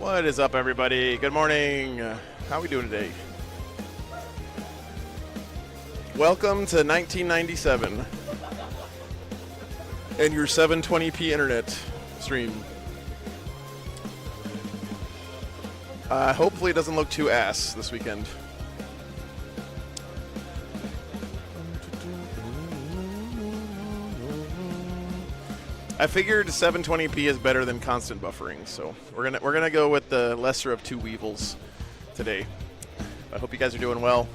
What is up, everybody? Good morning. How are we doing today? Welcome to 1997 and your 720p internet stream. Hopefully it doesn't look too ass this weekend. I figured 720p is better than constant buffering, so we're gonna go with the lesser of two evils today. I hope you guys are doing well.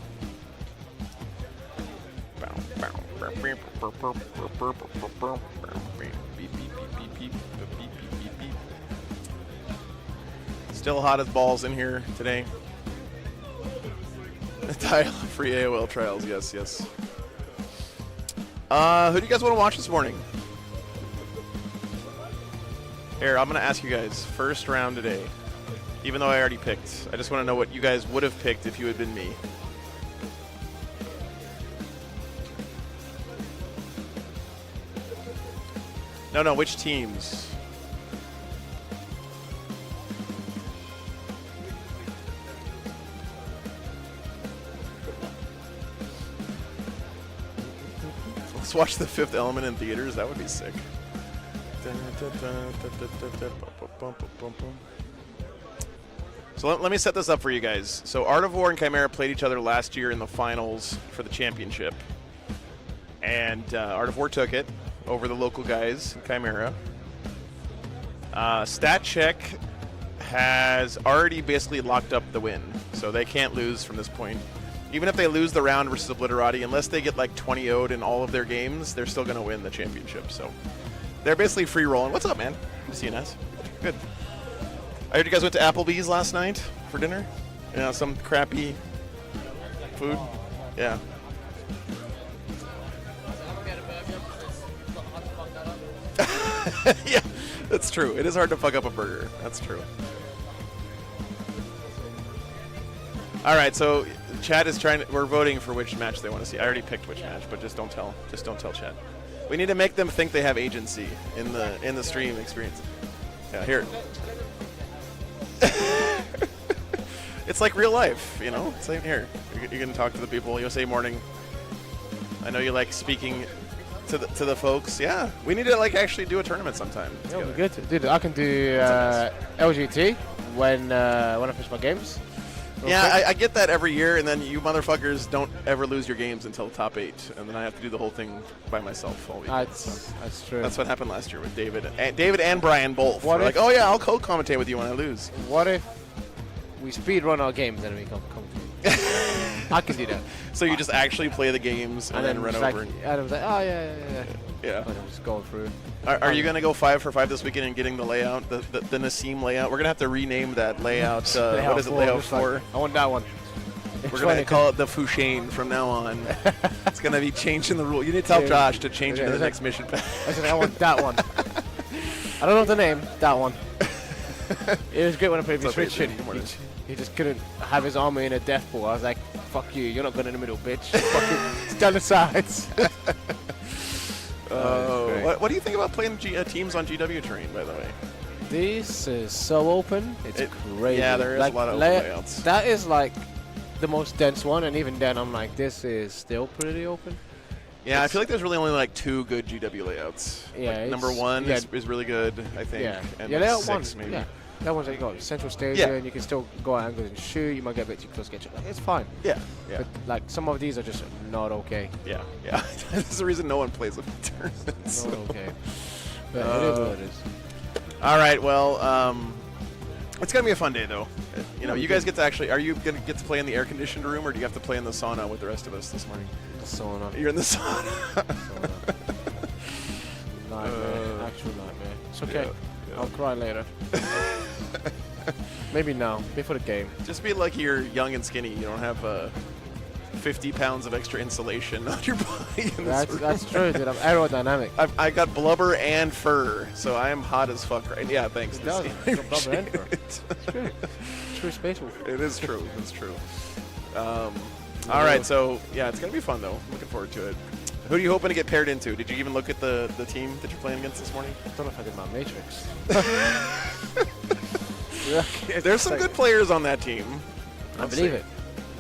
Still hot as balls in here today. Tile free AOL trials, yes. Who do you guys want to watch this morning? Here, I'm going to ask you guys, first round today, even though I already picked. I just want to know what you guys would have picked if you had been me. No, which teams? Let's watch The Fifth Element in theaters. That would be sick. So let me set this up for you guys. So Art of War and Chimera played each other last year in the finals for the championship. And Art of War took it over the local guys, Chimera. Stat Check has already basically locked up the win. So they can't lose from this point. Even if they lose the round versus Obliterati, unless they get like 20-0'd in all of their games, they're still going to win the championship. So they're basically free rolling. What's up, man? Good to see you, Ness. Good. I heard you guys went to Applebee's last night for dinner. Yeah, some crappy food. Yeah. Yeah, that's true. It is hard to fuck up a burger. That's true. All right, so chat is we're voting for which match they want to see. I already picked which match, but just don't tell chat. We need to make them think they have agency in the stream experience. Yeah, here. It's like real life, you know? It's like, here, you can talk to the people. You'll say morning. I know you like speaking to the folks. Yeah, we need to like actually do a tournament sometime. Yeah, it'll be good. Dude, I can do LGT when I finish my games. Yeah, I get that every year, and then you motherfuckers don't ever lose your games until top 8, and then I have to do the whole thing by myself all week. That's true. That's what happened last year with David and Brian both. What like, oh yeah, I'll co-commentate with you when I lose. What if we speed run our games and we come to you? I can do that. So you just actually play the games and then run over. And I was like, oh yeah. Yeah. And I'm just going through. Are you gonna go 5 for 5 this weekend and getting the layout, the Nassim layout? We're gonna have to rename that layout. What is it, layout 4? Like, I want that one. We're gonna call it the Fouchain from now on. It's gonna be changing the rule. You need to tell Josh to change it to the next mission. I want that one. I don't know the name. That one. It was great when I played with Richard. He just couldn't have his army in a death ball. I was like, fuck you, you're not going in the middle, bitch. Fucking stand the sides. What do you think about playing teams on GW terrain, by the way? This is so open. It's crazy. Yeah, there is a lot of open layouts. That is like the most dense one, and even then I'm like, this is still pretty open. Yeah, I feel like there's really only like 2 good GW layouts. Yeah, like number 1 is really good, I think. Yeah, and layout 6 maybe. Yeah. That one's like you got central stage and you can still go at angles and shoot. You might get a bit too close, get you. Like, it's fine. Yeah. But like some of these are just not okay. Yeah. That's the reason no one plays with tournaments. Not okay. But it is what it is. All right. Well, it's gonna be a fun day though. You know, you guys get to actually. Are you gonna get to play in the air-conditioned room, or do you have to play in the sauna with the rest of us this morning? The sauna. You're in the sauna. Nightmare. Actual nightmare. It's okay. Yeah. I'll cry later. Maybe now, before the game. Just be lucky you're young and skinny. You don't have 50 pounds of extra insulation on your body. That's true, dude. I'm aerodynamic. I got blubber and fur, so I am hot as fuck right now. Yeah, thanks. It does. Blubber and fur. It's true. True spatial. It is true. It's true. All right, so yeah, it's gonna be fun though. Looking forward to it. Who are you hoping to get paired into? Did you even look at the team that you're playing against this morning? I don't know if I did my matrix. There's some good players on that team. I believe it.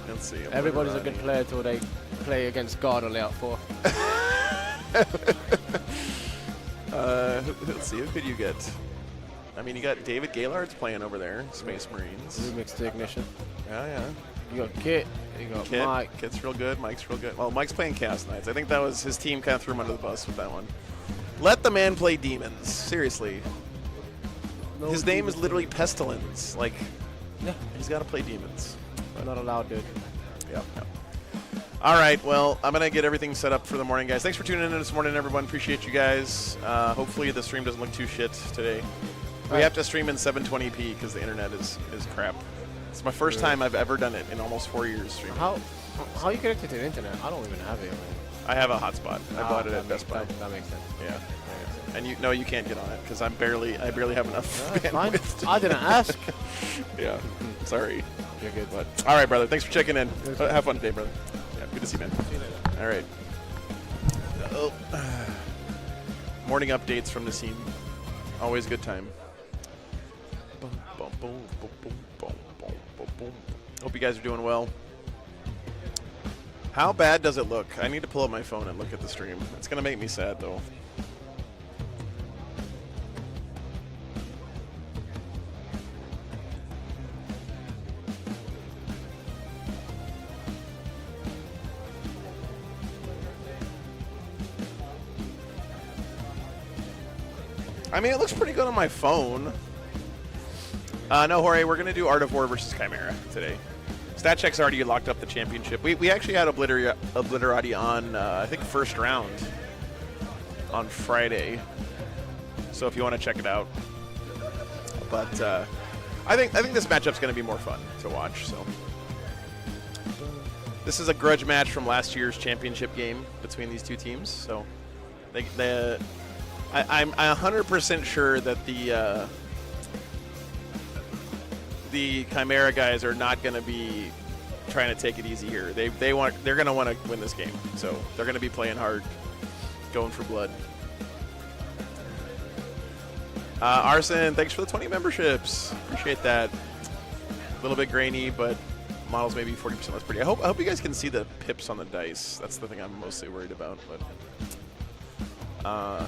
Let's see. Everybody's a good player until they play against God on layout 4. Let's see, who could you get? I mean, you got David Gaylord's playing over there, Space Marines. Remix to Ignition. Yeah. You got Kit. You got Mike. Kit's real good. Mike's real good. Well, Mike's playing Chaos Knights. I think that was his team kind of threw him under the bus with that one. Let the man play demons. Seriously. No His name is literally Pestilence. Like, Yeah. he's got to play demons. We're not allowed, dude. Yep. All right, well, I'm going to get everything set up for the morning, guys. Thanks for tuning in this morning, everyone. Appreciate you guys. Hopefully the stream doesn't look too shit today. We have to stream in 720p because the internet is crap. It's my first time I've ever done it in almost 4 years streaming. How are you connected to the internet? I don't even have it. I have a hotspot. I bought it at Best Buy. That makes sense. Yeah. And you can't get on it because I barely have enough Fine. bandwidth. I didn't ask. Yeah. Sorry. You're good. But all right, brother. Thanks for checking in. Have fun today, brother. Yeah, good to see you, man. See you later. All right. Morning updates from the scene. Always a good time. Hope you guys are doing well. How bad does it look? I need to pull up my phone and look at the stream. It's going to make me sad, though. I mean, it looks pretty good on my phone. No, Jorge, we're going to do Art of War versus Chimera today. StatCheck's already locked up the championship. We actually had Obliterati on, I think, first round on Friday. So if you want to check it out. But I think this matchup's going to be more fun to watch. So this is a grudge match from last year's championship game between these two teams. So I'm 100% sure that the Chimera guys are not going to be trying to take it easy here. They're going to want to win this game. So they're going to be playing hard, going for blood. Arson, thanks for the 20 memberships. Appreciate that. A little bit grainy, but models maybe 40% less pretty. I hope you guys can see the pips on the dice. That's the thing I'm mostly worried about. But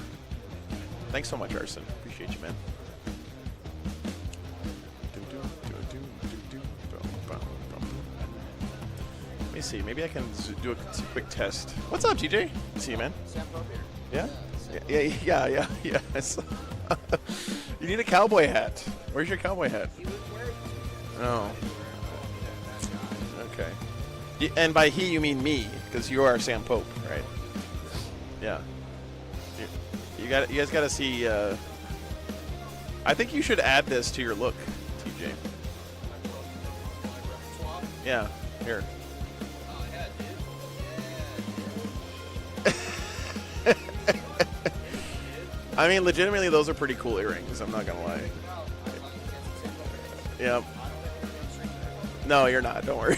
thanks so much, Arson. Appreciate you, man. Let me see. Maybe I can do a quick test. What's up, TJ? See you, man. Yeah? Yeah. You need a cowboy hat. Where's your cowboy hat? Oh. Okay. And by he, you mean me, because you are Sam Pope, right? Yeah. You guys got to see. I think you should add this to your look, TJ. Yeah. Here. I mean, legitimately, those are pretty cool earrings. I'm not gonna lie. Yep. No, you're not. Don't worry.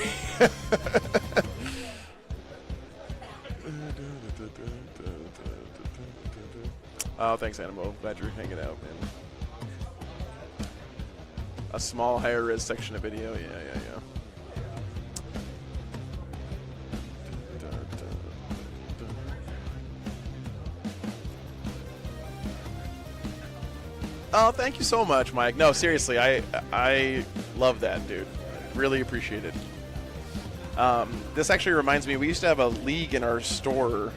Oh, thanks, Animo. Glad you're hanging out, man. A small, higher-res section of video. Yeah. Oh, thank you so much, Mike. No, seriously, I love that, dude. Really appreciate it. This actually reminds me, we used to have a league in our store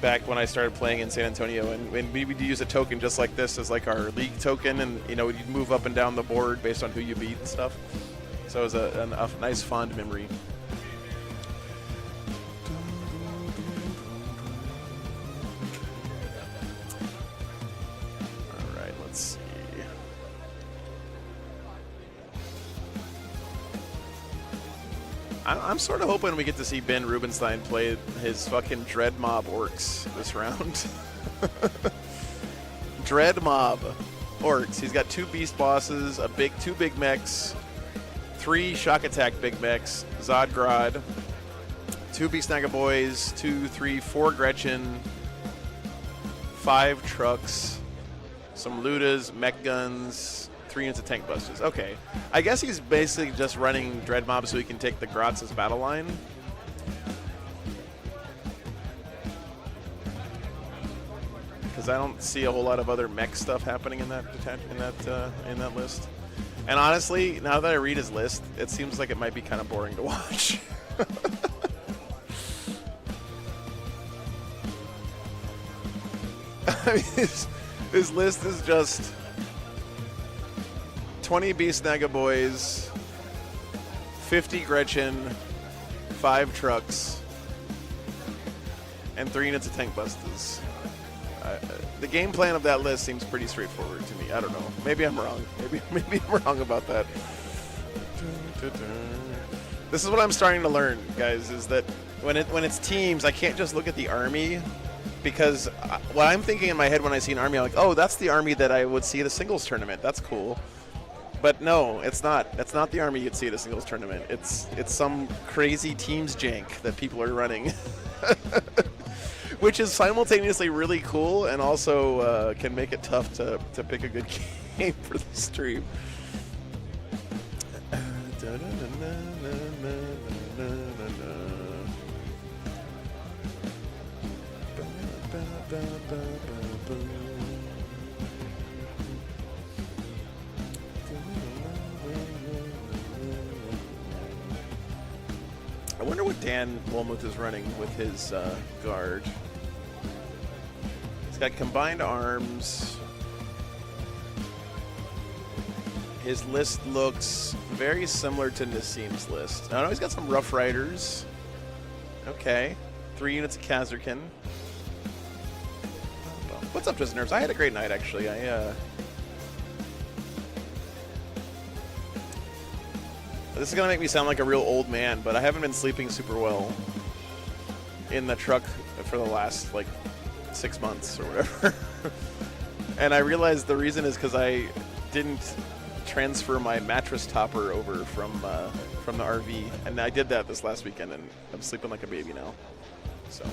back when I started playing in San Antonio, and we would use a token just like this as like our league token, and you'd move up and down the board based on who you beat and stuff. So it was a nice, fond memory. I'm sort of hoping we get to see Ben Rubenstein play his fucking Dread Mob Orcs this round. Dread Mob Orcs. He's got 2 Beast Bosses, 2 Big Mechs, 3 Shock Attack Big Mechs, Zodgrod, 2 Beast Naga Boys, 2, 3, 4 Gretchen, 5 Trucks, some Ludas, Mech Guns, 3 units of tank busters. Okay. I guess he's basically just running Dread Mob so he can take the Grotz's battle line. Because I don't see a whole lot of other mech stuff happening in that in that list. And honestly, now that I read his list, it seems like it might be kind of boring to watch. I mean, his list is just 20 Beast Naga Boys, 50 Gretchen, 5 trucks, and 3 units of tank busters. The game plan of that list seems pretty straightforward to me. I don't know. Maybe I'm wrong. Maybe I'm wrong about that. This is what I'm starting to learn, guys, is that when it's teams, I can't just look at the army, because what I'm thinking in my head when I see an army, I'm like, oh, that's the army that I would see at a singles tournament. That's cool. But no, it's not. That's not the army you'd see at a singles tournament. It's some crazy teams jank that people are running. Which is simultaneously really cool and also can make it tough to pick a good game for the stream. I wonder what Dan Wilmuth is running with his guard. He's got combined arms. His list looks very similar to Nassim's list. I know he's got some Rough Riders. Okay. 3 units of Kazarkin. What's up, Just Nerves? I had a great night, actually. This is going to make me sound like a real old man, but I haven't been sleeping super well in the truck for the last, like, 6 months or whatever. And I realized the reason is because I didn't transfer my mattress topper over from the RV, and I did that this last weekend, and I'm sleeping like a baby now. So.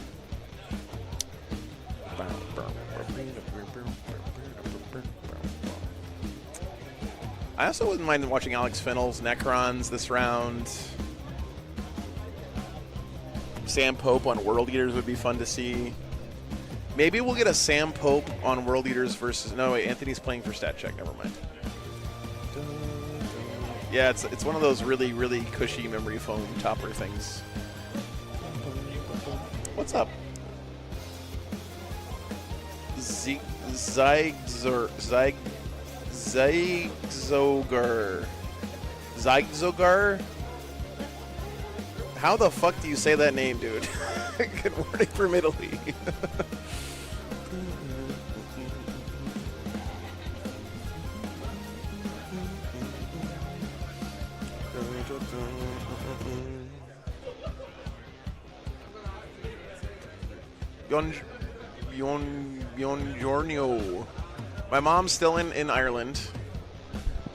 I also wouldn't mind watching Alex Fennell's Necrons this round. Sam Pope on World Eaters would be fun to see. Maybe we'll get a Sam Pope on World Eaters versus... No, wait, Anthony's playing for Stat Check. Never mind. Yeah, it's one of those really, really cushy memory foam topper things. What's up? Zygzogar? How the fuck do you say that name, dude? Good morning from Italy. Buongiorno. My mom's still in Ireland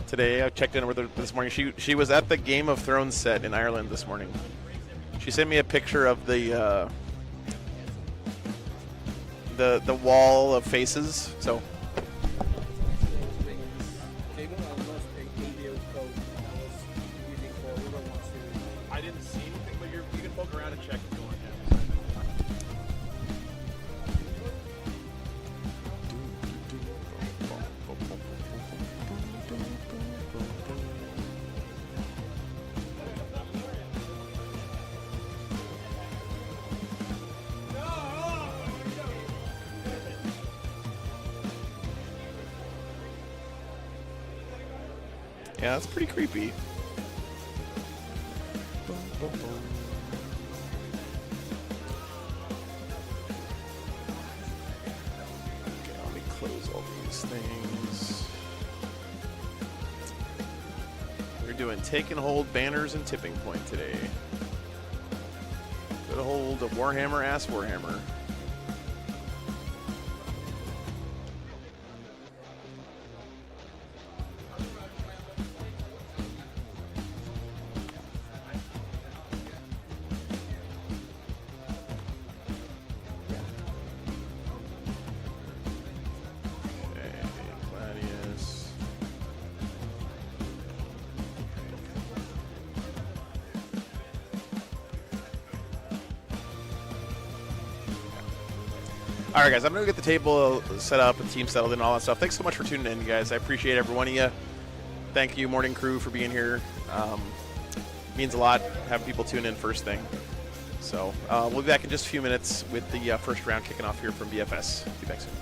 today. I checked in with her this morning. She was at the Game of Thrones set in Ireland this morning. She sent me a picture of the wall of faces. So. I didn't see anything, but you can poke around and check if you want. Yeah, that's pretty creepy. Okay, let me close all these things. We're doing Take and Hold, Banners, and Tipping Point today. Good hold of Warhammer, ass Warhammer. All right, guys, I'm going to get the table set up and team settled and all that stuff. Thanks so much for tuning in, guys. I appreciate every one of you. Thank you, morning crew, for being here. Means a lot having people tune in first thing. So we'll be back in just a few minutes with the first round kicking off here from BFS. Be back soon.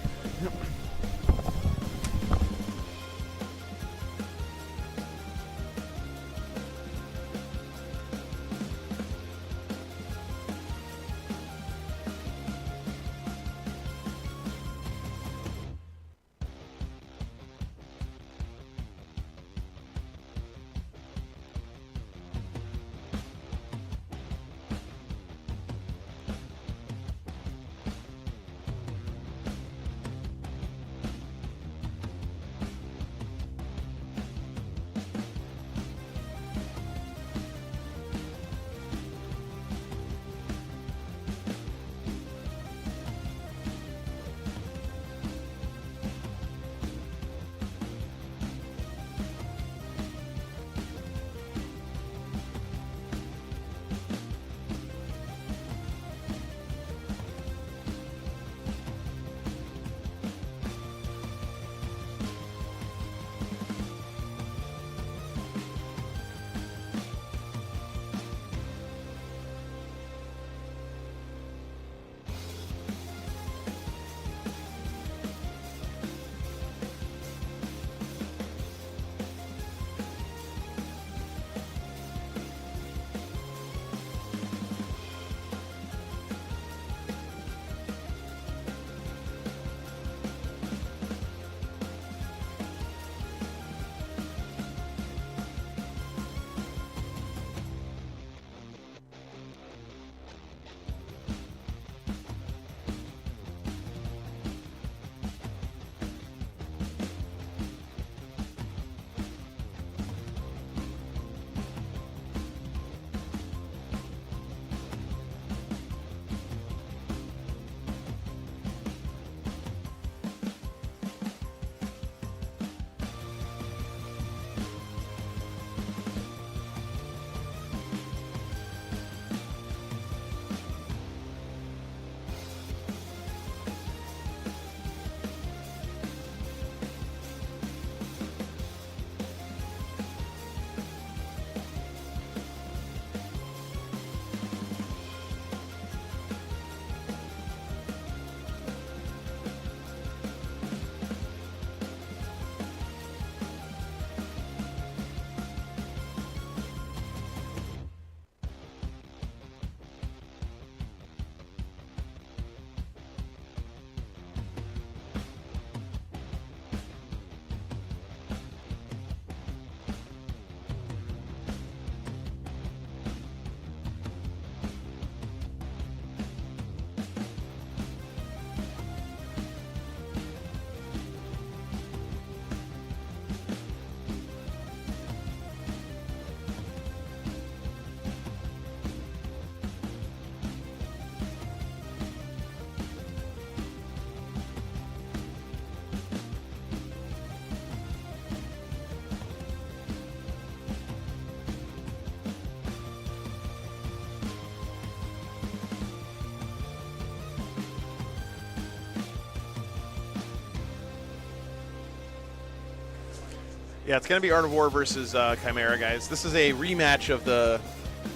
Yeah, it's going to be Art of War versus Chimera, guys. This is a rematch of the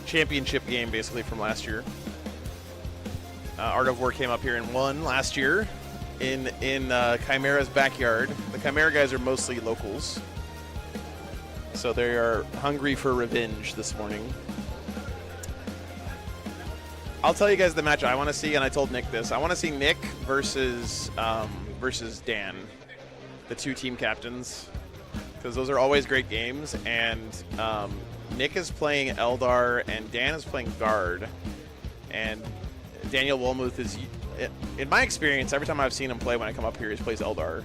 championship game, basically, from last year. Art of War came up here and won last year in Chimera's backyard. The Chimera guys are mostly locals, so they are hungry for revenge this morning. I'll tell you guys the match I want to see, and I told Nick this. I want to see Nick versus Dan, the two team captains, because those are always great games. And Nick is playing Eldar, and Dan is playing Guard. And Daniel Wolmuth is, in my experience, every time I've seen him play when I come up here, he plays Eldar.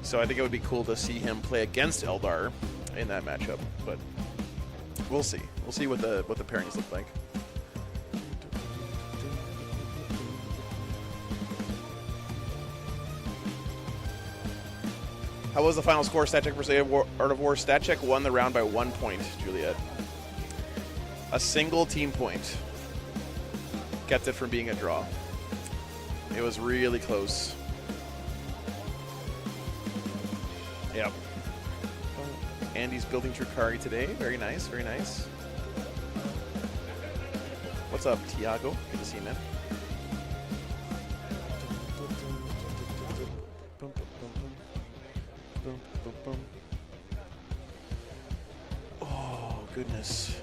So I think it would be cool to see him play against Eldar in that matchup. But we'll see. We'll see what the pairings look like. How was the final score? Stat check versus Art of War. Stat check won the round by 1 point, Juliet. A single team point kept it from being a draw. It was really close. Yep. Andy's building Drukari today. Very nice, very nice. What's up, Tiago? Good to see you, man. Oh, goodness.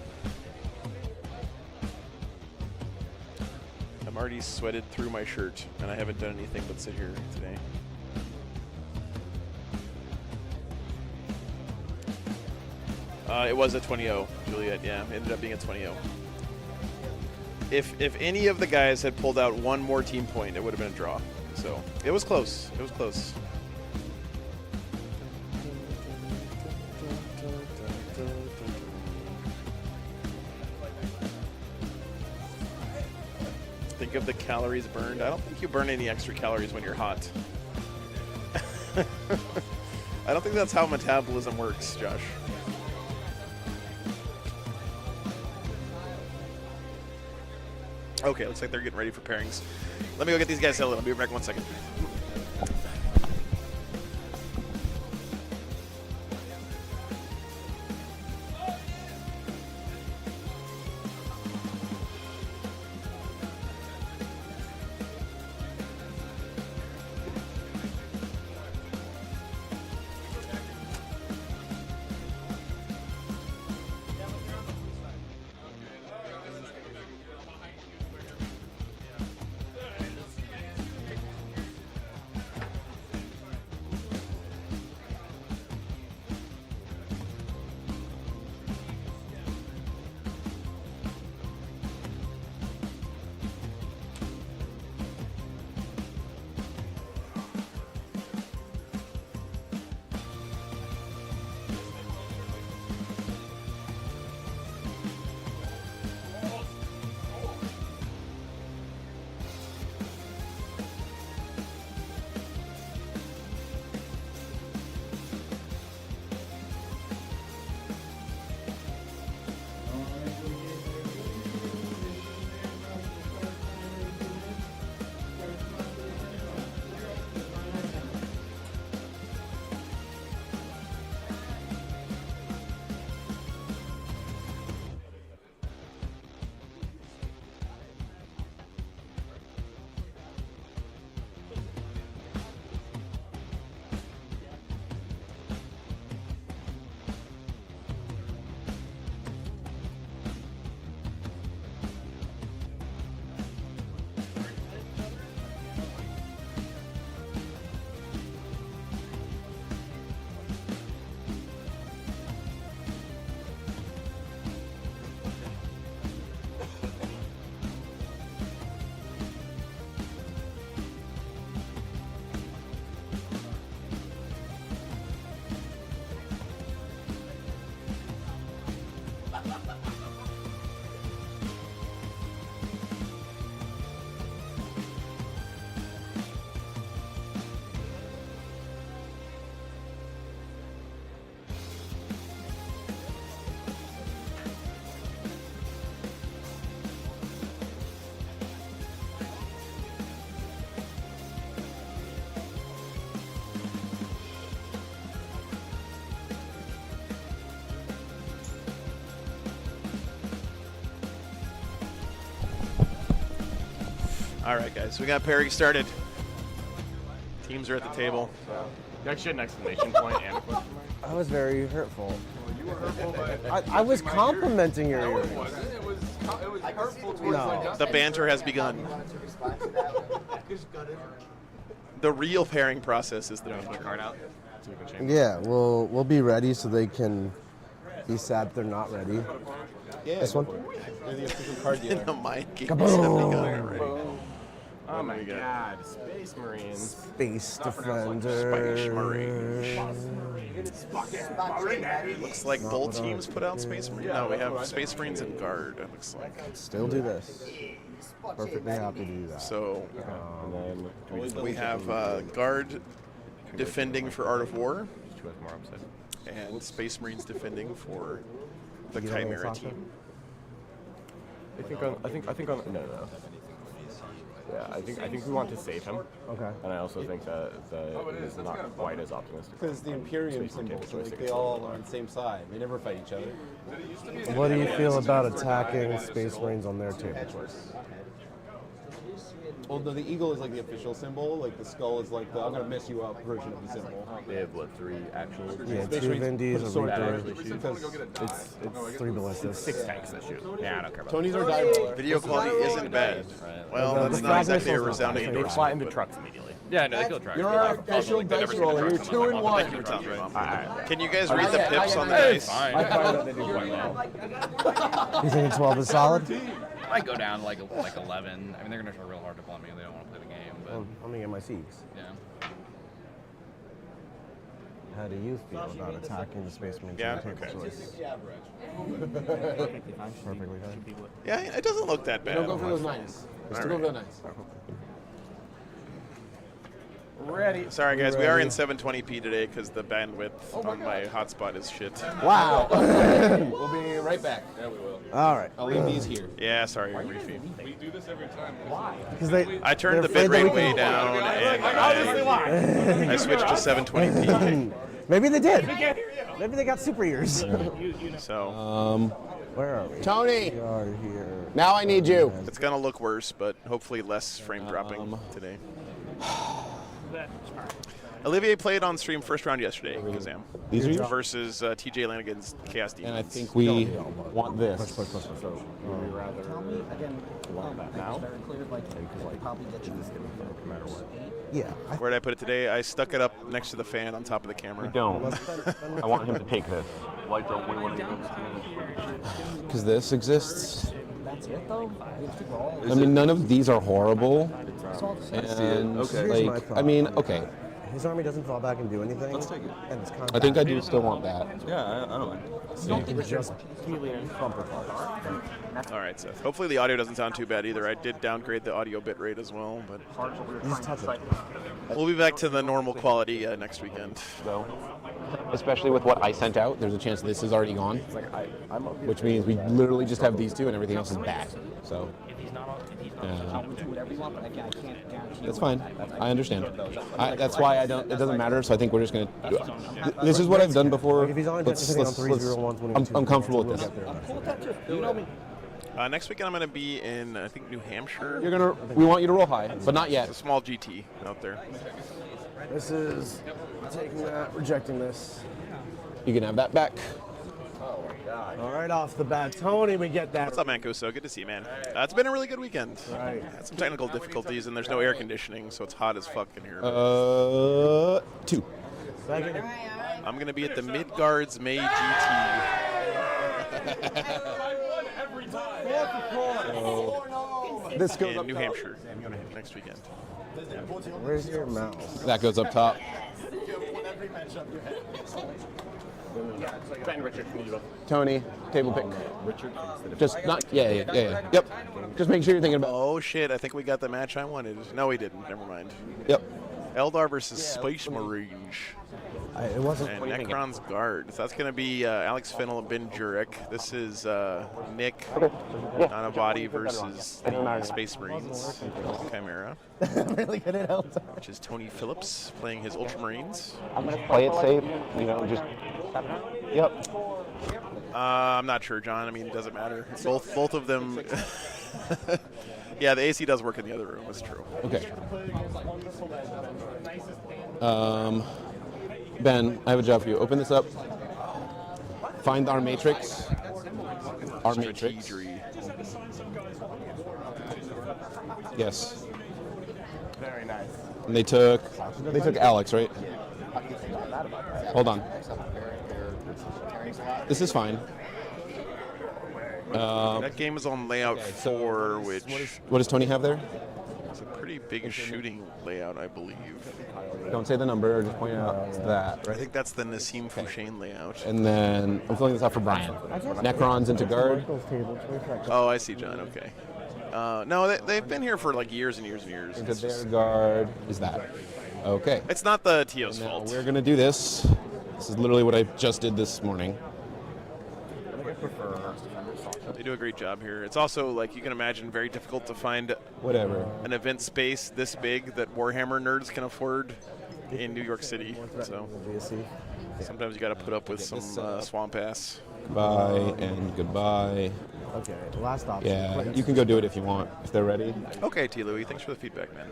I'm already sweated through my shirt, and I haven't done anything but sit here today. It was a 20-0, Juliet. Yeah, it ended up being a 20-0. If any of the guys had pulled out one more team point, it would have been a draw. So it was close. It was close. Think of the calories burned. I don't think you burn any extra calories when you're hot. I don't think that's how metabolism works, Josh. Okay, looks like they're getting ready for pairings. Let me go get these guys settled. I'll be back in 1 second. All right, guys, we got pairing started. Teams are at the table. You actually had an exclamation point and a question mark. I was very hurtful. You were hurtful, but I was complimenting your no, it earrings. wasn't. It was hurtful towards No. The banter has begun. The real pairing process is the banter. card out. So we can change. Yeah, we'll be ready so they can be sad they're not ready. Yeah, This one? They're the official card dealer. The mind games Kaboom! have begun already. Oh my god, Space Marines. Space Defender. Space Marines. Looks like both teams put out Space Marines. No, we have Space Marines and Guard, it looks like. Still do this. Perfectly happy to do that. So And then we have Guard defending for Art of War, two has more upside. and Space Marines defending for the You don't want Chimera to talk team. I think on no. Yeah, I think we want to save him. Okay. And I also think that is not quite as optimistic. Because the Imperium symbols, like, they all are on the same side. They never fight each other. What do you feel about attacking Space Marines on their table choice? Well, the eagle is like the official symbol. Like the skull is like the I'm gonna mess you up version of the symbol. They have what, 3 actual? Yeah, Space 2 Marines Vindies, put a sword Reaper, down because It's 3 ballistas. 6 tanks that shoot. Yeah, I don't care about Tony's our die roller. Video quality isn't bad. Well, The that's not exactly a fragmentals resounding that. They endorsement. fly into trucks immediately. Yeah, no, they kill trucks. You're our official dice roller. You're 2 and 1. Can you guys read the pips on the dice? Fine. I find that they do quite well. You think 12 is solid? Might go down like 11. I mean, they're gonna try real hard to blunt me. They don't want to play the game, but Let me get my Siegs. yeah. How do you feel about attacking the Space Marines Yeah, on table okay. choice? Perfectly fine. Yeah, it doesn't look that bad. Don't go for those 9s. Just go for the 9s. Ready. Sorry guys, we are in 720p today because the bandwidth on my hotspot is shit. Wow. We'll be right back. Yeah, we will. All right. I'll leave these here. Yeah, sorry, Reefy. Because they I turned the bitrate way down and I switched to 720p. Maybe they did. Maybe they got super ears. So Where are we? Tony, We are here. now I need you. it's gonna look worse, but hopefully less frame dropping today. Olivier played on stream first round yesterday, Kazam. These are yours? Versus TJ Lanigan's Chaos Demons. And I think we want this. Push. So would we rather want that now? No matter what. Yeah. Where did I put it today? I stuck it up next to the fan on top of the camera. Don't. I want him to take this. Because this exists. That's it though? I mean, none of these are horrible. And Here's my like, thought. I mean, okay. His army doesn't fall back and do anything. Let's take it. And it's I think I do still want that. Yeah, I don't mind. just All right, Seth. Hopefully the audio doesn't sound too bad either. I did downgrade the audio bit rate as well, but just touch it. we'll be back to the normal quality next weekend. So, especially with what I sent out, there's a chance this is already gone. Which means we literally just have these two and everything else is bad. So, that's fine. I understand. That's why I don't. It doesn't matter. So I think we're just gonna. This is what I've done before. Like if he's on anything on 3-0-1s when I'm comfortable with this. Next weekend I'm going to be in, I think, New Hampshire. You're gonna. We want you to roll high, but not yet. It's a small GT out there. This is taking that, rejecting this. You can have that back. All right, off the bat, Tony, we get that. What's up, Mancuso? Good to see you, man. It's been a really good weekend. Right. Had some technical difficulties, and there's no air conditioning, so it's hot as fuck in here. 2. Second. I'm going to be at the Midgard's May GT. This goes in up New top. Hampshire next weekend. Where's your mouse? That goes up top. Tony, table pick. Just not. Yeah. Yep. Just make sure you're thinking about. Oh shit! I think we got the match I wanted. No, we didn't. Never mind. Yep. Eldar versus Space Marines It wasn't. and Necron's Guard. So that's going to be Alex Fennel and Ben Jurek. This is Nick Nanavati versus the Space Marines Chimera, really good at Eldar. which is Tony Phillips playing his Ultramarines. I'm gonna play it safe. You know, just. Yep. I'm not sure, John. I mean, it doesn't matter. Both of them. Yeah, the AC does work in the other room. It's true. Okay. Ben, I have a job for you. Open this up. Find our matrix. Our matrix. Strategery. Yes. Very nice. And they took Alex, right? Hold on. This is fine. That game is on layout 4, which What does Tony have there? is a pretty big shooting layout, I believe. Don't say the number, just point out that, I right? think that's the Nassim Fouchain layout. And then I'm filling this out for Brian. Necrons into guard. Oh, I see, John. Okay. No, they've been here for like years and years and years. Into It's, their just, guard is that. Okay. it's not the TO's Now fault. we're gonna do this. This is literally what I just did this morning. prefer They do a great job here. It's also, like you can imagine, very difficult to find Whatever. an event space this big that Warhammer nerds can afford in New York City. So sometimes you got to put up with some swamp ass. Goodbye and goodbye. Okay, last option. Yeah, you can go do it if you want, if they're ready. Okay, T. Louie, thanks for the feedback, man.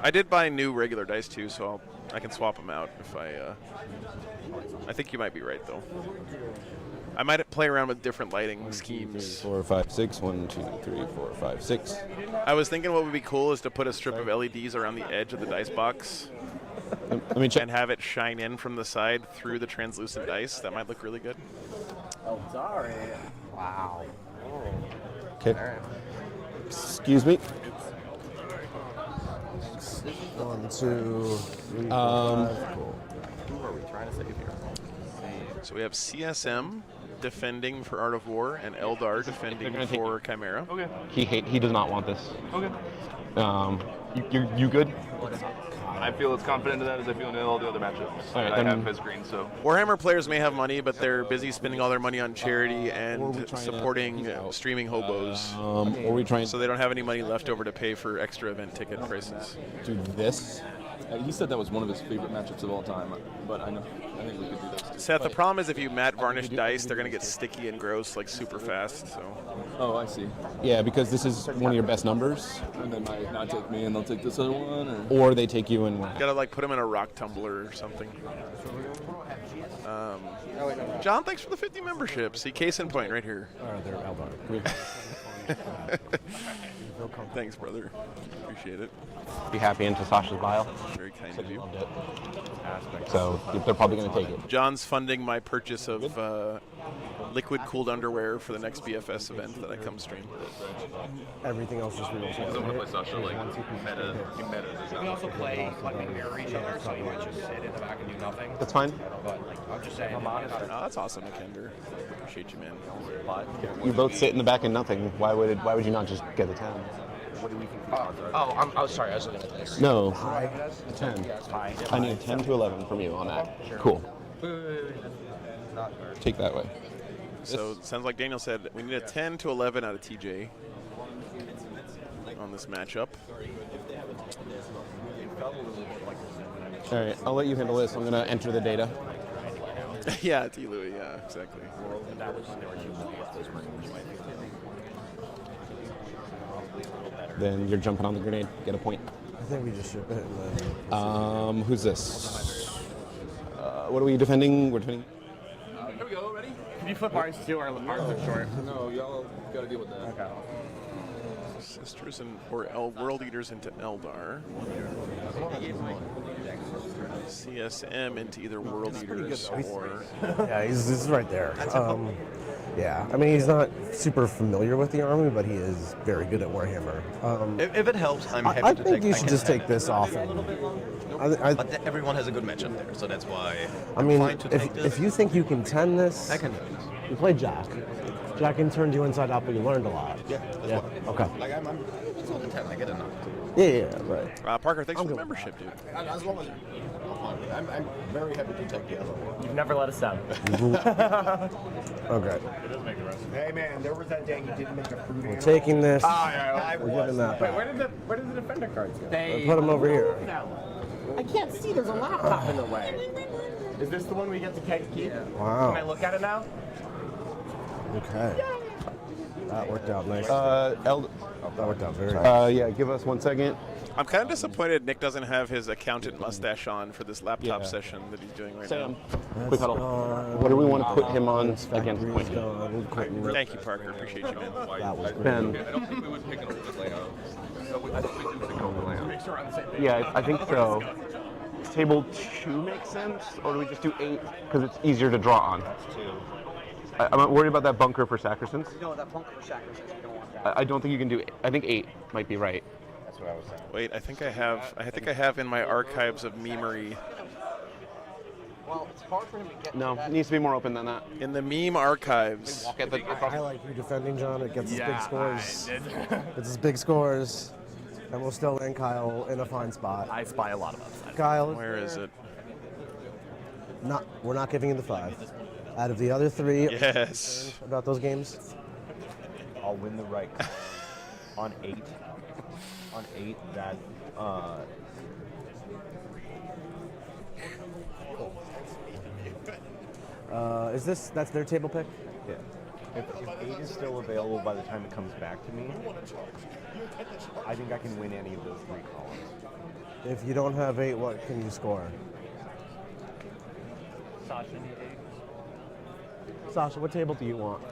I did buy new regular dice too, so I can swap them out if I think you might be right though. I might play around with different lighting schemes. 4, 5, 6. 1, 2, 3, 4, 5, 6. I was thinking what would be cool is to put a strip of LEDs around the edge of the dice box Let me check. and have it shine in from the side through the translucent dice. That might look really good. Oh, sorry. Wow. Okay. Excuse me. 1, 2, 3, 4, 5. Cool. Who are we trying to save here? So we have CSM defending for Art of War and Eldar defending gonna take for Chimera. Okay. He does not want this. Okay. You good? I feel as confident in that as I feel in all the other matchups. All right, I then- have his green, so. Warhammer players may have money, but they're busy spending all their money on charity Or we and trying to- supporting he's out. streaming hobos. Or we try and So they don't have any money left over to pay for extra event ticket prices. do this. He said that was one of his favorite matchups of all time, but I think we could do this. Seth, the problem is if you matte varnish dice, they're going to get sticky and gross like super fast. So Oh, I see. Yeah, because this is one of your best numbers. And they might not take me, and they'll take this other one, or. Or they take you and you got to like put them in a rock tumbler or something. John, thanks for the 50 membership. See, case in point right here. Thanks, brother. Appreciate it. be happy into Sasha's bile. Very kind of you. Loved it. So they're probably going to take it. John's funding my purchase of liquid cooled underwear for the next BFS event that I come stream. Everything else just real I'm gonna play Sasha like meta. We also play like mirror each other, so you might just sit in the back and do nothing. That's fine. But like, I'm just saying. Oh, that's awesome, Nikender. Appreciate you, man. You both sit in the back and nothing. Why would you not just get a 10? Oh, sorry. I was looking at this. No. 10. I need a 10 to 11 from you on that. Cool. Take that way. So it sounds like Daniel said we need a 10 to 11 out of TJ on this matchup. All right, I'll let you handle this. I'm going to enter the data. Yeah, T. Louie, yeah, exactly. Then you're jumping on the grenade. Get a point. I think we just ship it and then. Who's this? What are we defending? We're defending. Here we go, ready? Can you flip ours too? Our arms are short. No, y'all gotta deal with that. Okay. Sisters and or World Eaters into Eldar. CSM into either World Eaters or. Yeah, he's right there. Yeah, I mean, he's not super familiar with the army, but he is very good at Warhammer. If it helps, I'm happy I to think take. you should just take this off. But everyone has a good matchup there, so that's why. I I'm mean, fine to take this. if you think you can 10 this, I can do this. you play Jack. Jack can turn you inside out, but you learned a lot. Yeah. That's Yeah. What, Okay. like it's only 10. I get enough. Yeah, right. Parker, thanks for the membership, dude. As long as I'm very happy to take the other one. You've never let us down. Okay. Hey man, there was that day you didn't make a fruit We're taking this. I We're giving that back. Where did the defender cards go? Put them over here. I can't see. There's a laptop in the way. Is this the one we get to keep? Wow. Can I look at it now? Okay. That worked out nice. That worked out very Yeah, give us 1 second. I'm kind of disappointed Nick doesn't have his accountant mustache on for this laptop Yeah. session that he's doing right Sam, now. quick huddle. What do we want to put him on against point? Thank you, Parker. Appreciate you, man. That was great. Ben. I don't think we would pick an old layout. I think we do pick an old layout. Yeah, I think so. Does table 2 make sense, or do we just do 8 because it's easier to draw on? I'm worried about that bunker for Sacrisans. No, that bunker for sacrifice. You don't want that. I don't think you can do. I think 8 might be right. That's what I was saying. Wait, I think I have in my archives of memery. Well, it's hard for him to get. No, to that. it needs to be more open than that. In the meme archives. Walk at the. I like you defending, John. It gets us big scores. Gets us big scores. And we'll still land Kyle in a fine spot. I spy a lot of upside. Kyle, Where is it? we're not giving you the 5. Out of the other three, Yes. about those games? I'll win the right color on 8. On 8, that That's their table pick? yeah. If 8 is still available by the time it comes back to me, I think I can win any of those 3 columns. If you don't have 8, what can you score? Sasha need 8. Sasha, what table do you want?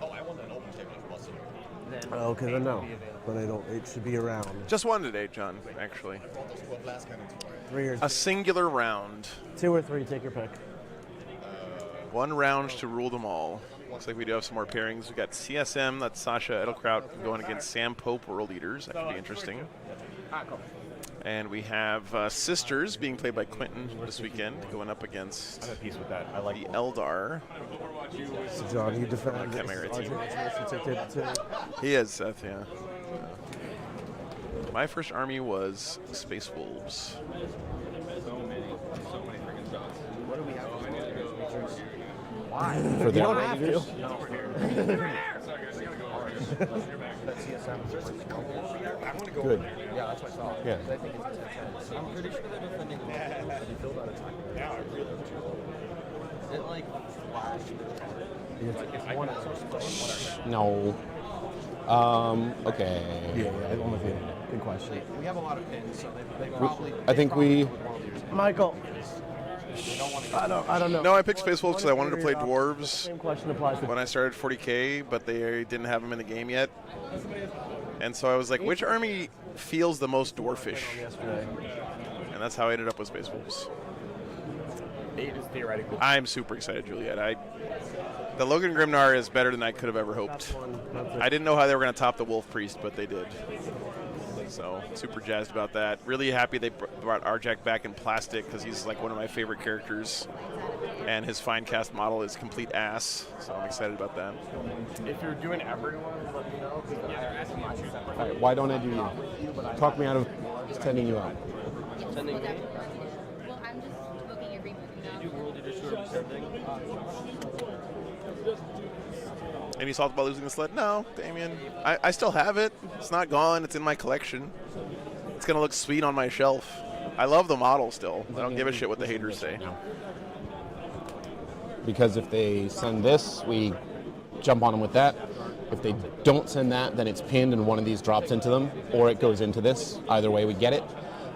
Oh, I want an open table plus it. Then Oh, okay, then 8 no. will be available. But I don't. It should be around. Just one today, John, actually. I thought those were last kind of 3 or A singular round. 2 or 3. Take your pick. One round to rule them all. Looks like we do have some more pairings. We got CSM, that's Sasha Edelkraut, going against Sam Pope, World Eaters. That could be interesting. And we have Sisters being played by Quentin this weekend, going up against I'm at peace with that. I like the Eldar. So John, you defend. I can't remember RJ team. Richards, you take table 2. He is, Seth, yeah. My first army was Space Wolves. So many freaking shots. What do we have? for You the don't have to. That CSM is good. Yeah, that's what I thought. Yeah. I think it's 10. I'm pretty sure they're defending the you filled out a time. Now I really It like flashed. Like if one is No. Okay. Yeah, I'm with you. Good question. we have a lot of pins, so they probably. I think we. Michael. I don't know. No, I picked Space Wolves because I wanted to play Dwarves Same question applies to when I started 40K, but they didn't have them in the game yet. And so I was like, which army feels the most dwarfish? yesterday. And that's how I ended up with Space Wolves. 8 is theoretically. I'm super excited, Juliet. The Logan Grimnar is better than I could have ever hoped. I didn't know how they were going to top the Wolf Priest, but they did. So super jazzed about that. Really happy they brought Arjak back in plastic because he's like one of my favorite characters. And his fine cast model is complete ass. So I'm excited about that. If you're doing everyone, let me know. All right, why don't I do you? Talk me out of sending you out. Sending me. Well, I'm just looking at rebooting now. World Edition or something. Any thoughts about losing the sled? No, Damien. I still have it. It's not gone. It's in my collection. It's going to look sweet on my shelf. I love the model still. I don't give a shit what the haters say. Because if they send this, we jump on them with that. If they don't send that, then it's pinned and one of these drops into them, or it goes into this. Either way, we get it.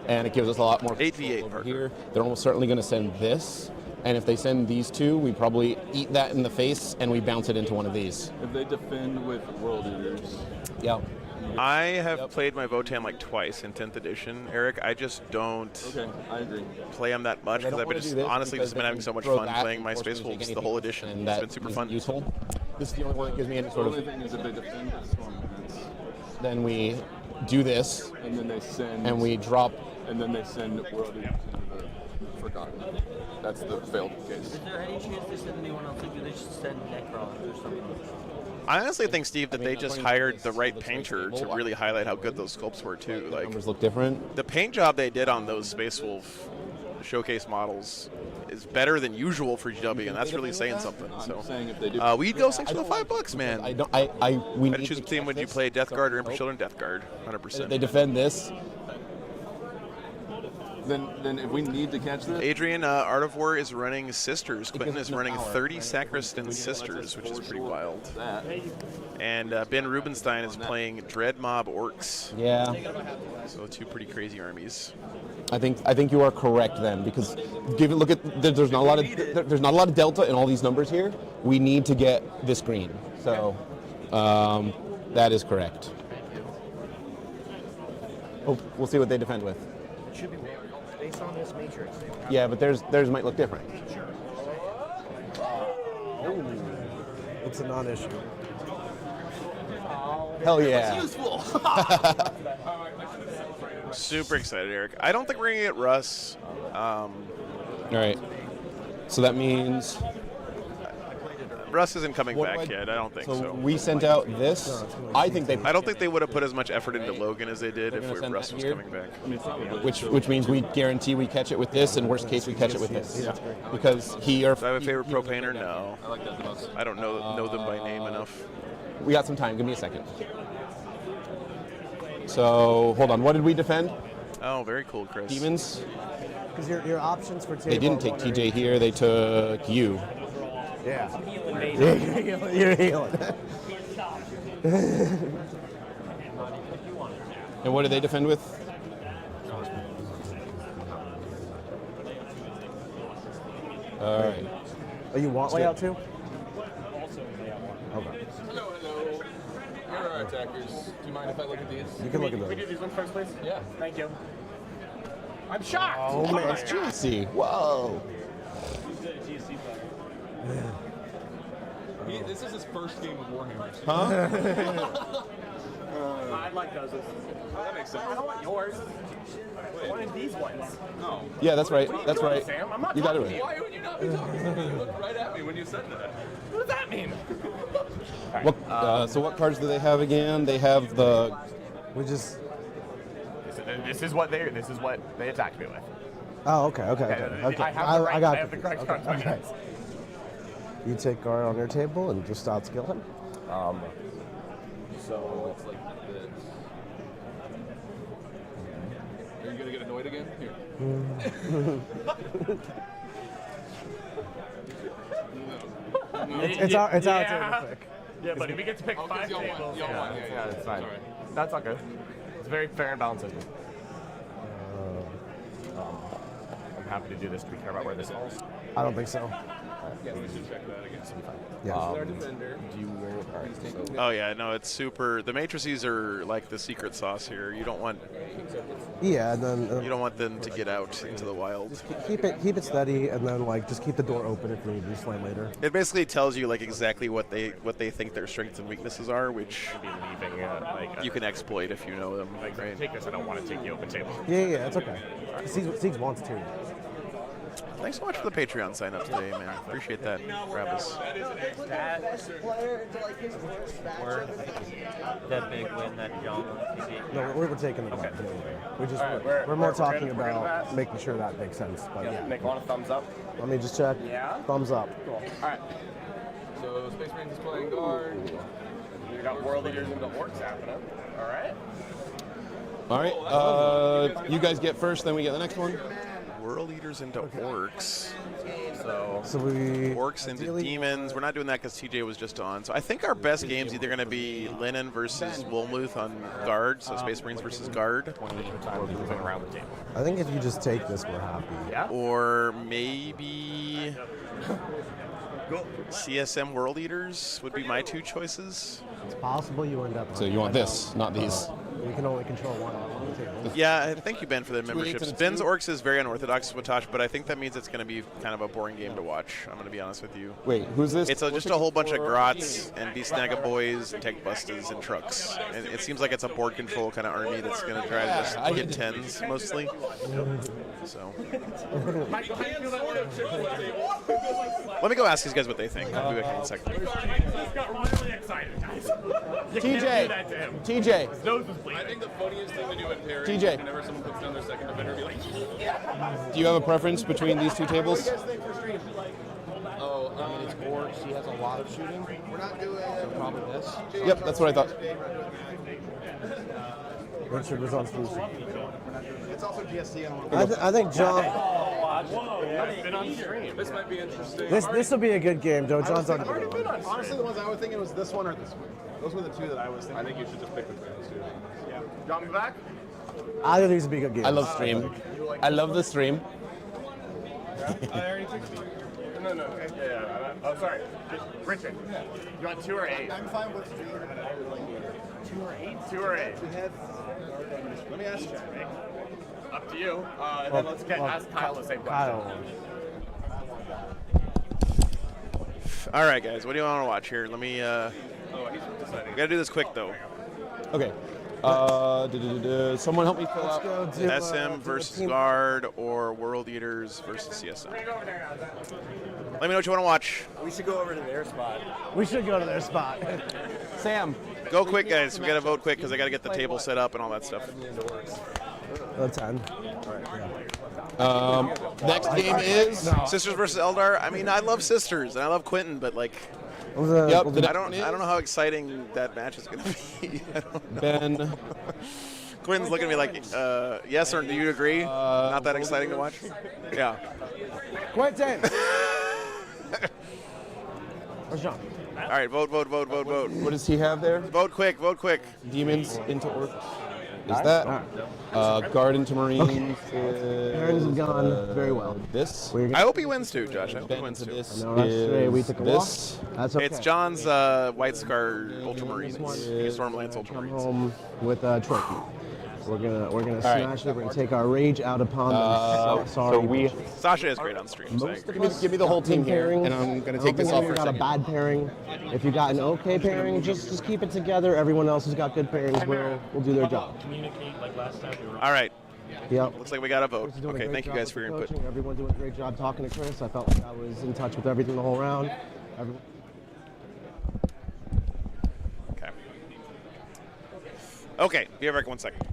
And it gives us a lot more 8v8 over here. They're almost certainly going to send this. And if they send these 2, we probably eat that in the face and we bounce it into one of these. If they defend with World Eaters. Yeah. I have played my Votan like twice in 10th edition, Eric. I just don't I agree. play them that much because I've been honestly just been having so much fun playing my Space Wolves the whole edition. And It's been super fun. Useful. This is the only one that gives me any sort The of. only thing is if they defend with Storm Defense. Then we do this. And then they send. And we drop. And then they send World Eaters into the Forgotten. That's the failed case. Is there any chance they send anyone else? Like, do they just send Necron or something? I honestly think, Steve, that they just hired the right painter to really highlight how good those sculpts were too. Like Numbers look different. the paint job they did on those Space Wolf showcase models is better than usual for GW, and that's really saying something. So saying if they do. we'd go 6 for the $5, man. We I'd need choose to between catch would you this. play Death Guard or Emperor Nope. Children Death Guard, 100%. They defend this. Then if we need to catch this. Adrian, Art of War is running Sisters. Quentin is running 30 Sacristan Sisters, which is pretty wild. And Ben Rubenstein is playing Dread Mob Orcs. Yeah. So 2 pretty crazy armies. I think you are correct then, because look at there's not a lot of delta in all these numbers here. We need to get this green. So that is correct. Oh, we'll see what they defend with. It should be based on this matrix. Yeah, but theirs might look different. Sure. It's a non-issue. Hell yeah. Useful. Super excited, Eric. I don't think we're going to get Russ. All right. So that means Russ isn't coming What do back yet. I don't think so. We sent out this. I think they. I don't think they would have put as much effort into Logan as they did if gonna send Russ that was here? coming back. Which means we guarantee we catch it with this, and worst case we catch it with this. Yeah. Because he or Do I have a favorite pro painter? No. I like that the most. I don't know them by name enough. we got some time. Give me a second. So hold on. What did we defend? Oh, very cool, Chris. Demons. Because your options for table. They didn't take TJ here. They took you. Yeah. You're healing. And what did they defend with? All right. Oh, you want layout too? Okay. Hello, hello. Here are our attackers. Do you mind if I look at these? You can look at those. We do these ones first, please? Yeah. Thank you. I'm shocked. Oh man, it's juicy. Whoa. This is his first game of Warhammer. Huh? I like those. That makes sense. I don't want yours. I wanted these ones. No. Yeah, that's right. That's doing, right. Sam? I'm not You got it talking to right. Why would you not be talking to me? You looked right at me when you said that. What does that mean? What, so what cards do they have again? They have the. We just. This is what they attacked me with. Oh, okay. I have the right. I got I have the you. correct cards. Okay. You take guard on your table and just outskill him. So it's like this. Are you gonna get annoyed again? Here. It's our table pick. Yeah, buddy, we get to pick Oh, 'cause 5 y'all won. tables. Y'all won. Yeah, It's fine. Sorry. That's all good. It's a very fair and balanced system. I'm happy to do this. Do we care about where this falls? I don't think so. Yeah, we should check that again. Yeah. Our defender. Do you wear it? All right. So Oh yeah, no, it's super. The matrices are like the secret sauce here. You don't want Yeah, and then you don't want them to get out into the wild. keep it steady, and then like just keep the door open if you need to slam later. It basically tells you like exactly what they think their strengths and weaknesses are, which be leaving it. Like, you can exploit if you know them. like, Right? take this. I don't want to take the open table. Yeah, it's okay. Siegs wants to. Thanks so much for the Patreon sign up today, man. Appreciate that, Travis. Or that big win that John TJ. No, we were taking the ball. We just All right, we're more we're talking good. We're good with about that. making sure that makes sense. But yeah, Make one a thumbs up. let me just check. Yeah. Thumbs up. Cool. All right. So Space Marines is playing guard. We got world leaders into orcs happening. All right. All right. You guys get first, then we get the next one. World Eaters into Orcs. So we Orcs into Demons. We're not doing that because TJ was just on. So I think our best game's either going to be Lennon versus Wolmuth on Guard, so Space Marines versus Guard. Around the table. I think if you just take this, we're happy. Yeah. Or maybe CSM World Eaters would be my two choices. It's possible you end up. So you want this, not these. We can only control one on the table. Yeah, thank you, Ben, for the 2/8 memberships. and Ben's 2. Orcs is very unorthodox, Swatosh, but I think that means it's going to be kind of a boring game to watch. I'm going to be honest with you. Wait, who's this? It's just a whole bunch of Grots and Beastnaga boys and Tech Bustas and trucks. And it seems like it's a board control kind of army that's going to try to just hit 10s mostly. So let me go ask these guys what they think. I'll be back in a second. Just got really excited, guys. You can't do that to him. TJ. His nose was bleeding. I think the funniest thing to do at pairing TJ. is whenever someone puts down their second defender, be like, yeah. Do you have a preference between these two tables? Oh, I mean, it's orcs. He has a lot of shooting. We're not doing probably this. Yep, that's what I thought. Richard was on stream. It's also GSC. I think John. I've been on stream. This might be interesting. This will be a good game, Joe. John's on. Honestly, the ones I was thinking was this one or this one. Those were the two that I was thinking. I think you should just pick between those two. Yeah. John, be back? Either of these would be good games. I love stream. I love the stream. I already took these. No. Yeah. Oh, sorry. Richard, you want 2 or 8? I'm fine with 2 or 8. 2 or 8? Let me ask you. Up to you. And then let's ask Kyle the same question. Kyle. All right, guys, what do you want to watch here? Let me. We gotta do this quick though. Okay. Someone help me fill out. SM versus Guard or World Eaters versus CSM. Let Let me know what you want to watch. We should go over to their spot. We should go to their spot. Sam. Go quick, guys. We got to vote quick because I got to get the table set up and all that stuff. 10. Next game is Sisters versus Eldar. I mean, I love Sisters and I love Quentin, but like, Yep. I don't know how exciting that match is going to be. Ben. Quentin's looking at me like, yes, or do you agree? Not that exciting to watch? Yeah. Quentin! Where's John? All right, vote. What does he have there? Vote quick. Demons into Orcs. Is that? Guard into Marines. Aaron's gone very well. This. I hope he wins too, Josh. I hope he wins too. This I know, that's today we took a walk. this. That's okay. It's John's White Scar Ultramarines. Stormlance Come Ultramarines. home with a trophy. We're gonna smash it. We're gonna take our rage out upon them. Sorry. Sasha is great on stream. So Give me the whole team here, and I'm gonna take this off for a If you got a second. bad pairing, if you got an okay pairing, just keep it together. Everyone else has got good pairings. We'll do their job. Communicate like last time. all right. Yep. Looks like we got a vote. Chris is doing a Okay, great thank you job guys with for the your input. coaching. Everyone doing a great job talking to Chris. I felt like I was in touch with everything the whole round. Okay, be right back 1 second.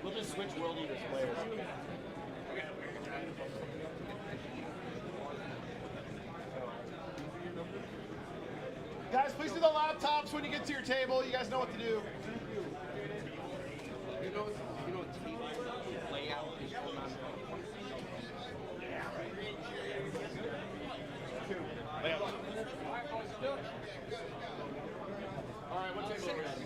We'll just switch World Eaters players. Guys, please do the laptops when you get to your table. You guys know what to do. All right, what table are we at?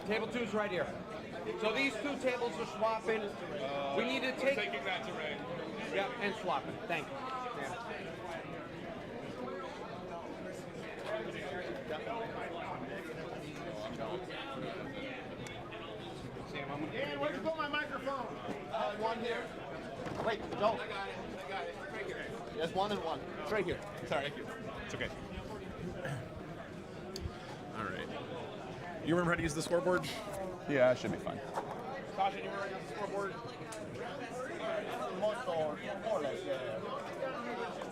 Table 2's right here. So these two tables are swapping. We need to take. Taking that to Ray. Yeah, and swapping. Thank you. Dan, where'd you put my microphone? One here. Wait, don't. I got it. Right here. There's one and one. It's right here. Sorry. It's okay. All right. You remember how to use the scoreboard? Yeah, it should be fine. Sasha, you remember the scoreboard? More or less, yeah.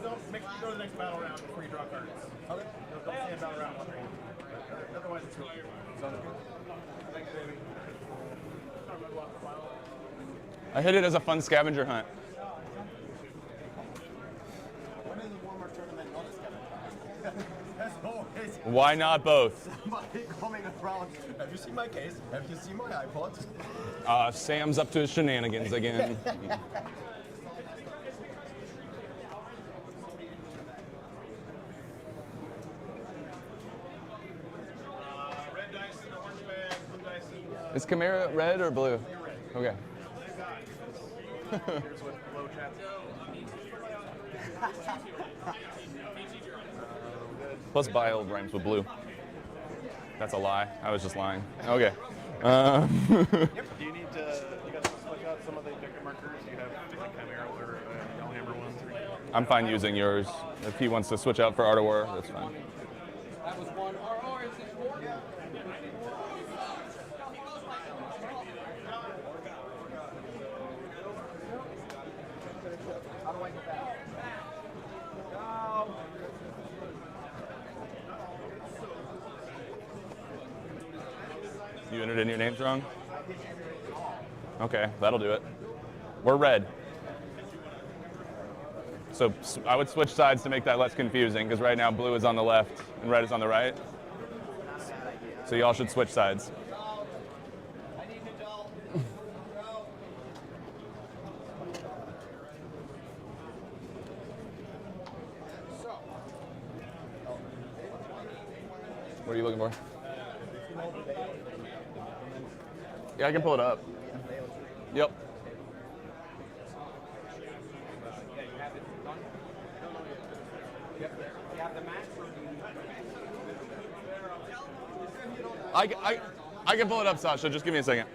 Go to the next battle round before you draw cards. Okay. Don't stand battle round 1. Otherwise, it's really good. Thanks, baby. I hit it as a fun scavenger hunt. When is the Warhammer tournament not a scavenger? That's always Why not both? somebody coming around. Have you seen my case? Have you seen my iPod? Sam's up to his shenanigans again. Red dice in the orange bag, blue dice in Is Chimera red or blue? Okay. Here's what low chat. Plus bile rhymes with blue. That's a lie. I was just lying. Okay. Do you need to, you guys want to switch out some of the objective markers? Do you have like Chimera or Warhammer ones? I'm fine using yours. If he wants to switch out for Art of War, that's fine. That was one. Or is this more? How do I get that? You entered in your names wrong? Okay, that'll do it. We're red. So I would switch sides to make that less confusing, because right now blue is on the left and red is on the right. So y'all should switch sides. What are you looking for? Yeah, I can pull it up. Yep. I can pull it up, Sasha. Just give me a second.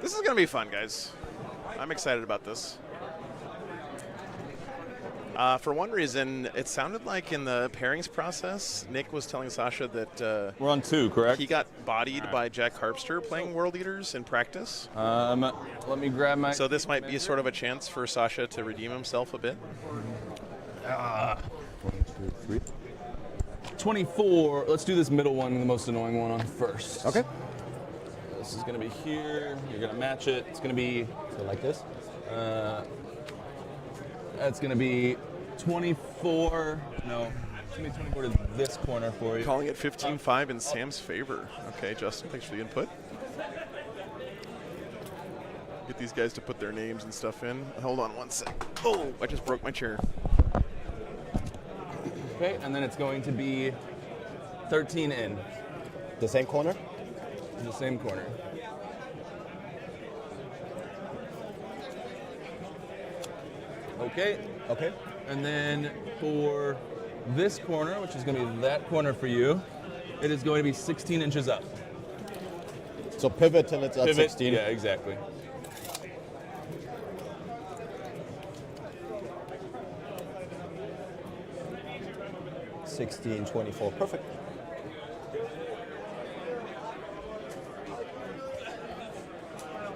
This is going to be fun, guys. I'm excited about this. For one reason, it sounded like in the pairings process, Nick was telling Sasha that we're on 2, correct? He got bodied by Jack Harpster playing World Eaters in practice. Let me grab my. So this might be sort of a chance for Sasha to redeem himself a bit. 1, 2, 3. 24. Let's do this middle one, the most annoying one, on first. Okay. This is going to be here. You're going to match it. It's going to be like this. That's going to be 24. No, it's going to be 24 to this corner for you. Calling it 15-5 in Sam's favor. Okay, Justin, thanks for the input. Get these guys to put their names and stuff in. Hold on one sec. Oh, I just broke my chair. Okay, and then it's going to be 13 in. The same corner? The same corner. Okay. Okay. And then for this corner, which is going to be that corner for you, it is going to be 16 inches up. So pivot till it's at 16. Yeah, exactly. $16, $24. Perfect.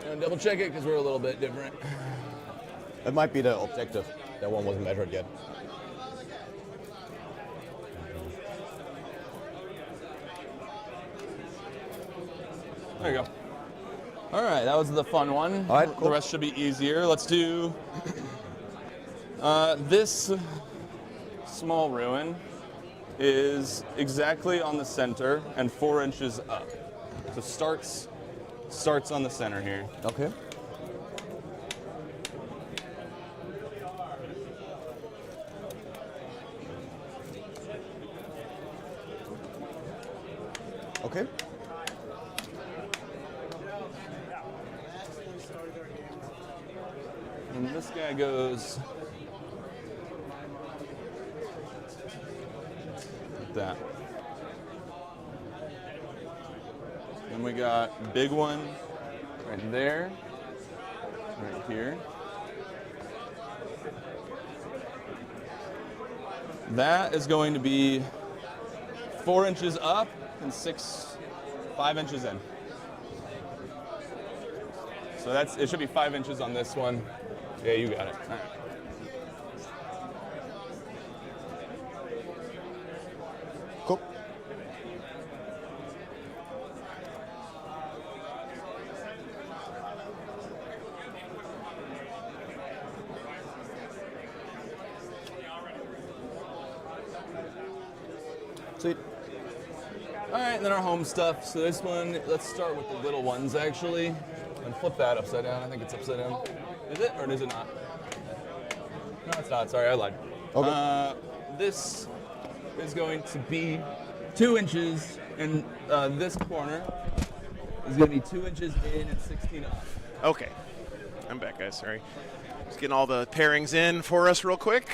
And double check it because we're a little bit different. It might be the objective. That one wasn't measured yet. There you go. All right, that was the fun one. All right, cool. The rest should be easier. Let's do this small ruin is exactly on the center and 4 inches up. So starts on the center here. Okay. Okay. And this guy goes like that. Then we got big one right there, right here. That is going to be 4 inches up and 5 inches in. So it should be 5 inches on this one. Yeah, you got it. All right. Cool. Sweet. All right, and then our home stuff. So this one, let's start with the little ones actually, and flip that upside down. I think it's upside down. Is it, or is it not? No, it's not. Sorry, I lied. Okay. This is going to be 2 inches, and this corner is going to be 2 inches in and 16 up. Okay. I'm back, guys. Sorry. Just getting all the pairings in for us real quick.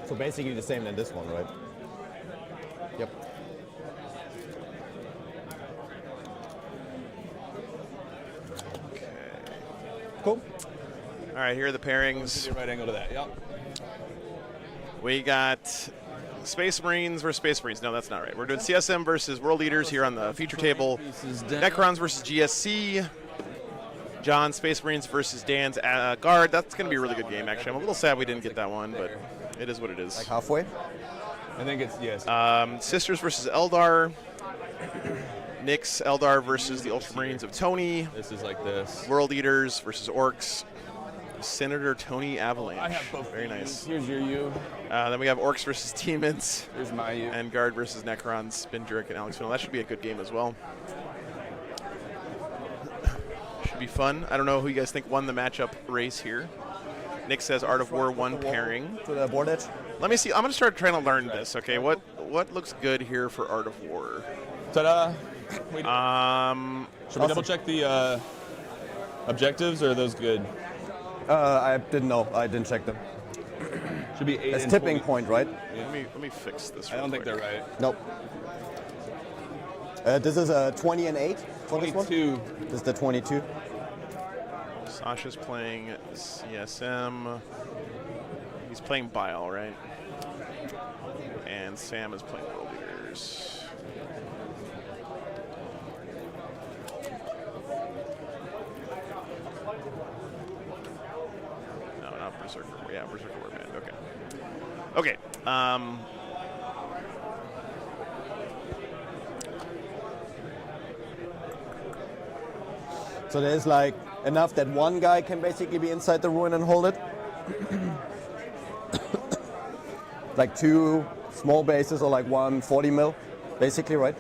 So basically the same than this one, right? Yep. Okay. Cool. All right, here are the pairings. Right angle to that, yep. We got Space Marines versus Space Marines. No, that's not right. We're doing CSM versus World Eaters here on the feature table. Necrons versus GSC. John, Space Marines versus Dan's Guard. That's going to be a really good game, actually. I'm a little sad we didn't get that one, but it is what it is. Like halfway? I think it's, yes. Sisters versus Eldar. Nick's Eldar versus the Ultramarines of Tony. This is like this. World Eaters versus Orcs. Senator Tony Avalanche. I have both. Very nice. Here's your U. Then we have Orcs versus Demons. Here's my U. And Guard versus Necrons. Ben Jurek and Alex Finnell. That should be a good game as well. Should be fun. I don't know who you guys think won the matchup race here. Nick says Art of War 1 pairing. To the board edge? Let me see. I'm going to start trying to learn this, okay? What looks good here for Art of War? Ta-da! Should we double check the objectives, or are those good? I didn't know. I didn't check them. Should be 8 It's and tipping 40. point, right? Yeah. Let me fix this. I don't think they're right. Nope. This is a 20 and 8. 22. This is the 22. Sasha's playing CSM. He's playing Bile, right? And Sam is playing World Leaders. No, not Berserker. Yeah, Berserker Warband. Okay. Okay. So there's like enough that one guy can basically be inside the ruin and hold it. Like 2 small bases or like 1 40 mil, basically, right?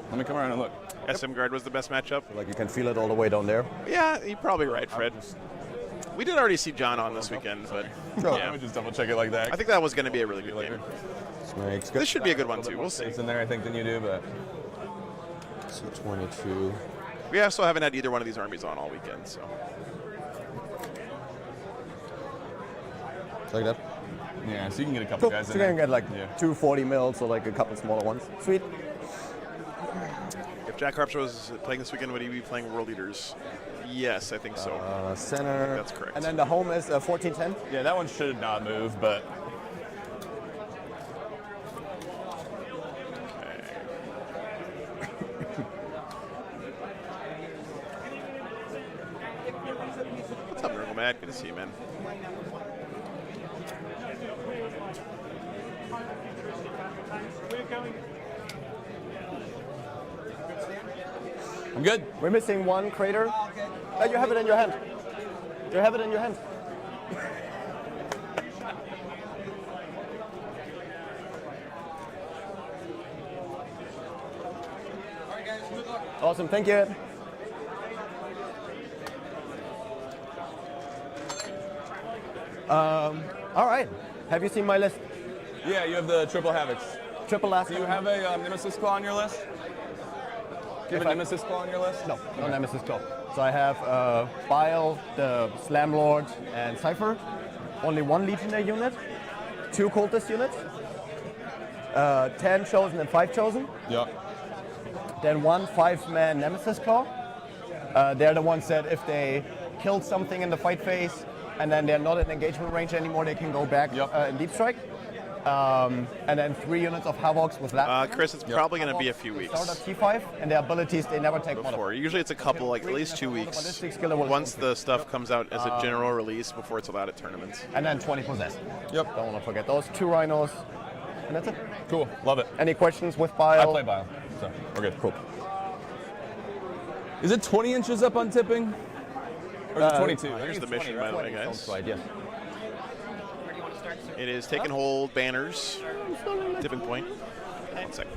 Let me come around and look. SM Guard was the best matchup. Like you can feel it all the way down there. Yeah, you're probably right, Fred. We did already see John on this weekend, but Let yeah. me just double check it like that. I think that was going to be a really good game. Snakes. This should be a good one too. We'll see. It's in there, I think, than you do, but So 22. We also haven't had either one of these armies on all weekend, so. Like that. yeah. So you can get a couple Cool. guys So in you can there. get like Yeah. 2 40 mils or like a couple smaller ones. Sweet. If Jack Harpster was playing this weekend, would he be playing World Leaders? Yes, I think so. Center. That's correct. And then the home is 1410. Yeah, that one should not move, but What's up, Miracle Mad? Good to see you, man. I'm good. We're missing 1 crater. You have it in your hand. You have it in your hand. Awesome, thank you. All right. Have you seen my list? Yeah, you have the triple havocs. Triple last. Do you have a Nemesis Claw on your list? Do you have a Nemesis Claw on your list? No, no Nemesis Claw. So I have Bile, the Slam Lord, and Cypher. Only 1 Legionnaire unit, 2 Cultist units, 10 Chosen and 5 Chosen. Yeah. Then 1 5-man Nemesis Claw. They're the ones that if they killed something in the fight phase and then they're not in engagement range anymore, they can go back in Deep Strike. And then 3 units of Havocs with that. Chris, it's probably going to be a few weeks. Start at T5, and their abilities, they never take before. Usually it's a couple, like at least 2 weeks. Once the stuff comes out as a general release before it's allowed at tournaments. And then 20 possessed. Yep. Don't want to forget those 2 rhinos. And that's it. Cool. Love it. Any questions with Bile? I play Bile, so we're good. Cool. Is it 20 inches up on tipping? Or is it 22? Here's the mission, by the way, guys. Sounds right, yes. It is take and hold banners, tipping point. 1 second.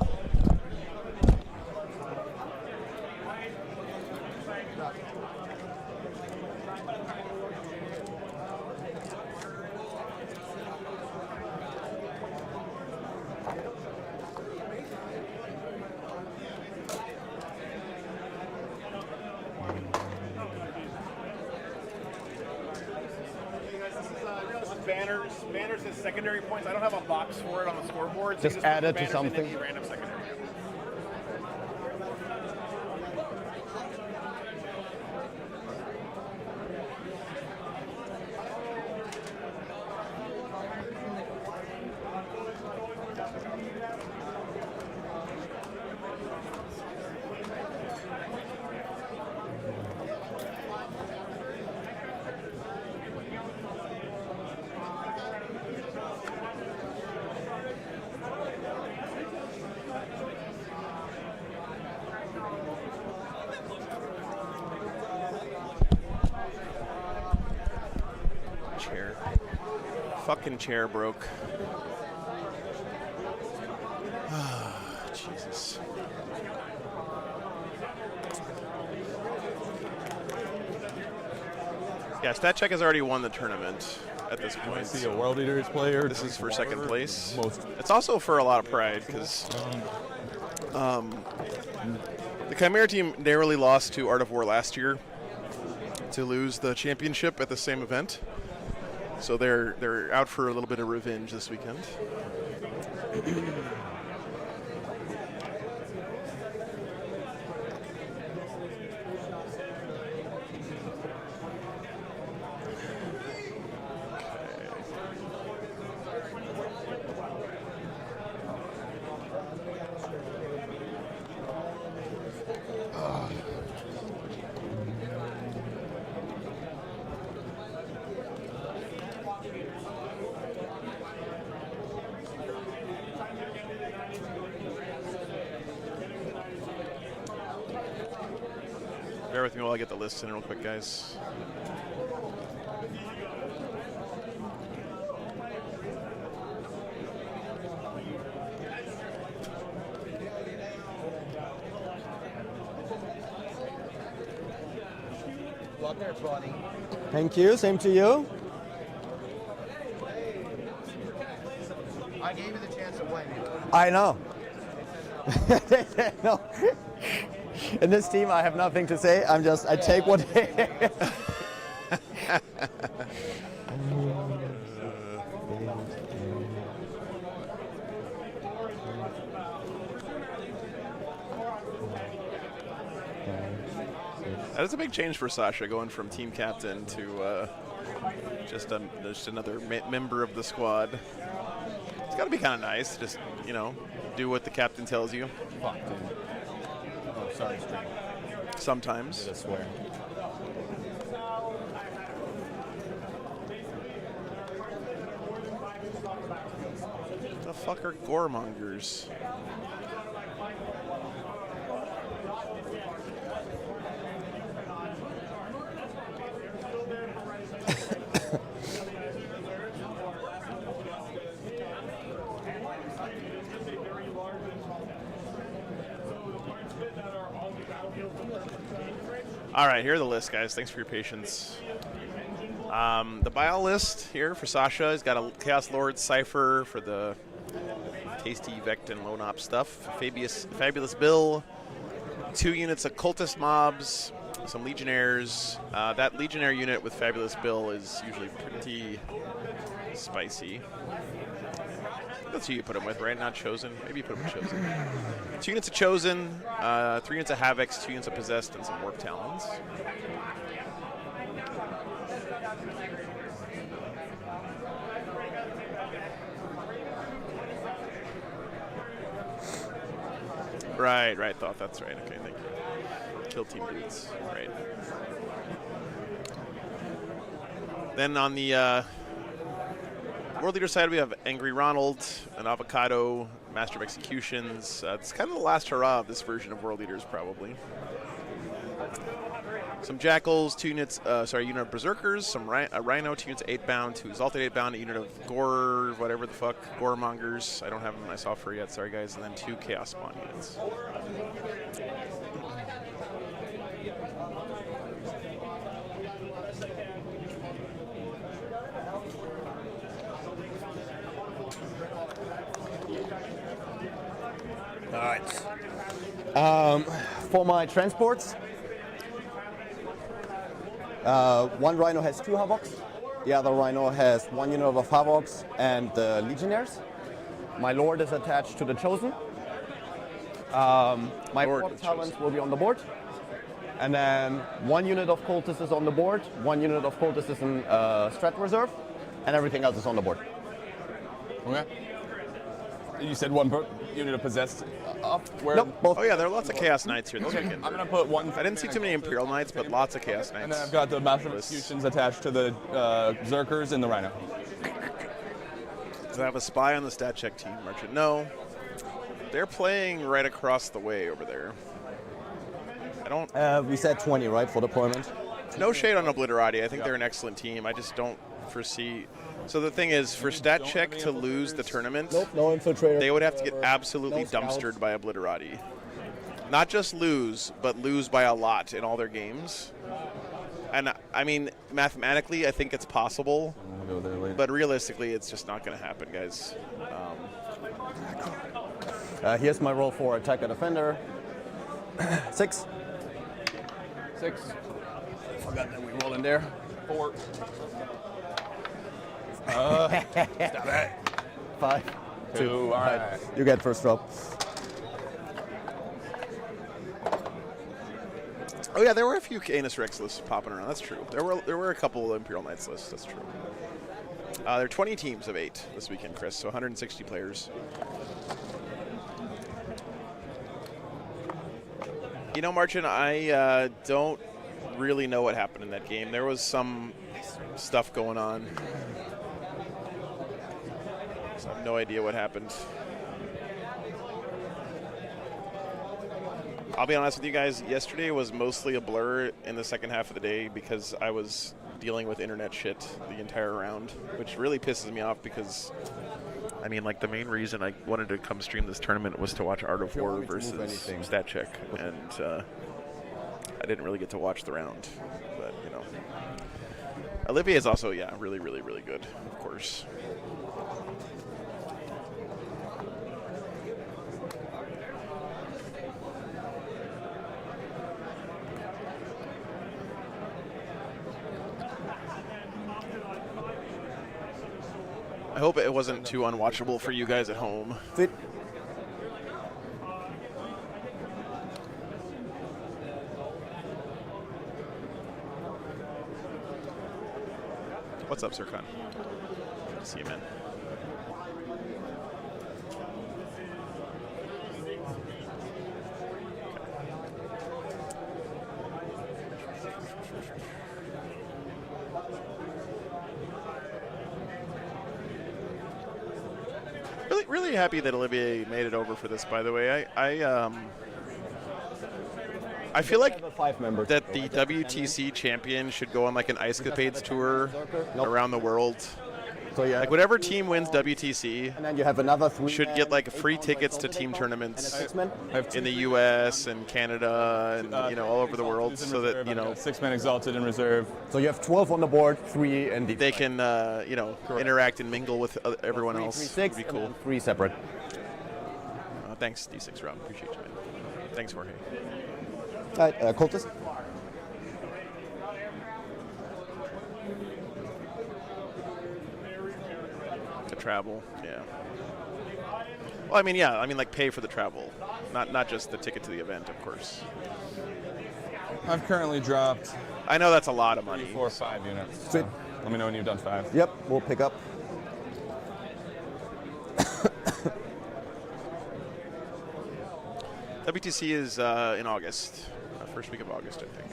Banners as secondary points. I don't have a box for it on the scoreboard. So Just add it to banners something. into the random secondary. Chair. Fucking chair broke. Jesus. Yeah, Stat Check has already won the tournament at this point. See a World Eaters player. This is for second place. Most. It's also for a lot of pride because the Chimera team narrowly lost to Art of War last year to lose the championship at the same event. So they're out for a little bit of revenge this weekend. Bear with me while I get the list in real quick, guys. Luck there, buddy. Thank you. Same to you. I gave you the chance to win. I know. No. In this team, I have nothing to say. I take what. That is a big change for Sasha, going from team captain to just another member of the squad. It's got to be kind of nice, just, you know, do what the captain tells you. Fuck, dude. Oh, sorry, stream. Sometimes. I swear. The fuck are goremongers? All right, here are the list, guys. Thanks for your patience. The bio list here for Sasha has got a Chaos Lord Cypher for the tasty Vect and Lone Op stuff. Fabulous Bill. 2 units of Cultist mobs. Some Legionnaires. That Legionnaire unit with Fabulous Bill is usually pretty spicy. That's who you put him with, right? Not Chosen. Maybe you put him with Chosen. 2 units of Chosen, 3 units of Havocs, 2 units of Possessed, and some Warp Talons. Right, thought that's right. Okay, thank you. Kill team dudes, right. Then on the World Leader side, we have Angry Ronald, an Avocado, Master of Executions. It's kind of the last hurrah of this version of World Leaders, probably. Some Jackals, 2 units, unit of Berserkers, some Rhino, 2 units of 8-bound, 2 Exalted 8-bound, a unit of Gore, whatever the fuck, Goremongers. I don't have them in my software yet, sorry guys. And then 2 Chaos Spawn units. All right. For my transports, one Rhino has 2 Havocs. The other Rhino has 1 unit of Havocs and the Legionnaires. My Lord is attached to the Chosen. My Warp Talents will be on the board. And then 1 unit of Cultists is on the board, 1 unit of Cultists is in Strat Reserve, and everything else is on the board. Okay. You said 1 unit of Possessed up? Where? Nope, both. Oh yeah, there are lots of Chaos Knights here this weekend. I'm going to put 1. I didn't see too many Imperial Knights, but lots of Chaos Knights. And then I've got the Master of Executions attached to the Berserkers and the Rhino. Do I have a spy on the stat check team, Merchant? No. They're playing right across the way over there. I don't... we said 20, right, for deployment? No shade on Obliterati. I think they're an excellent team. I just don't foresee... So the thing is, for stat check to lose the tournament, nope, no infiltrator. They would have to get absolutely dumpstered by Obliterati. Not just lose, but lose by a lot in all their games. And I mean, mathematically, I think it's possible, but realistically, it's just not going to happen, guys. Here's my roll for attacker defender. 6. 6. Forgot that we roll in there. 4. Stop it. 5. 2. All right. You get first row. Oh yeah, there were a few Canis Rex lists popping around. That's true. There were a couple of Imperial Knights lists. That's true. There are 20 teams of 8 this weekend, Chris. So 160 players. You know, Marcin, I don't really know what happened in that game. There was some stuff going on. So I have no idea what happened. I'll be honest with you guys, yesterday was mostly a blur in the second half of the day because I was dealing with internet shit the entire round, which really pisses me off because, I mean, like, the main reason I wanted to come stream this tournament was to watch Art of War versus Stat Check, and I didn't really get to watch the round, but, you know. Olivier is also, yeah, really, really, really good, of course. I hope it wasn't too unwatchable for you guys at home. What's up, Sircon? Good to see you, man. Really happy that Olivier made it over for this, by the way. I feel like that the WTC champion should go on like an Ice Capades tour around the world. So yeah, like whatever team wins WTC, and then you have another 3 should get like free tickets to team tournaments in the U.S. and Canada and, you know, all over the world, so that, you know, 6-man exalted in reserve. So you have 12 on the board, 3 in deep. They can you know, interact and mingle with everyone else. 3, 6, would be cool. 3 separate. Thanks, D6 Rob. Appreciate you, man. Thanks, Jorge. All right, Cultist. The travel, yeah. Well, I mean, yeah. I mean, like, pay for the travel, not just the ticket to the event, of course. I've currently dropped. I know that's a lot of money. 4 or 5 units. So let me know when you've done 5. Yep, we'll pick up. WTC is in August, first week of August, I think.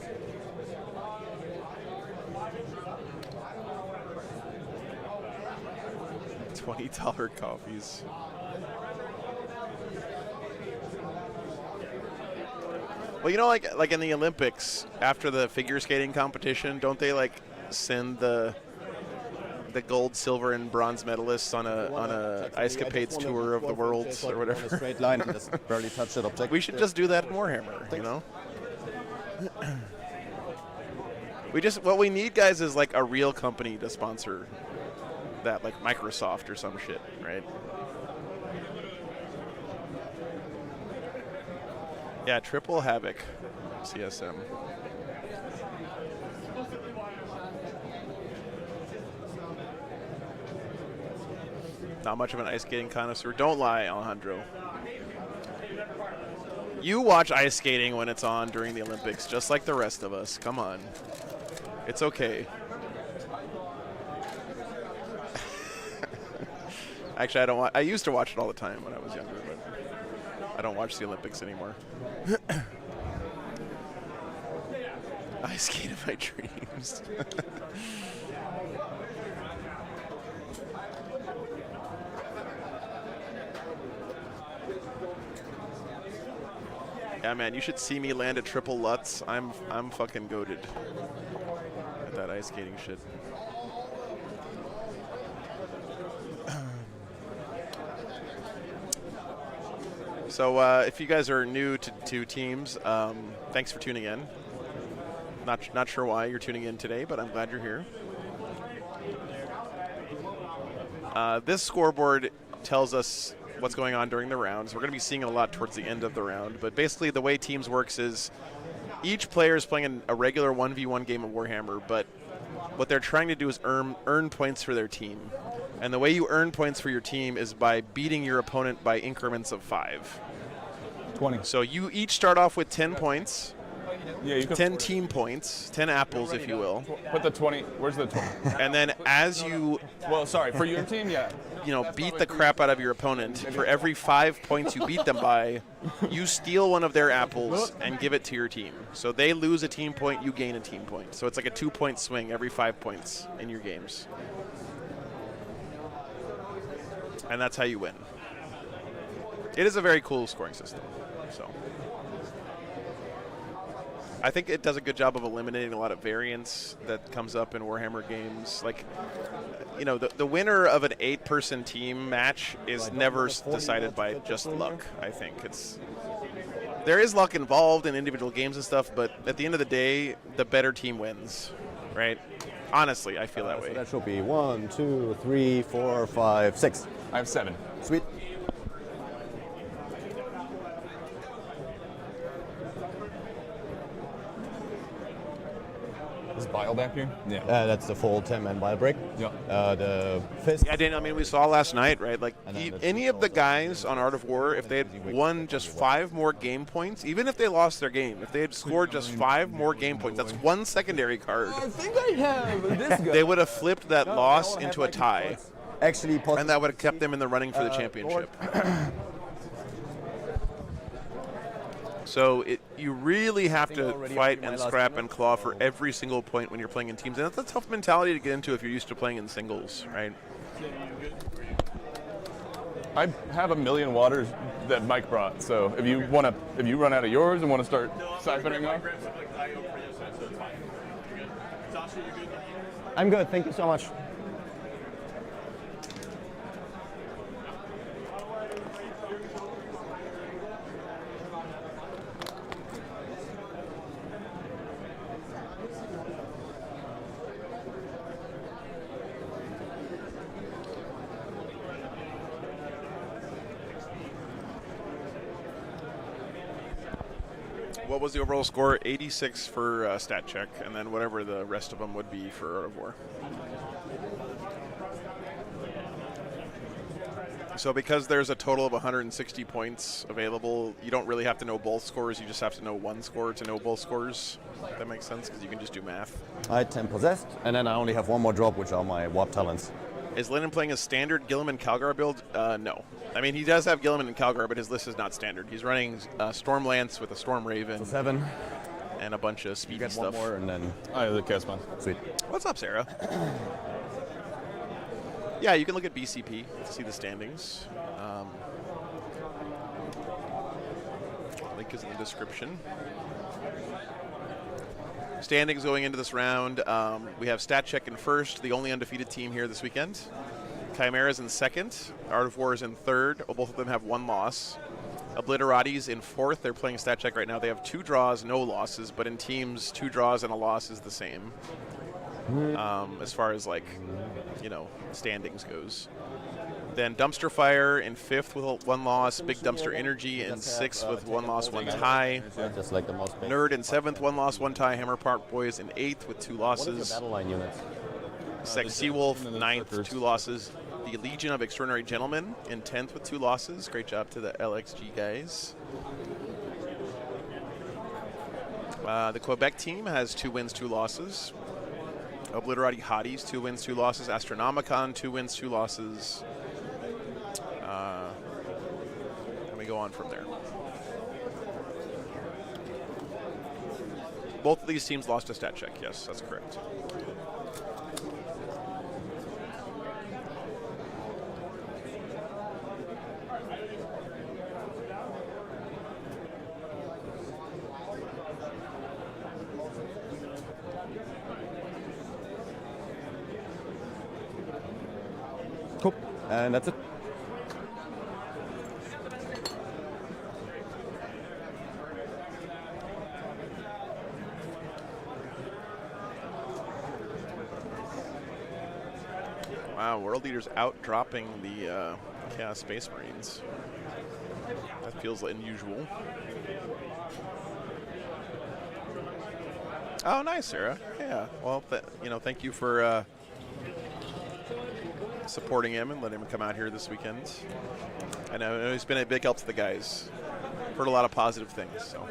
$20 coffees. Well, you know, like in the Olympics, after the figure skating competition, don't they like send the gold, silver, and bronze medalists on a Ice Capades tour of the world or whatever? Straight line and just barely touch that object. We should just do that in Warhammer, you know? What we need, guys, is like a real company to sponsor that, like Microsoft or some shit, right? Yeah, triple havoc, CSM. Not much of an ice skating connoisseur. Don't lie, Alejandro. You watch ice skating when it's on during the Olympics, just like the rest of us. Come on. It's okay. Actually, I don't. I used to watch it all the time when I was younger, but I don't watch the Olympics anymore. I skate in my dreams. Yeah, man, you should see me land a triple Lutz. I'm fucking goated at that ice skating shit. So if you guys are new to teams, thanks for tuning in. Not sure why you're tuning in today, but I'm glad you're here. This scoreboard tells us what's going on during the rounds. We're going to be seeing it a lot towards the end of the round, but basically the way teams works is each player is playing a regular 1v1 game of Warhammer, but what they're trying to do is earn points for their team. And the way you earn points for your team is by beating your opponent by increments of 5. 20. So you each start off with 10 points. Yeah, you 10 team points, 10 apples, if you will. Put the 20. Where's the 20? And then as you... Well, sorry, for your team, yeah. You know, beat the crap out of your opponent. For every 5 points you beat them by, you steal one of their apples and give it to your team. So they lose a team point, you gain a team point. So it's like a 2-point swing every 5 points in your games. And that's how you win. It is a very cool scoring system. So I think it does a good job of eliminating a lot of variance that comes up in Warhammer games. Like, you know, the winner of an 8-person team match is never decided by just luck. I think there is luck involved in individual games and stuff, but at the end of the day, the better team wins, right? Honestly, I feel that way. So that should be 1, 2, 3, 4, 5, 6. I have 7. Sweet. Is Bile back here? Yeah. That's the full 10-man Bile break. Yeah. The fist. Yeah, Daniel, I mean, we saw last night, right? Like, any of the guys on Art of War, if they had won just 5 more game points, even if they lost their game, if they had scored just 5 more game points, that's 1 secondary card. I think I have this guy. They would have flipped that loss into a tie. Actually, and that would have kept them in the running for the championship. So you really have to fight and scrap and claw for every single point when you're playing in teams. And that's a tough mentality to get into if you're used to playing in singles, right? I have a million waters that Mike brought. So if you run out of yours and want to start siphoning off. I'm good. Thank you so much. What was the overall score? 86 for stat check, and then whatever the rest of them would be for Art of War. So because there's a total of 160 points available, you don't really have to know both scores. You just have to know one score to know both scores. If that makes sense, because you can just do math. I had 10 possessed, and then I only have 1 more drop, which are my warp talents. Is Lennon playing a standard Gilliman Calgar build? No. I mean, he does have Gilliman and Calgar, but his list is not standard. He's running Storm Lance with a Storm Raven. So 7. And a bunch of speedy stuff. 1 more, and then... I have the cast one. Sweet. What's up, Sarah? Yeah, you can look at BCP to see the standings. Link is in the description. Standings going into this round, we have Stat Check in first, the only undefeated team here this weekend. Chimera's in second. Art of War is in third. Both of them have 1 loss. Obliterati's in fourth. They're playing Stat Check right now. They have 2 draws, no losses, but in teams, 2 draws and a loss is the same. As far as, like, you know, standings goes. Then Dumpster Fire in 5th with 1 loss. Big Dumpster Energy in 6th with 1 loss, 1 tie. Just like the most Nerd in 7th, 1 loss, 1 tie. Hammer Park Boys in 8th with 2 losses. What is your battle line units? Sex Seawolf, 9th, 2 losses. The Legion of Extraordinary Gentlemen in 10th with 2 losses. Great job to the LXG guys. The Quebec team has 2 wins, 2 losses. Obliterati Hotties, 2 wins, 2 losses. Astronomicon, 2 wins, 2 losses. And we go on from there. Both of these teams lost a stat check. Yes, that's correct. Cool. And that's it. Wow, World Leaders out-dropping the Chaos Space Marines. That feels unusual. Oh, nice, Sarah. Yeah, well, thank you for supporting him and letting him come out here this weekend. I know he's been a big help to the guys. Heard a lot of positive things, so.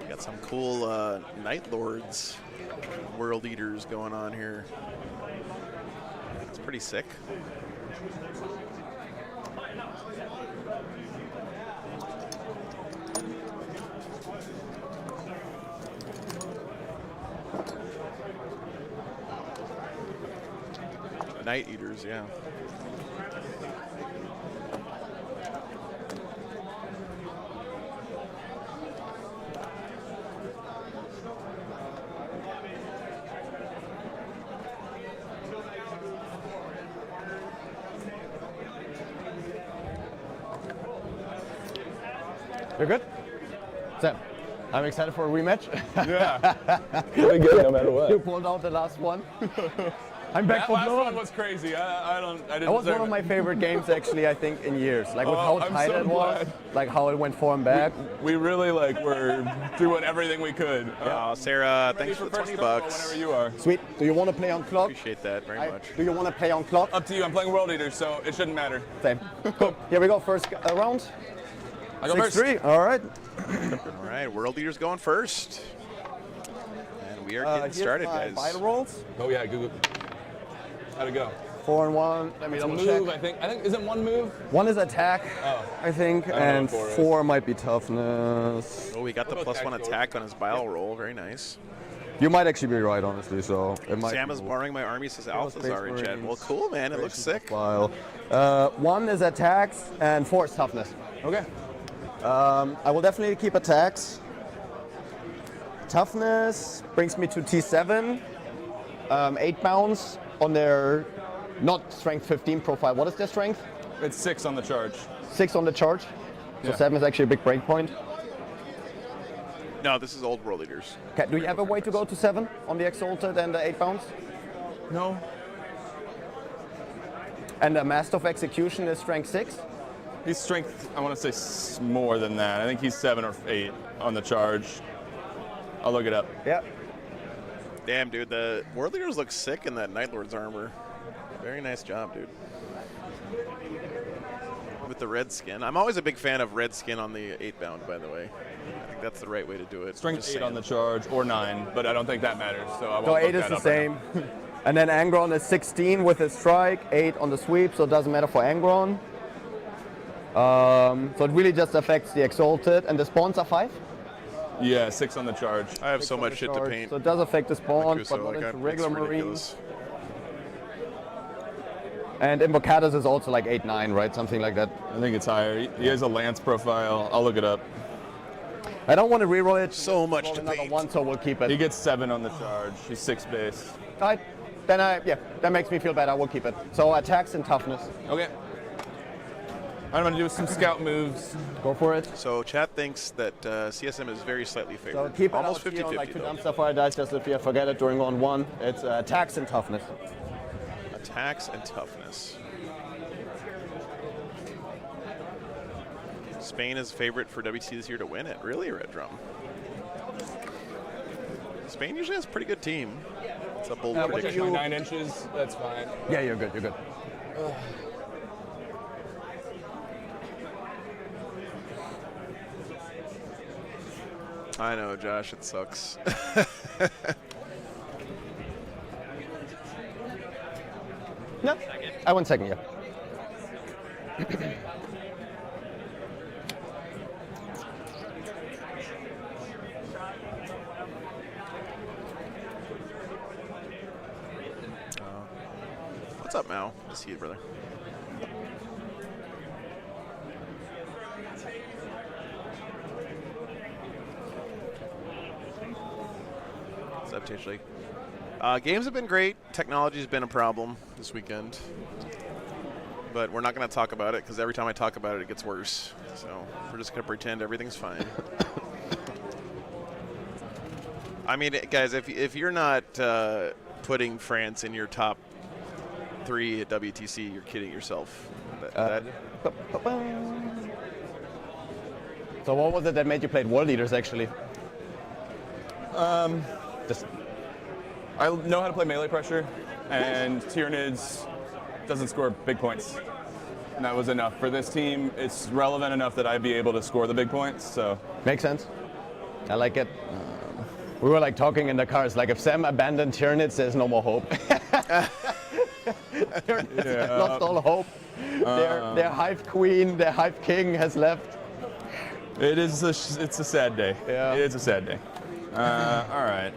Got some cool Night Lords World Eaters going on here. It's pretty sick. Night Eaters, yeah. You're good? Sam, I'm excited for a rematch. Yeah. It'll be good no matter what. You pulled out the last one. I'm back that for last blood. one was crazy. I didn't That was one of my favorite games, actually, I think, in years. Like, with how I'm tight so it was, glad. like how it went forward and back. We really were doing everything we could. Sarah, Ready thanks for the first 20 turn, bucks. Whenever you are. Sweet. Do you want to play on clock? Appreciate that very much. Do you want to play on clock? Up to you. I'm playing World Eater, so it shouldn't matter. Same. Cool. Here we go. First round. I go first. 6-3. All right. All right, World Eater's going first. And we are getting Here's started, my guys. vital rolls. Oh yeah, Google. How'd it go? 4 and 1. Let me It's a double move, check. I think. Isn't one move? 1 is attack, Oh. I think, I don't know and what 4 is. 4 might be toughness. Oh, we got the What about +1 tactical? attack on his bile roll. Very nice. You might actually be right, honestly. So it might. Sam be is cool. borrowing my army, says Alpha's Space already chat. Marines, Well, cool, man. It looks sick. File. 1 is attacks and 4 is toughness. Okay. I will definitely keep attacks. Toughness brings me to T7. 8 bounce on their not strength 15 profile. What is their strength? It's 6 on the charge. 6 on the charge. So Yeah. 7 is actually a big break point. No, this is old World Eaters. Okay, do you have a way to go to 7 on the Exalted and the 8 bounce? No. And the Master of Execution is strength 6? He's strength, I want to say more than that. I think he's 7 or 8 on the charge. I'll look it up. Yeah. Damn, dude, the World Eaters look sick in that Night Lord's armor. Very nice job, dude. With the red skin. I'm always a big fan of red skin on the 8-bound, by the way. I think that's the right way to do it. Strength Just 8 on the saying. charge, or 9, but I don't think that matters, so I won't So look 8 is that the up right same. And then Angron is 16 with his strike, 8 on the sweep, so it doesn't matter for Angron. So it really just affects the Exalted. And the spawns are 5? now. Yeah, 6 on the charge. I have so much shit to paint. So it does affect the spawn, Kuso, but not like, into it's regular Marines. ridiculous. And Invocatus is also like 8-9, right? Something like that. I think it's higher. He has a lance profile. I'll look it up. I don't want to reroll it. So much Roll to another paint. 1, so we'll keep it. He gets 7 on the charge. He's 6 base. All right. Then that makes me feel better. We'll keep it. So attacks and toughness. Okay. I'm going to do some scout moves. Go for it. So chat thinks that CSM is very slightly So favored. keep it Almost out here on 50-50 like 2 though. dumpster fire dice, just if you forget it during round 1. It's attacks and toughness. Attacks and toughness. Spain is favorite for WTC this year to win it. Really, Red Drum? Spain usually has a pretty good team. It's a bold What's prediction. my 9 inches? That's fine. Yeah, you're good. You're good. I know, Josh. It sucks. No, I 1 second, yeah. What's up, Mao? Good to see you, brother. What's up, Tishley? Games have been great. Technology's been a problem this weekend. But we're not going to talk about it because every time I talk about it, it gets worse. So we're just going to pretend everything's fine. I mean, guys, if you're not putting France in your top 3 at WTC, you're kidding yourself. So what was it that made you play World Eaters, actually? Just I know how to play melee pressure, and Tyranids doesn't score big points. And that was enough. For this team, it's relevant enough that I'd be able to score the big points, so. Makes sense. I like it. We were like talking in the cars, like if Sam abandoned Tyranids, there's no more hope. Tyranids lost all hope. Their Hive Queen, their Hive King has left. It's a sad day. Yeah. It's a sad day. All right.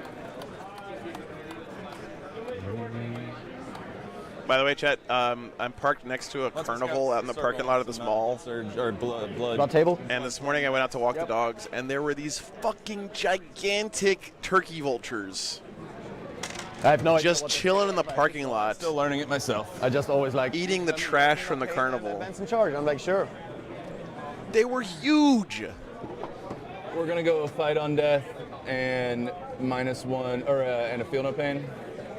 By the way, Chet, I'm parked next to a carnival out in the parking lot of this mall. Or blood table. And this morning I went out to walk the dogs, and there were these fucking gigantic turkey vultures. I have no idea. Just chilling in the parking lot. Still learning it myself. I just always like eating the trash from the carnival. Ben's in charge. I'm like, sure. They were huge. We're gonna go a fight on death and -1 or and a feel no pain.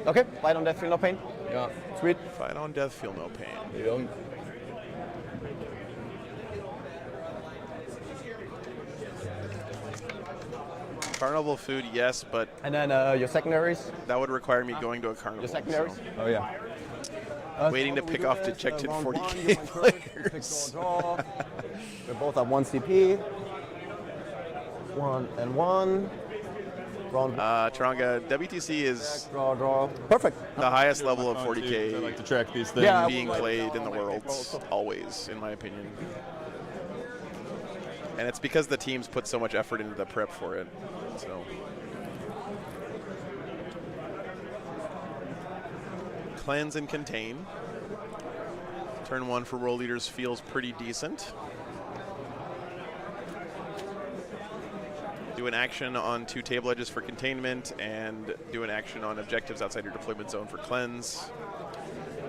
Okay, fight on death, feel no pain. Yeah. Sweet. Fight on death, feel no pain. Yeah. Carnival food, yes, but and then your secondaries. That would require me going to a carnival. Your secondaries. So. Oh yeah. Waiting to pick off dejected 40K players. We're both at 1 CP. 1 and 1. Taranga, WTC is draw. Perfect. The highest level of 40K I like to track these things. being played in the world, always, in my opinion. And it's because the teams put so much effort into the prep for it. So. Cleanse and contain. Turn 1 for world leaders feels pretty decent. Do an action on 2 table edges for containment, and do an action on objectives outside your deployment zone for cleanse.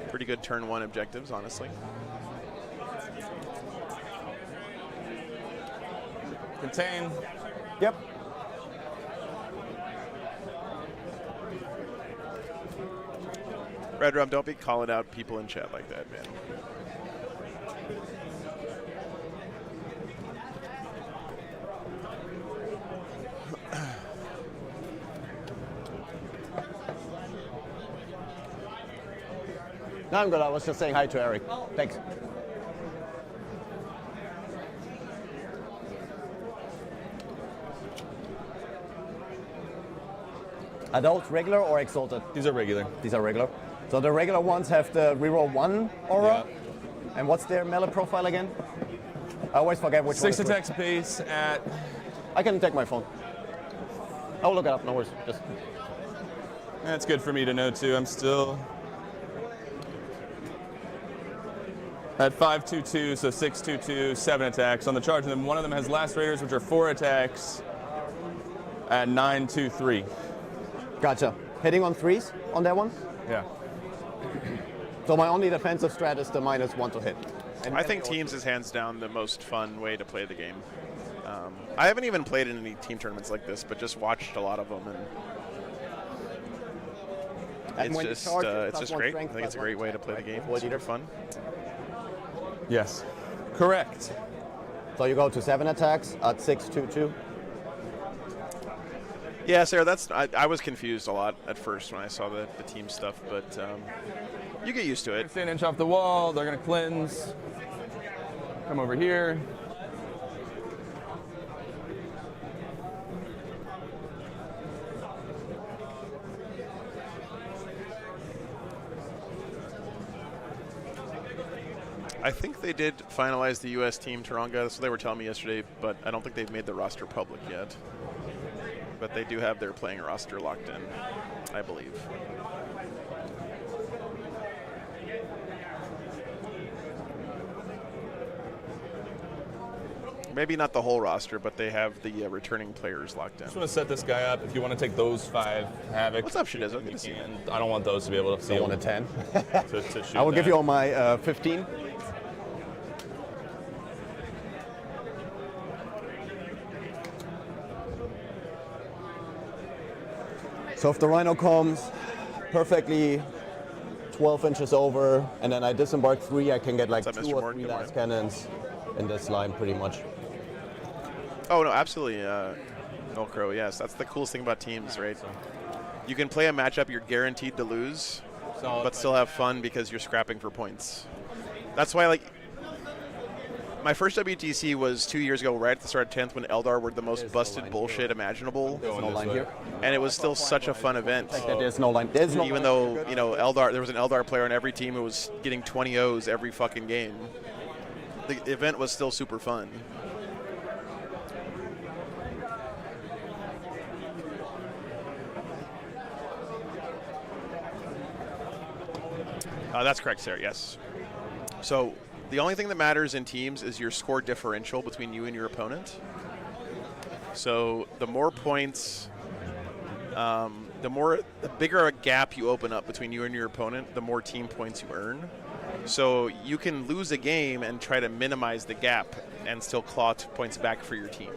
Pretty good turn 1 objectives, honestly. Contain. Yep. Red Rum, don't be calling out people in chat like that, man. No, I'm good. I was just saying hi to Eric. Thanks. Are those regular or exalted? These are regular. These are regular. So the regular ones have the reroll 1 aura. Yeah. And what's their melee profile again? I always forget which 6 one. attacks apiece at. I can take my phone. I'll look it up. No worries. Just. That's good for me to know too. I'm still at 522, so 622, 7 attacks on the charge, and then one of them has Lacerators, which are 4 attacks at 923. Gotcha. Hitting on 3s on that one? Yeah. So my only defensive strat is the -1 to hit. And I think teams is hands down the most fun way to play the game. I haven't even played in any team tournaments like this, but just watched a lot of them, and it's just great. I think it's a great way to play the game. It's super fun. Yes. Correct. So you go to 7 attacks at 622. Yeah, Sarah, I was confused a lot at first when I saw the team stuff, but you get used to it. Stay an inch off the wall. They're going to cleanse. Come over here. I think they did finalize the U.S. team, Taranga. That's what they were telling me yesterday, but I don't think they've made the roster public yet. But they do have their playing roster locked in, I believe. Maybe not the whole roster, but they have the returning players locked in. I just want to set this guy up. If you want to take those 5 Havoc. What's up, Shadiz? You can. I don't want those to be able to see. I want a 10. to shoot I will give that. you all my 15. So if the Rhino comes perfectly 12 inches over, and then I disembark 3, I can get like 2 or 3 last cannons in this line pretty much. Oh, no, absolutely. Velcro, yes. That's the coolest thing about teams, right? You can play a matchup you're guaranteed to lose, but still have fun because you're scrapping for points. That's why, like, my first WTC was 2 years ago, right at the start of 10th, when Eldar were the most busted bullshit imaginable. There's no line here. And it was still such a fun event. There's no line. There's no Even line. though, you know, Eldar, there was an Eldar player on every team who was getting 20 O's every fucking game. The event was still super fun. That's correct, Sarah, yes. So the only thing that matters in teams is your score differential between you and your opponent. So the more points, the bigger a gap you open up between you and your opponent, the more team points you earn. So you can lose a game and try to minimize the gap and still claw points back for your team.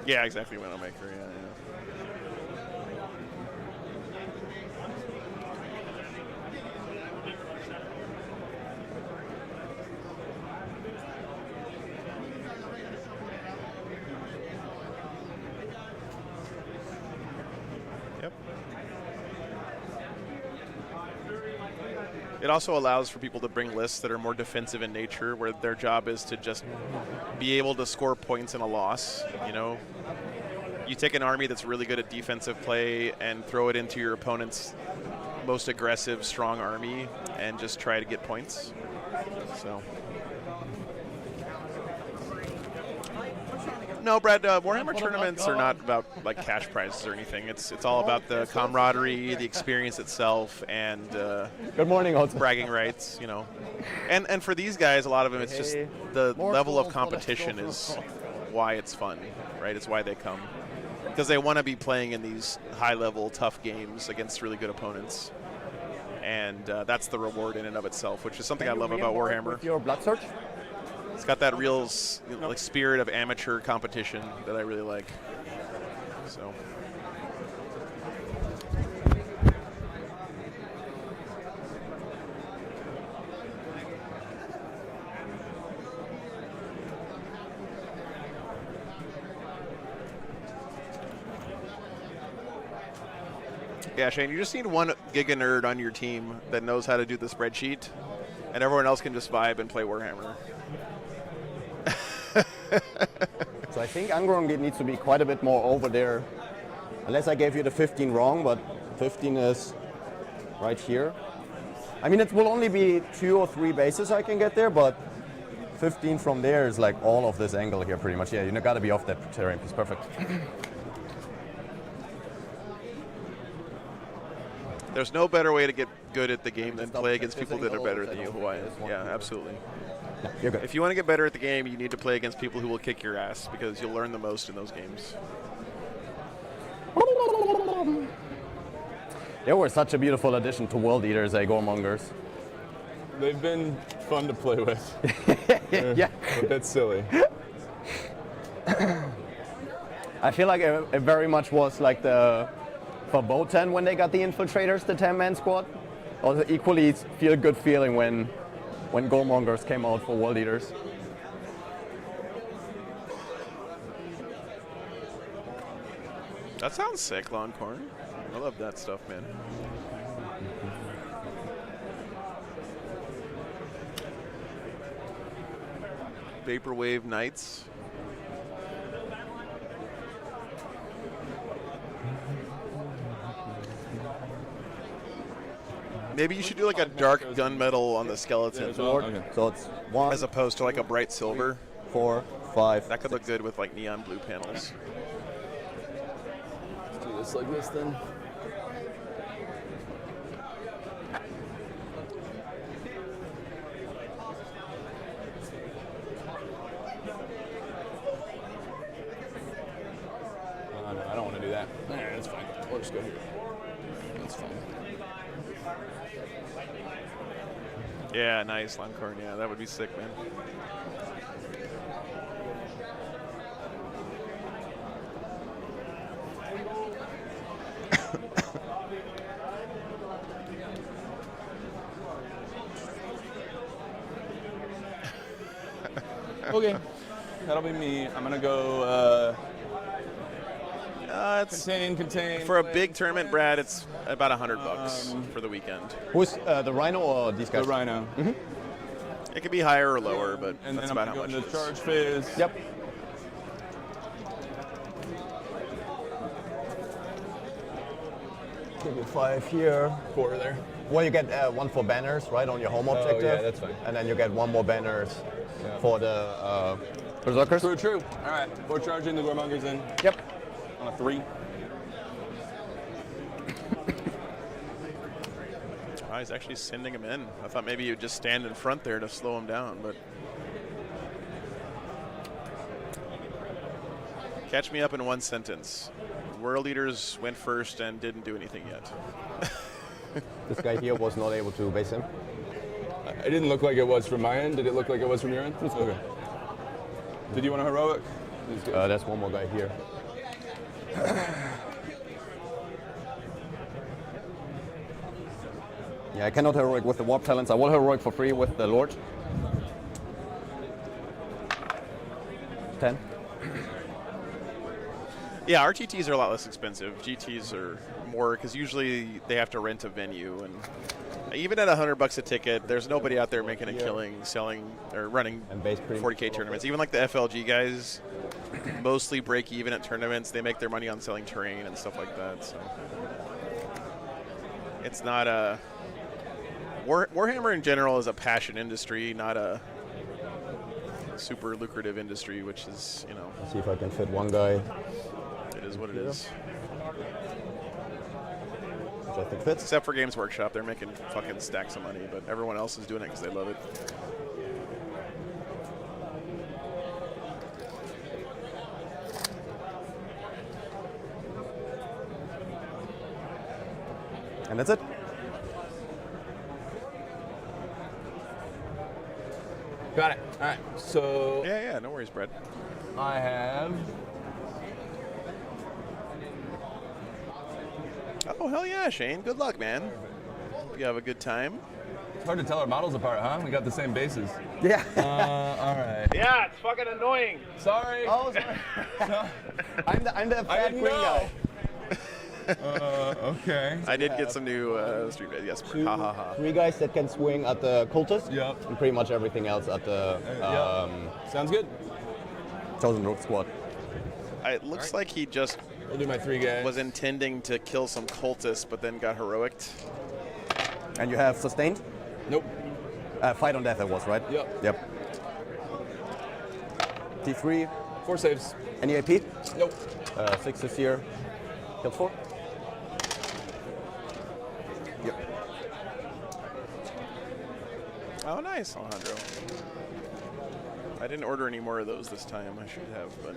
Yeah, exactly, Widowmaker, yeah. Yep. It also allows for people to bring lists that are more defensive in nature, where their job is to just be able to score points in a loss. You know, you take an army that's really good at defensive play and throw it into your opponent's most aggressive, strong army, and just try to get points. So. No, Brad, Warhammer tournaments are not about like cash prizes or anything. It's all about the camaraderie, the experience itself, and good morning, bragging rights, you know. And for these guys, a lot of them, it's just the level of competition is why it's fun, right? It's why they come. Because they want to be playing in these high-level, tough games against really good opponents. And that's the reward in and of itself, which is something I love about Warhammer. With your blood search? It's got that real like spirit of amateur competition that I really like. So. Yeah, Shane, you just need one Giga nerd on your team that knows how to do the spreadsheet, and everyone else can just vibe and play Warhammer. So I think Angron needs to be quite a bit more over there. Unless I gave you the 15 wrong, but 15 is right here. I mean, it will only be 2 or 3 bases I can get there, but 15 from there is like all of this angle here pretty much. Yeah, you got to be off that terrain piece. Perfect. There's no better way to get good at the game than play against people that are better than you. Yeah, absolutely. You're good. If you want to get better at the game, you need to play against people who will kick your ass, because you'll learn the most in those games. They were such a beautiful addition to World Eaters, Goremongers. They've been fun to play with. Yeah. A bit silly. I feel like it very much was like the for Botan when they got the Infiltrators, the 10-man squad. Also equally feel good feeling when Goremongers came out for World Eaters. That sounds sick, Longhorn. I love that stuff, man. Vaporwave Knights. Maybe you should do like a dark gunmetal on the skeleton. Okay. So it's 1, as opposed to like a bright silver. 4, 5. That could look good with like neon blue panels. Let's do this like this then. No, I don't want to do that. Nah, that's fine. We'll just go here. That's fine. Yeah, nice, Longhorn. Yeah, that would be sick, man. Okay, that'll be me. I'm gonna go. It's contain. For a big tournament, Brad, it's about $100 for the weekend. Who's the Rhino or these guys? The Rhino. Mm-hmm. It could be higher or lower, but and that's then about I'm how going much to it charge is. phase. Yep. Give you 5 here. 4 there. Well, you get 1 for banners, right, on your home objective. Yeah, that's fine. And then you get 1 more banners for the Berserkers. True. All right, we're charging the Goremongers in. Yep. On a 3. Oh, he's actually sending him in. I thought maybe he would just stand in front there to slow him down, but catch me up in one sentence. World Leaders went first and didn't do anything yet. This guy here was not able to base him. It didn't look like it was from my end. Did it look like it was from your end? Okay. Did you want a heroic? There's one more guy here. Yeah, I cannot heroic with the warp talents. I will heroic for free with the Lord. 10. Yeah, RTTs are a lot less expensive. GTs are more because usually they have to rent a venue, and even at $100 a ticket, there's nobody out there making a killing, selling or running 40K tournaments. Even like the FLG guys, mostly break even at tournaments. They make their money on selling terrain and stuff like that. So it's not a Warhammer in general is a passion industry, not a super lucrative industry, which is, you know. Let's see if I can fit one guy. It is what it is. Which I think fits. Except for Games Workshop, they're making fucking stacks of money, but everyone else is doing it because they love it. And that's it. Got it. All right. So. Yeah, no worries, Brett. I have. Oh, hell yeah, Shane. Good luck, man. Hope you have a good time. It's hard to tell our models apart, huh? We got the same bases. Yeah. All right. Yeah, it's fucking annoying. Sorry. Oh, sorry. I'm the fat green guy. Okay. I did get some new street yes. Ha ha ha. 3 guys that can swing at the cultist. Yep. And pretty much everything else at the Sounds good. Chosen Road squad. It looks like he just We'll do my 3 guys. was intending to kill some cultists, but then got heroicked. And you have sustained? Nope. Fight on death it was, right? Yep. T3. 4 saves. Any AP? Nope. 6 this year. Killed 4. Yep. Oh, nice, Alejandro. I didn't order any more of those this time. I should have, but.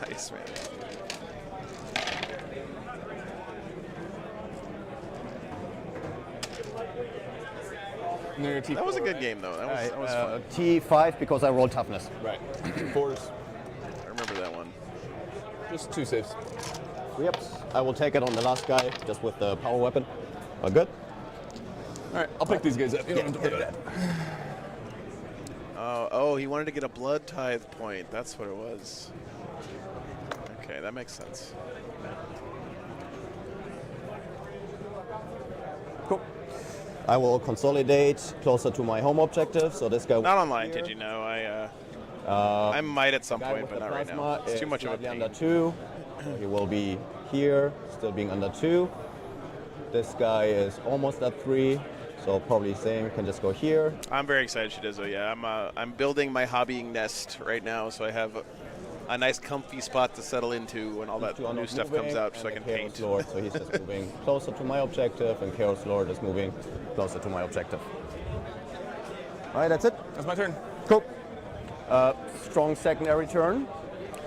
Nice, man. That was a good game, though. That was fun. T5 because I rolled toughness. Right. 4s. I remember that one. Just 2 saves. 3-ups. I will take it on the last guy, just with the power weapon. Good. All right, I'll pick these guys up. You don't have to worry about it. Oh, he wanted to get a blood tithe point. That's what it was. Okay, that makes sense. Cool. I will consolidate closer to my home objective. So this guy. Not online, did you know? I might at some point, but not right now. It's too much of a pain. Under 2. He will be here, still being under 2. This guy is almost at 3, so probably same. Can just go here. I'm very excited, Shidizo. Yeah, I'm building my hobbying nest right now, so I have a nice, comfy spot to settle into when all that new stuff comes out, so I can paint. Lord, so he's just moving closer to my objective, and Chaos Lord is moving closer to my objective. All right, that's it. That's my turn. Cool. Strong secondary turn.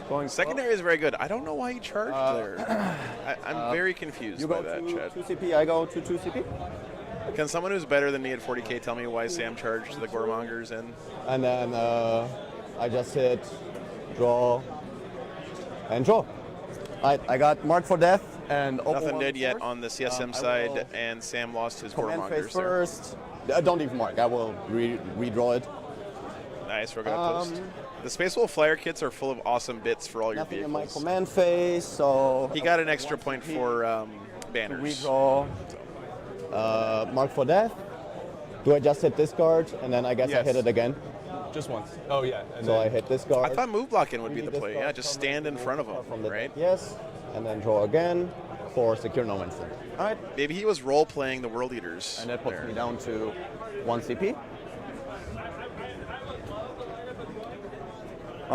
Going secondary is very good. I don't know why he charged there. I'm very confused by that, Chad. 2 CP, I go to 2 CP. Can someone who's better than me at 40K tell me why Sam charged the Goremongers in? And then I just hit draw and draw. I got marked for death and nothing did yet on the CSM side, and Sam lost his Goremongers first. Don't even mark. I will redraw it. Nice, we're gonna post. The Space Wolf Flyer kits are full of awesome bits for all your vehicles. In my command phase, so he got an extra point for banners. Redraw. Mark for death. Do I just hit discard and then I guess I hit it again? Just once. Oh yeah. And so I hit discard. I thought move blocking would be the play. Yeah, just stand in front of him, right? Yes, and then draw again for secure no instant. All right. Maybe he was role playing the World Eaters. And that puts me down to 1 CP.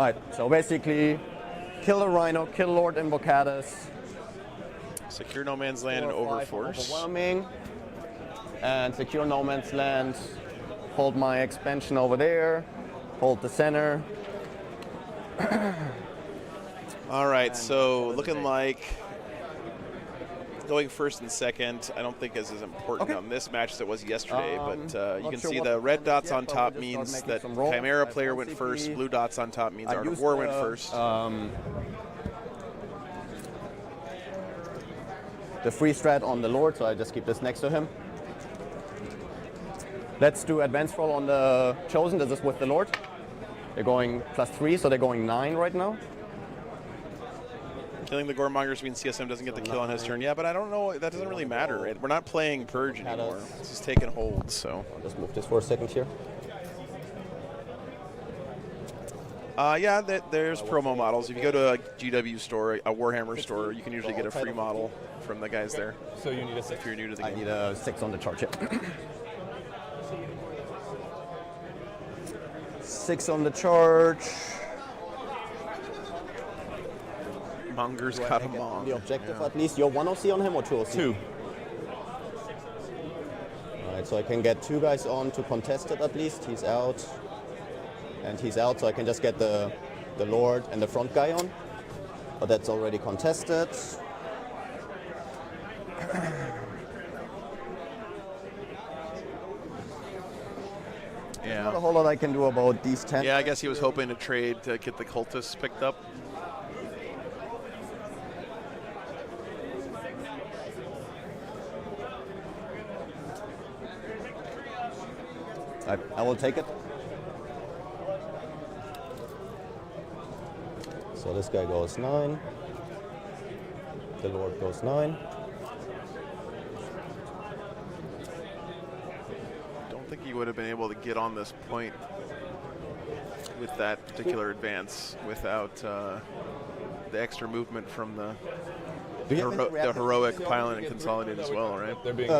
Alright, so basically, kill the Rhino, kill Lord Invocatus. Secure no man's land and 4 or 5 overforce. Overwhelming. And secure no man's land. Hold my expansion over there. Hold the center. All right, so looking like going first and second, I don't think is as important on this match as it was yesterday, but you can see the red dots on top means that Chimera player went first, blue dots on top means Art of War went first. The free strat on the Lord, so I just keep this next to him. Let's do advance roll on the Chosen. This is with the Lord. They're going +3, so they're going 9 right now. Killing the Goremongers means CSM doesn't get the kill on his turn. Yeah, but I don't know. That doesn't really matter. Right? We're not playing Purge anymore. This is taking hold, so. I'll just move this for a second here. Yeah, there's promo models. If you go to a GW store, a Warhammer store, you can usually get a free model from the guys there. So you need a 6 if you're new to the game. I need a 6 on the chart, yeah. 6 on the charge. Monger's got a Mong. The objective at least. You're 1 OC on him or 2 OC? 2. Alright, so I can get 2 guys on to contest it at least. He's out. And he's out, so I can just get the Lord and the front guy on. But that's already contested. Yeah. Not a whole lot I can do about these 10. Yeah, I guess he was hoping to trade to get the cultists picked up. I will take it. So this guy goes 9. The Lord goes 9. Don't think he would have been able to get on this point with that particular advance without the extra movement from the heroic pylon and consolidate as well, right?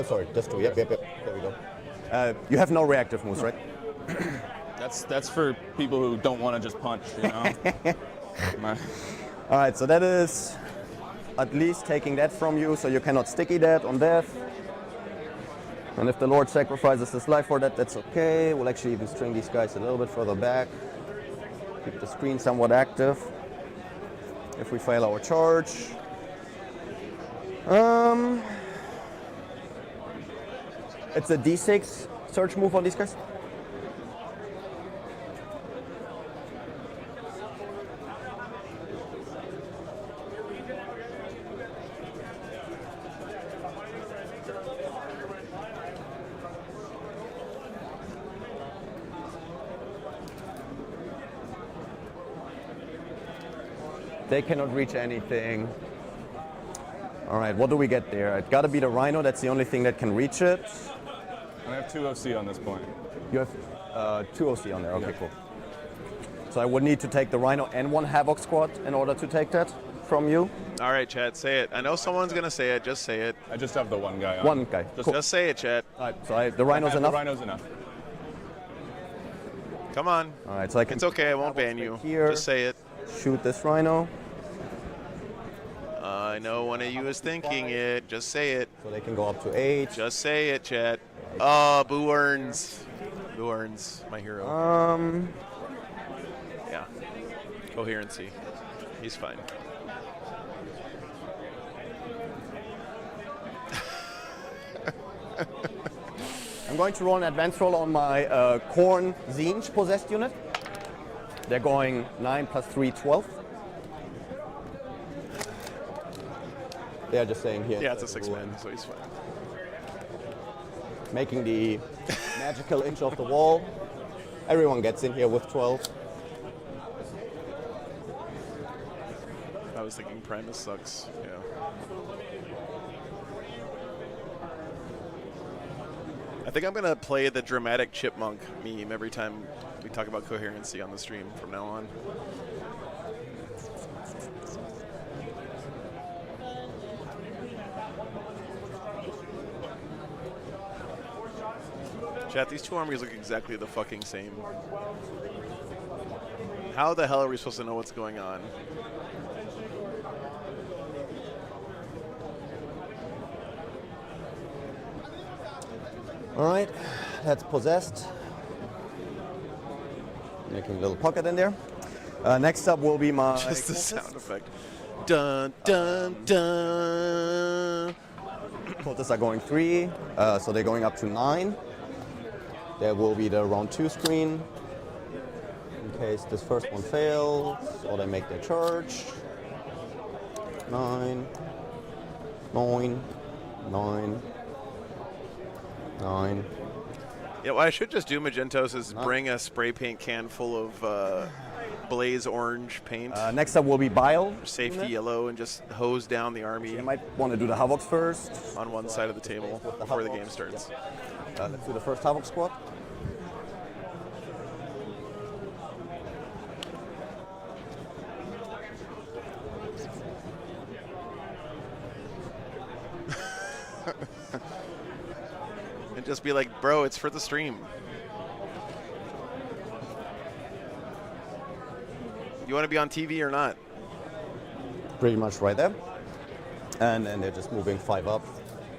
Sorry, that's 2. Yep. There we go. You have no reactive moves, right? That's for people who don't want to just punch, you know? All right, so that is at least taking that from you, so you cannot sticky that on death. And if the Lord sacrifices his life for that, that's okay. We'll actually even string these guys a little bit further back. Keep the screen somewhat active. If we fail our charge. It's a D6 search move on these guys. They cannot reach anything. All right, what do we get there? It's got to be the Rhino. That's the only thing that can reach it. I have 2 OC on this point. You have 2 OC on there. Okay, cool. So I would need to take the Rhino and 1 Havoc Squad in order to take that from you. All right, Chad, say it. I know someone's going to say it. Just say it. I just have the 1 guy on. 1 guy. Just say it, Chad. All right, so the Rhino's enough? The Rhino's enough. Come on. All right, so I can... It's okay. I won't ban you. Here. Just say it. Shoot this Rhino. I know one of you is thinking it. Just say it. So they can go up to 8. Just say it, Chad. Oh, Boo Earns. Boo Earns, my hero. Yeah. Coherency. He's fine. I'm going to roll an advance roll on my Khorne Zinj possessed unit. They're going 9 + 3, 12. They're just saying here. Yeah, it's a 6-man, so he's fine. Making the magical inch off the wall. Everyone gets in here with 12. I was thinking Primus sucks. Yeah. I think I'm going to play the dramatic chipmunk meme every time we talk about coherency on the stream from now on. Chat, these 2 armies look exactly the fucking same. How the hell are we supposed to know what's going on? All right, that's possessed. Making a little pocket in there. Next up will be my Just the cultist. sound effect. Dun, dun, dun. Cultists are going 3, so they're going up to 9. There will be the round 2 screen in case this first one fails or they make their charge. 9, 9, 9, 9. Yeah, what I should just do, Magentos, is bring a spray paint can full of blaze orange paint. Next up will be Bile. Safety yellow, and just hose down the army. You might want to do the Havocs first. On one side of the table before the game starts. Let's do the first Havoc squad. And just be like, bro, it's for the stream. You want to be on TV or not? Pretty much right there. And then they're just moving 5 up.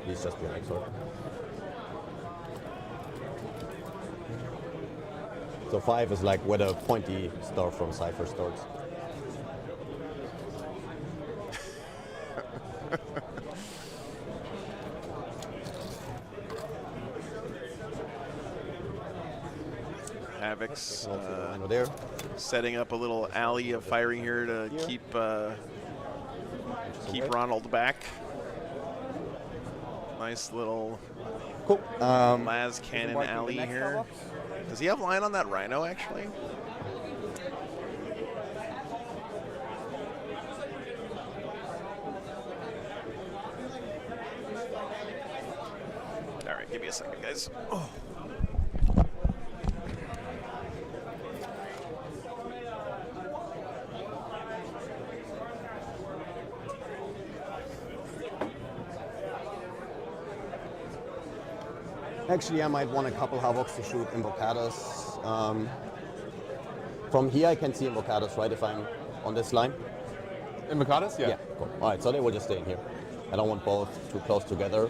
He's just behind, sorry. So 5 is like where the pointy star from Cypher starts. Havoc's there. Setting up a little alley of firing here to keep Ronald back. Nice little las cannon alley here. Does he have line on that Rhino actually? All right, give me a second, guys. Oh. Actually, I might want a couple Havocs to shoot Invocadas. From here, I can see Invocadas, right, if I'm on this line? Invocadas? Yeah. Yeah, cool. All right, so they will just stay in here. I don't want both too close together.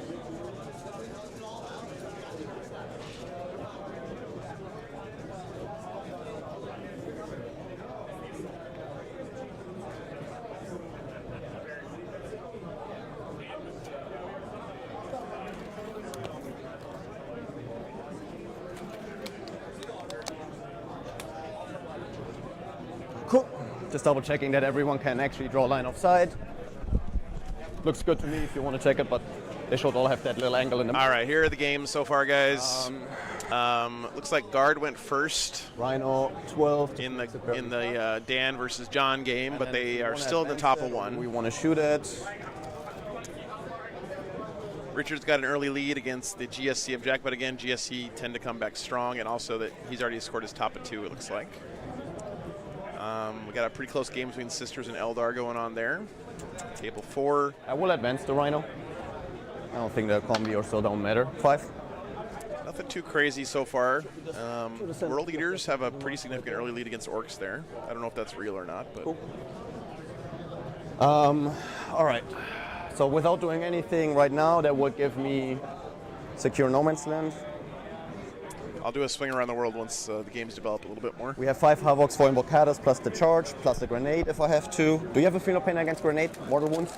Cool. Just double checking that everyone can actually draw a line offside. Looks good to me if you want to check it, but they should all have that little angle in them. All right, here are the games so far, guys. Looks like Guard went first. Rhino 12 in the Dan versus John game, but they are still in the top of 1. We want to shoot it. Richard's got an early lead against the GSC of Jack, but again, GSC tend to come back strong, and also that he's already scored his top of 2, it looks like. We got a pretty close game between Sisters and Eldar going on there. Table 4. I will advance the Rhino. I don't think the combi or so don't matter. 5. Nothing too crazy so far. World Leaders have a pretty significant early lead against Orcs there. I don't know if that's real or not, but. Cool. All right. So without doing anything right now, that would give me secure no man's land. I'll do a swing around the world once the game's developed a little bit more. We have 5 Havocs for Invocadas plus the charge, plus the grenade if I have to. Do you have a Phenopain against grenade, mortal wounds?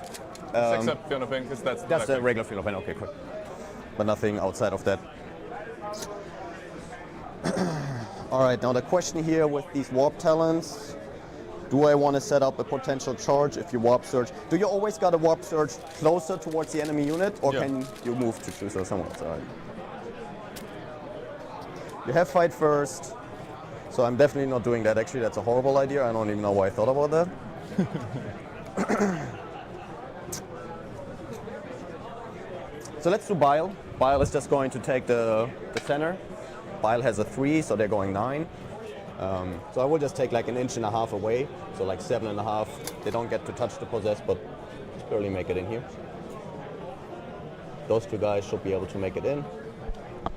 Except Phenopain, because that's the regular Phenopain, okay, cool. But nothing outside of that. All right, now the question here with these warp talents, do I want to set up a potential charge if you warp surge? Do you always got to warp surge closer towards the enemy unit, or can you move to choose or somewhere else? All right. You have fight first, so I'm definitely not doing that. Actually, that's a horrible idea. I don't even know why I thought about that. So let's do Bile. Bile is just going to take the center. Bile has a 3, so they're going 9. So I will just take like 1.5 inches away, so like 7.5. They don't get to touch the possess, but just barely make it in here. Those 2 guys should be able to make it in.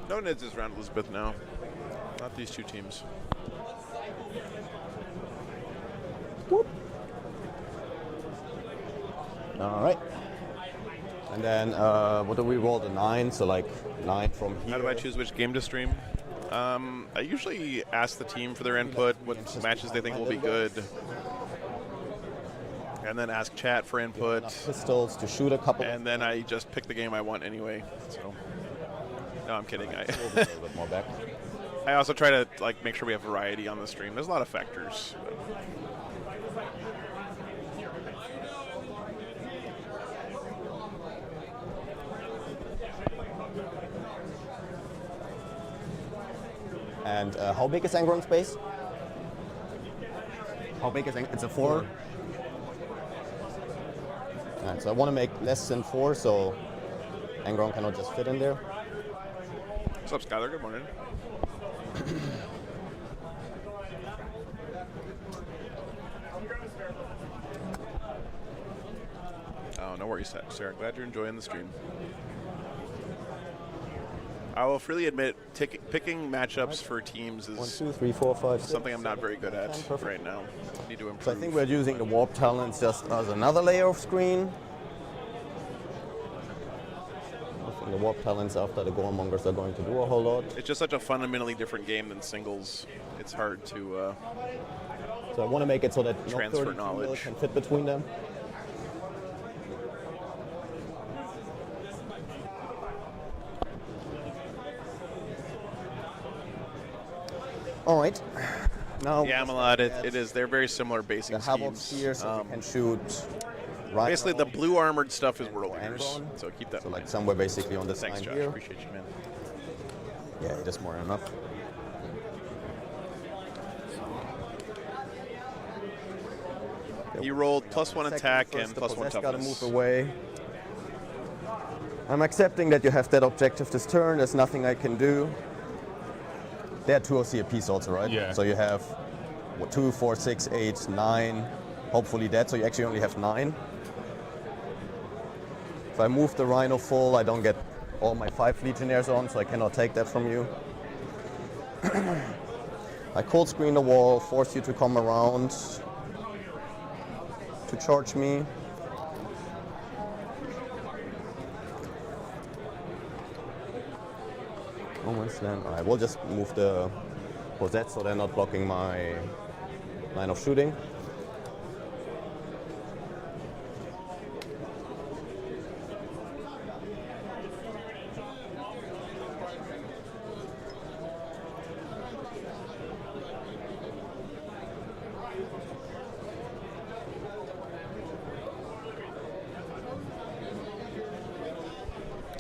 No Neds is around Elizabeth now. Not these 2 teams. All right. And then what do we roll? The 9, so like 9 from here. How do I choose which game to stream? I usually ask the team for their input, what matches they think will be good, and then ask chat for input. Pistols to shoot a couple. And then I just pick the game I want anyway. So, no, I'm kidding. A little bit more back. I also try to like make sure we have variety on the stream. There's a lot of factors. And how big is Angron space? How big is It's a 4. Alright, so I want to make less than 4, so Angron cannot just fit in there. What's up, Skylar? Good morning. Oh, no worries, Sarah. Glad you're enjoying the stream. I will freely admit, picking matchups for teams is 1, 2, 3, 4, 5, 6, something I'm not very good at right now. I need to improve. So I think we're using the warp talents just as another layer of screen. I think the warp talents after the Goremongers are going to do a whole lot. It's just such a fundamentally different game than singles. It's hard to so I want to make it so that transfer 32 knowledge mil can fit between them. All right. Now Yamalot, it is. They're very similar basing schemes. Here, so we can shoot. Right basically, the blue armored stuff is Whirlwinders. So keep that in mind. Like somewhere basically on this Thanks, line Josh. here. Appreciate you, man. Yeah, just more than enough. He rolled +1 attack and +1 Got to toughness. move away. I'm accepting that you have that objective this turn. There's nothing I can do. There are 2 OCAPs also, right? Yeah. So you have 2, 4, 6, 8, 9. Hopefully that, so you actually only have 9. If I move the Rhino full, I don't get all my 5 Legionnaires on, so I cannot take that from you. I cold screen the wall, force you to come around to charge me. Moments then. Alright, we'll just move the Rosette so they're not blocking my line of shooting.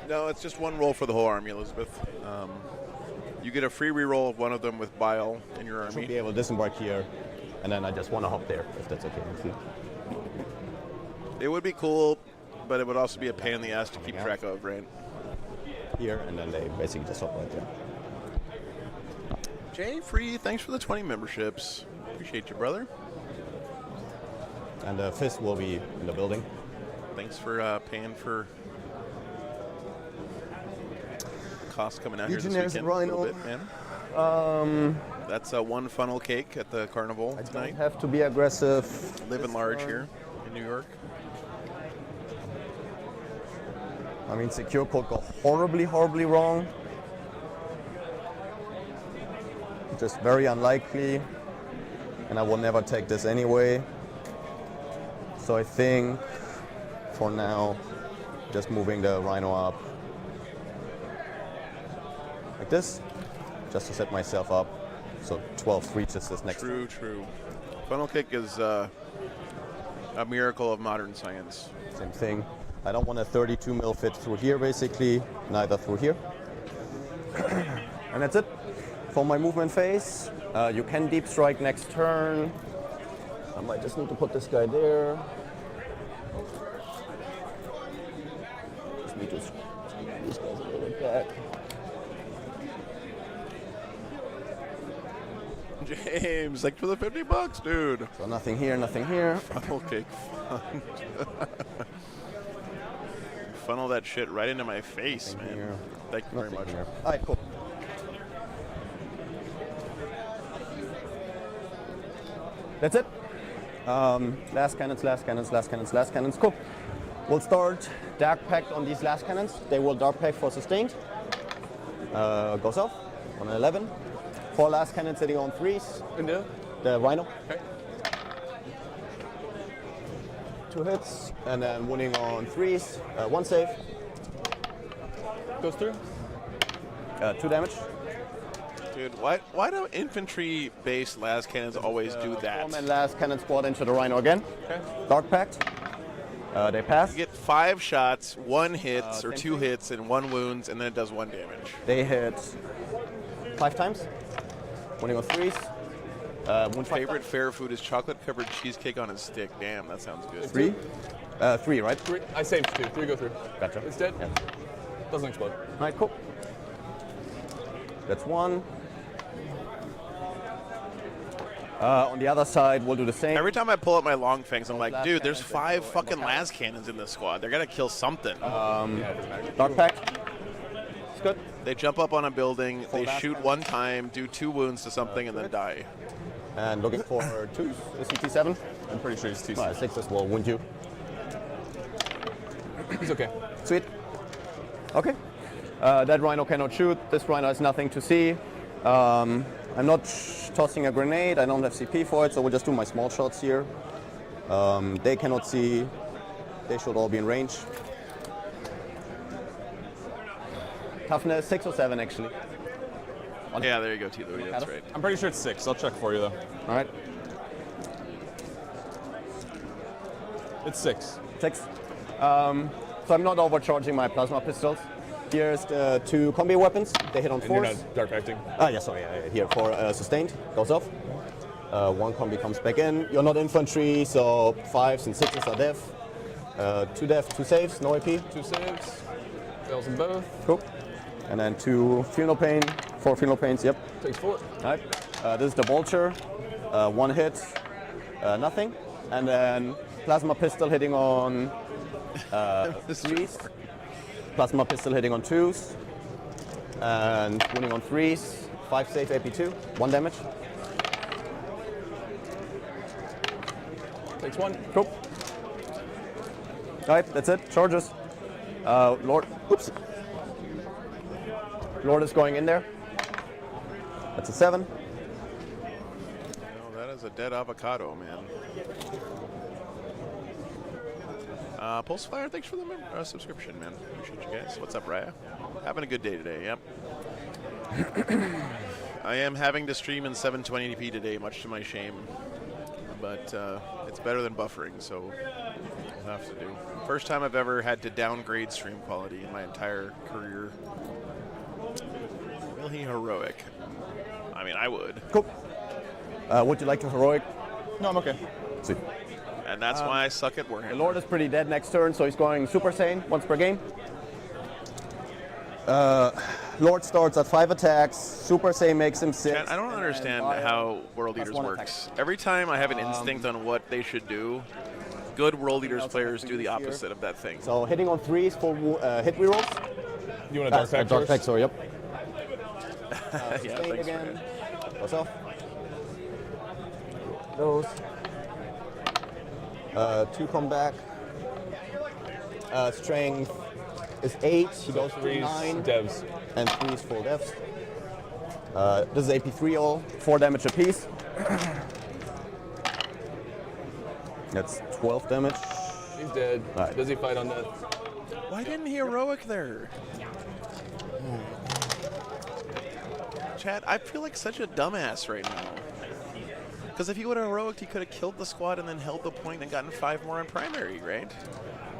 No, it's just one roll for the whole army, Elizabeth. You get a free reroll of one of them with Bile in your I should army. be able to disembark here, and then I just want to hop there, if that's okay with you. It would be cool, but it would also be a pain in the ass to keep track of, right? Here, and then they basically just hop right there. Jay Free, thanks for the 20 memberships. Appreciate you, brother. And the Fist will be in the building. Thanks for paying for costs coming out here this Legionnaires weekend. Rhino. A little bit, man. That's one funnel cake at the carnival tonight. Don't have to be aggressive. Living large here in New York. I mean, secure could go horribly, horribly wrong. Just very unlikely. And I will never take this anyway. So I think, for now, just moving the Rhino up. Like this, just to set myself up. So 12 reaches this next. True. Funnel cake is a miracle of modern science. Same thing. I don't want a 32 mil fit through here, basically, neither through here. And that's it for my movement phase. You can deep strike next turn. I might just need to put this guy there. Just need to squeeze these guys a little bit back. James, like for the $50, dude. So nothing here, nothing here. Funnel cake fun. Funnel that shit right into my face, Nothing man. here. Thank you very much. All right, cool. That's it. Last cannons, last cannons, last cannons, last cannons. Cool. We'll start Dark Pact on these last cannons. They will Dark Pact for sustained. Goes off on 11. 4 last cannons sitting on 3s. The Rhino. Okay. 2 hits, and then winning on 3s. 1 save. Goes through. 2 damage. Dude, why do infantry-based las cannons always do that? And last cannon squad into the Rhino again. Okay. Dark Pact. They pass. You get 5 shots, 1 hits or 2 hits, and 1 wounds, and then it does 1 damage. They hit 5 times. Winning on 3s. Favorite fair food is chocolate-covered cheesecake on a stick. Damn, that sounds good. 3? 3, right? 3. I saved 2. 3 go through. Gotcha. It's dead. Yeah. Doesn't explode. All right, cool. That's 1. On the other side, we'll do the same. Every time I pull up my long fangs, I'm like, dude, there's 5 fucking las cannons in this squad. They're gonna kill something. Dark Pact. It's good. They jump up on a building, they shoot 1 time, do 2 wounds to something, and then die. And looking for 2s. Is he T7? I'm pretty sure he's T7. 6s will wound you. He's okay. Sweet. Okay. That Rhino cannot shoot. This Rhino has nothing to see. I'm not tossing a grenade. I don't have CP for it, so we'll just do my small shots here. They cannot see. They should all be in range. Toughness 6 or 7 actually. Yeah, there you go, T. Louis. That's right. I'm pretty sure it's 6. I'll check for you though. All right. It's 6. 6. So I'm not overcharging my plasma pistols. Here's the 2 combi weapons. They hit on 4s. And you're not dark acting? Yeah, sorry. Here for sustained. Goes off. 1 combi comes back in. You're not infantry, so 5s and 6s are def. 2 def, 2 saves, no AP. 2 saves. Fails them both. Cool. And then 2 feel no pain. 4 feel no pains, yep. Takes 4. All right. This is the vulture. 1 hit, nothing. And then plasma pistol hitting on 3s. Plasma pistol hitting on 2s. And winning on 3s. 5 save, AP2. 1 damage. Takes 1. Cool. All right, that's it. Charges. Lord. Oops. Lord is going in there. That's a 7. Oh, that is a dead avocado, man. Pulsefire, thanks for the subscription, man. Appreciate you guys. What's up, Raya? Having a good day today, yep. I am having to stream in 720p today, much to my shame. But it's better than buffering, so I'll have to do. First time I've ever had to downgrade stream quality in my entire career. Will he heroic? I mean, I would. Cool. Would you like to heroic? No, I'm okay. See. And that's why I suck at Warhammer. The Lord is pretty dead next turn, so he's going Super Saiyan once per game. Lord starts at 5 attacks. Super Saiyan makes him 6. Chat, I don't understand how World Eaters works. Every time I have an instinct on what they should do, good World Eaters players do the opposite of that thing. So hitting on 3s for hit rerolls. You want a dark pack Dark pack, sorry, yep. Yeah, thanks again. Goes off. Those. 2 come back. Strength is 8. He goes to 9. Devs. And 3s full devs. This is AP3 all. 4 damage apiece. That's 12 damage. He's dead. Right. Does he fight on death? Why didn't he heroic there? Chat, I feel like such a dumbass right now. Because if he would have heroic, he could have killed the squad and then held the point and gotten 5 more on primary, right?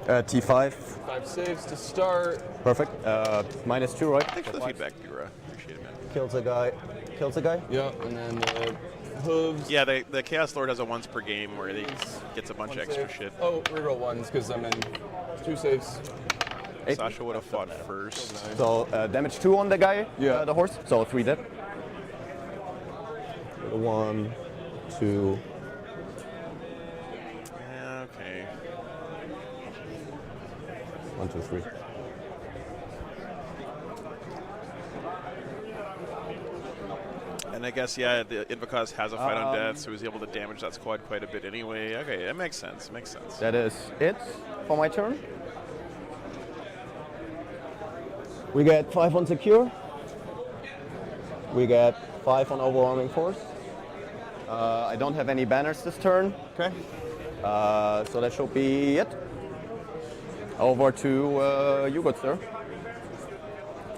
T5. 5 saves to start. Perfect. -2, right? Thanks for the feedback, Dura. Appreciate it, man. Kills a guy. Kills a guy. Yeah, and then the hooves. Yeah, the Chaos Lord has a once per game where he gets a bunch of extra shit. Oh, reroll 1s because I'm in 2 saves. 8. Sasha would have fought first. So damage 2 on the guy, Yeah. the horse. So 3 dead. 1, 2. Yeah, okay. 1, 2, 3. And I guess, yeah, the Invicus has a fight on death, so he's able to damage that squad quite a bit anyway. Okay, that makes sense. Makes sense. That is it for my turn. We get 5 on secure. We get 5 on overwhelming force. I don't have any banners this turn. Okay. So that should be it. Over to you, good sir.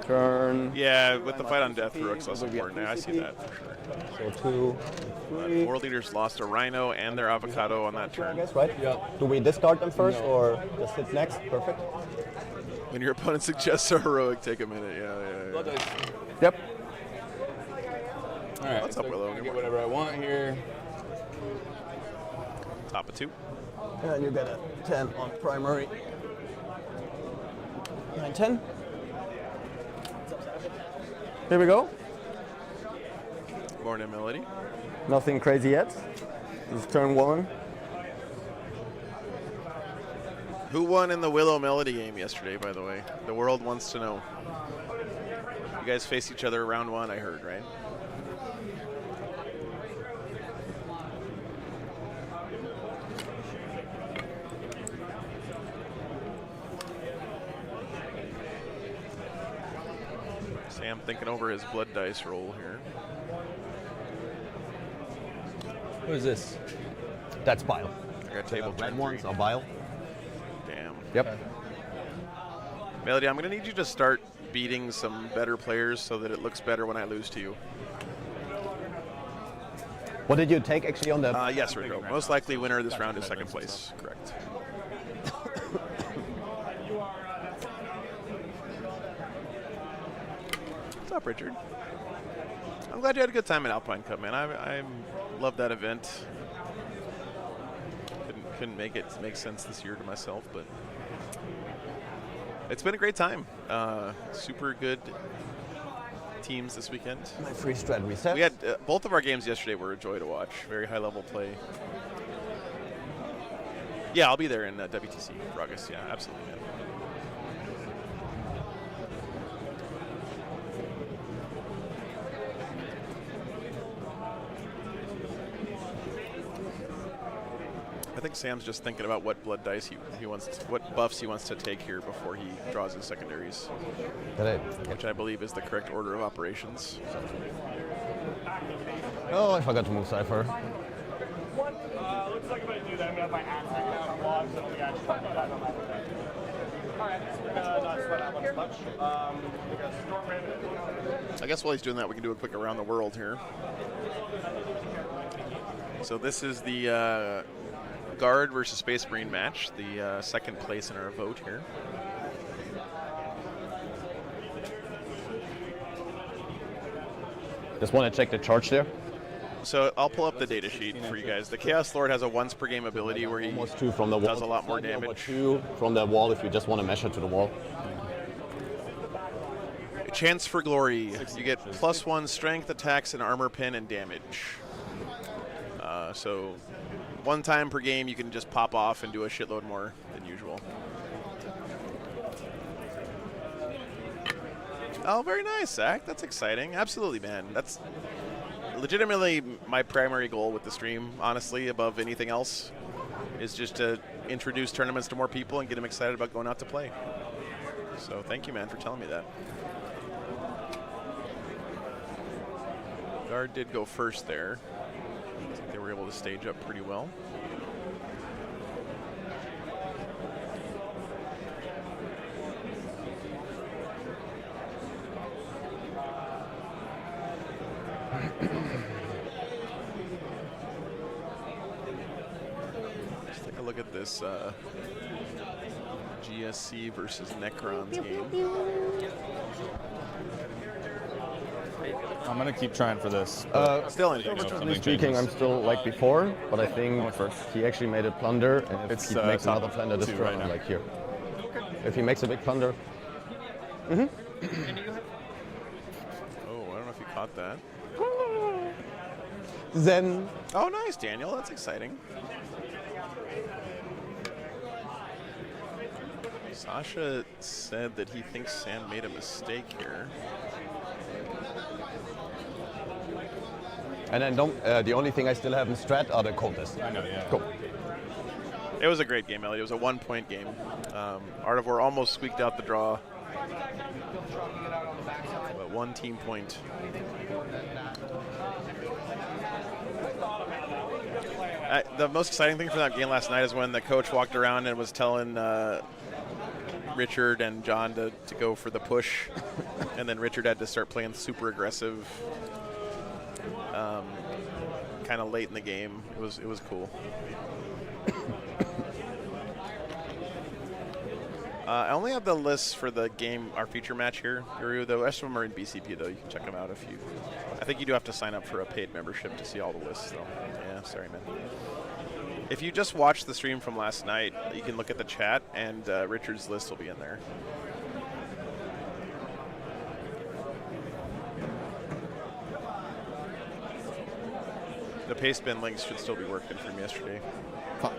Turn. Yeah, with the fight on death, Rook's less important. I see that for sure. So 2, 3. World leaders lost a Rhino and their Avocado on that I turn. guess, right? Yeah. Do we discard them first or just hit next? Perfect. When your opponent suggests a heroic, take a minute. Yeah. Yep. All right. What's so up, Willow? I can get whatever I want here. Top of 2. And you get a 10 on primary. 9, 10. Here we go. Born in Melody. Nothing crazy yet. This is turn 1. Who won in the Willow Melody game yesterday, by the way? The world wants to know. You guys faced each other round 1, I heard, right? Sam thinking over his blood dice roll here. What is this? That's bile. I got table red 10-3. ones are bile. Damn. Yep. Melody, I'm going to need you to start beating some better players so that it looks better when I lose to you. What did you take actually on the? Yes, Rodrigo. Most likely winner of this round is second place. Correct. What's up, Richard? I'm glad you had a good time at Alpine Cup, man. I love that event. Couldn't make it make sense this year to myself, but it's been a great time. Super good teams this weekend. My free strat reset. We had both of our games yesterday were a joy to watch. Very high level play. Yeah, I'll be there in WTC for August. Yeah, absolutely, man. I think Sam's just thinking about what blood dice he wants, what buffs he wants to take here before he draws his secondaries, which I believe is the correct order of operations. Oh, I forgot to move Cypher. Looks like I'm going to do that. I'm going to have my axe hanging out on logs and only actually talk about on my Alright, so we're going to not sweat out much. We got Storm Raven. I guess while he's doing that, we can do a quick around the world here. So this is the Guard versus Space Marine match, the second place in our vote here. Just want to check the charge there. So I'll pull up the data sheet for you guys. The Chaos Lord has a once per game ability where he Almost 2 from the wall. does a lot more damage. 2 from the wall if you just want to measure to the wall. Chance for Glory. You get +1 strength, attacks, and armor pin and damage. So one time per game you can just pop off and do a shitload more than usual. Oh, very nice, Zach. That's exciting. Absolutely, man. That's legitimately my primary goal with the stream, honestly, above anything else, is just to introduce tournaments to more people and get them excited about going out to play. So thank you, man, for telling me that. Guard did go first there. I think they were able to stage up pretty well. Let's take a look at this GSC versus Necrons game. I'm gonna keep trying for this. Still in Speaking, I'm still like before, but I think he actually made a plunder, and if he makes another plunder this turn, right now. like here. If he makes a big plunder. Oh, I don't know if you caught that. Then. Oh, nice, Daniel. That's exciting. Sasha said that he thinks Sam made a mistake here. And then the only thing I still have in strat are the cultists. I know, yeah. Cool. It was a great game, Elliot. It was a 1-point game. Art of War almost squeaked out the draw. But 1 team point. The most exciting thing from that game last night is when the coach walked around and was telling Richard and John to go for the push, and then Richard had to start playing super aggressive kind of late in the game. It was cool. I only have the lists for the game, our feature match here, Guru. The rest of them are in BCP, though. You can check them out if you... I think you do have to sign up for a paid membership to see all the lists, though. Yeah, sorry, man. If you just watched the stream from last night, you can look at the chat, and Richard's list will be in there. The paste bin links should still be working from yesterday. Fuck.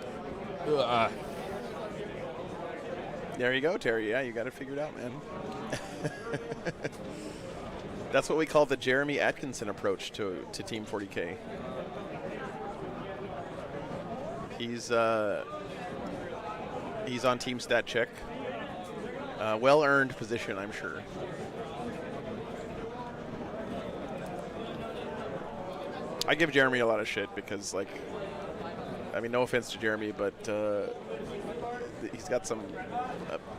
There you go, Terry. Yeah, you got it figured out, man. That's what we call the Jeremy Atkinson approach to Team 40K. He's on Team Stat Check. Well-earned position, I'm sure. I give Jeremy a lot of shit because, like, I mean, no offense to Jeremy, but he's got some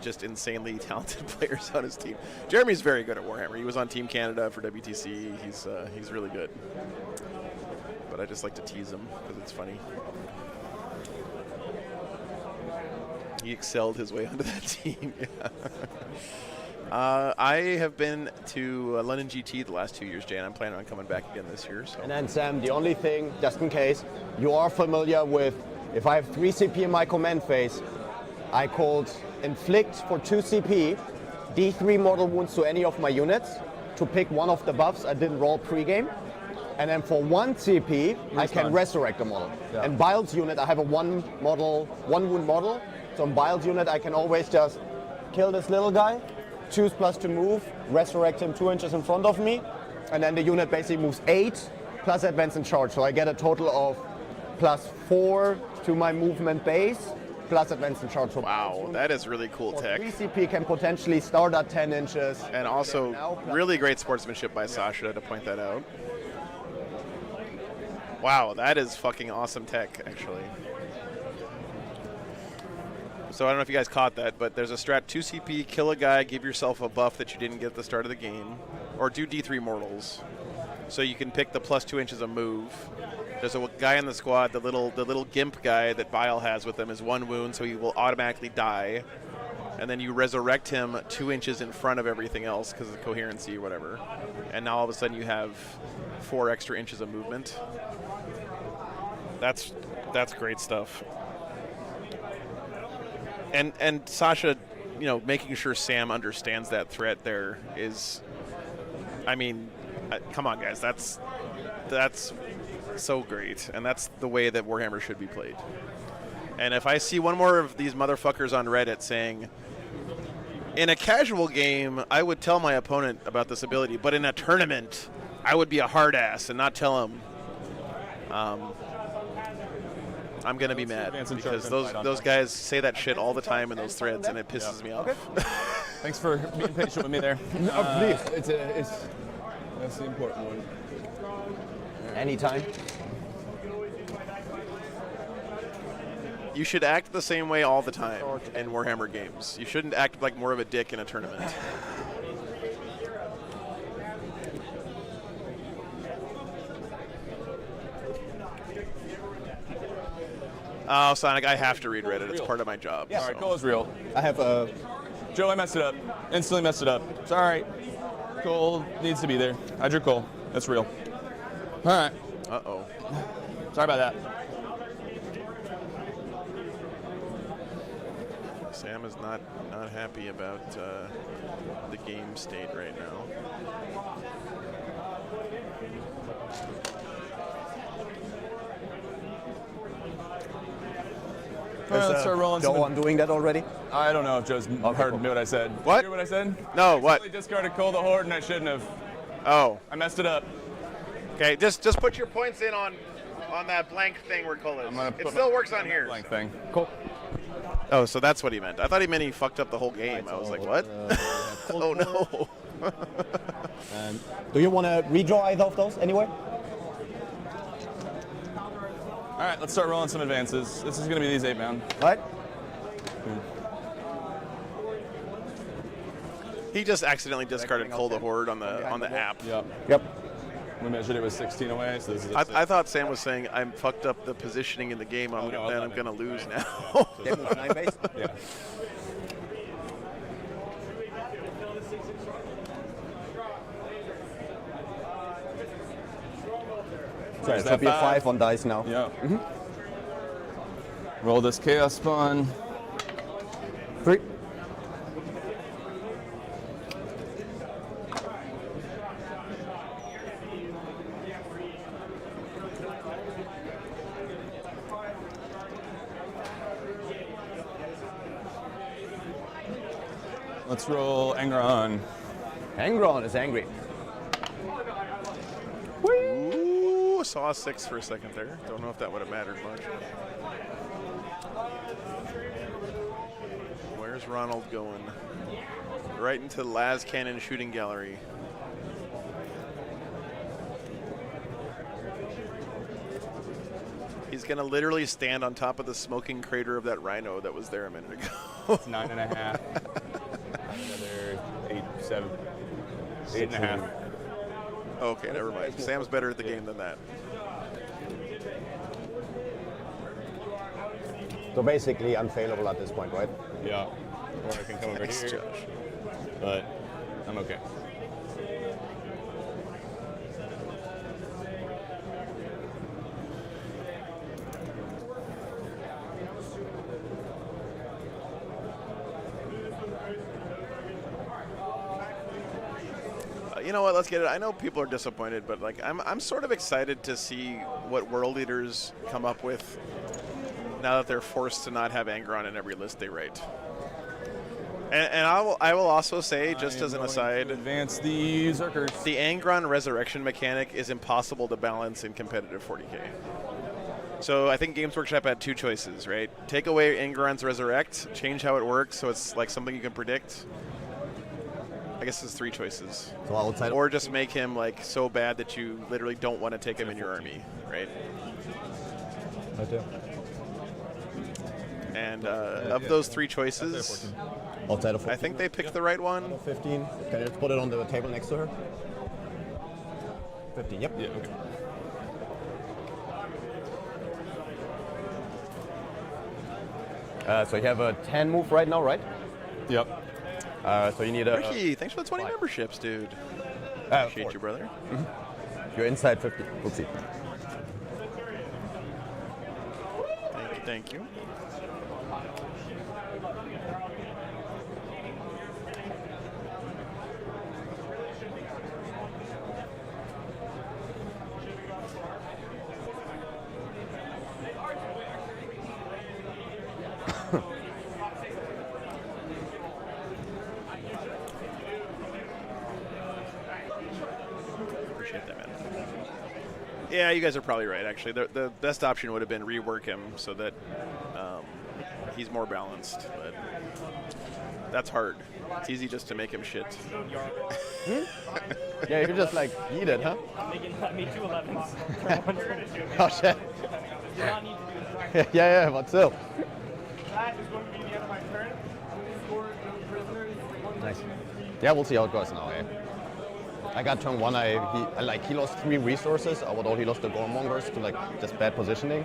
just insanely talented players on his team. Jeremy's very good at Warhammer. He was on Team Canada for WTC. He's really good. But I just like to tease him because it's funny. He excelled his way onto that team. Yeah. I have been to London GT the last 2 years, Jay, and I'm planning on coming back again this year. So. And then Sam, the only thing, just in case, you are familiar with, if I have 3 CP in my command phase, I called inflict for 2 CP, D3 mortal wounds to any of my units to pick one of the buffs I didn't roll pre-game. And then for 1 CP, I can resurrect a model. Yeah. In Bile's unit, I have a 1 wound model. So in Bile's unit, I can always just kill this little guy, choose plus to move, resurrect him 2 inches in front of me, and then the unit basically moves 8 plus advance and charge. So I get a total of +4 to my movement base, plus advance and charge. So wow, that is really cool tech. 3 CP can potentially start at 10 inches. And also really great sportsmanship by Sasha to point that out. Wow, that is fucking awesome tech, actually. So I don't know if you guys caught that, but there's a strat 2 CP, kill a guy, give yourself a buff that you didn't get at the start of the game, or do D3 mortals. So you can pick the +2 inches of move. There's a guy in the squad, the little gimp guy that Bile has with him is 1 wound, so he will automatically die. And then you resurrect him 2 inches in front of everything else because of coherency or whatever. And now all of a sudden you have 4 extra inches of movement. That's great stuff. And Sasha, you know, making sure Sam understands that threat there is, I mean, come on, guys, that's so great, and that's the way that Warhammer should be played. And if I see one more of these motherfuckers on Reddit saying, in a casual game, I would tell my opponent about this ability, but in a tournament, I would be a hard ass and not tell him. I'm going to be mad because those guys say that shit all the time in those threads, and it pisses me off. Thanks for being patient with me there. Please. That's the important one. Anytime. You should act the same way all the time in Warhammer games. You shouldn't act like more of a dick in a tournament. Oh, Sonic, I have to read Reddit. It's part of my job. Yeah. All right, Cole is real. I have a... Joe, I messed it up. Instantly messed it up. It's all right. Cole needs to be there. I drew Cole. That's real. All right. Uh-oh. Sorry about that. Sam is not happy about the game state right now. Let's start rolling. Joe, I'm doing that already? I don't know if Joe's heard me what I said. What? Did you hear what I said? No, I what? discarded Cole the Horde and I shouldn't have. Oh. I messed it up. Okay, just put your points in on that blank thing where Cole is. It still works on here. Blank thing. Cool. Oh, so that's what he meant. I thought he meant he fucked up the whole game. I was like, what? Oh no. Do you want to redraw either of those anyway? All right, let's start rolling some advances. This is going to be these 8-man. All right. He just accidentally discarded Cole the Horde on the app. Yep. We measured it was 16 away, so this is. I thought Sam was saying I'm fucked up the positioning in the game. I'm gonna lose now. They move 9 base. Yeah. So it should be a 5 on dice now. Yeah. Roll this chaos spawn. 3. Let's roll Angron. Angron is angry. Ooh, saw a 6 for a second there. Don't know if that would have mattered much. Where's Ronald going? Right into the Las Cannon shooting gallery. He's gonna literally stand on top of the smoking crater of that rhino that was there a minute ago. It's 9.5. Another 8, 7, 8.5. Okay, never mind. Sam's better at the game than that. So basically unfailable at this point, right? Yeah. Or I can come over Thanks, here. Josh. But I'm okay. You know what? Let's get it. I know people are disappointed, but like I'm sort of excited to see what world leaders come up with now that they're forced to not have Angron in every list they write. And I will also say, just as an aside, advance the Zerkers. The Angron resurrection mechanic is impossible to balance in competitive 40K. So I think Games Workshop had 2 choices, right? Take away Angron's resurrect, change how it works so it's like something you can predict. I guess there's 3 choices. So outside, or just make him like so bad that you literally don't want to take him in your army, right? I do. And of those 3 choices, outside of 14. I think they picked the right one. 15. Can you just put it on the table next to her? 15. Yep. Yeah. Okay. So you have a 10 move right now, right? Yep. So you need a. Ricky, thanks for the 20 memberships, dude. Appreciate 4. you, brother. You're inside 50. Oopsie. Thank you. Appreciate that, man. Yeah, you guys are probably right, actually. The best option would have been rework him so that he's more balanced, but that's hard. It's easy just to make him shit. Yeah, you're just like, eat it, huh? I made 2 11s. Oh, shit. You do not need to do this. Yeah, but still. That is going to be the end of my turn. Score no prisoners. Nice. Yeah, we'll see how it goes now, eh? I got turn 1, he lost 3 resources, although he lost the Goremongers to like just bad positioning.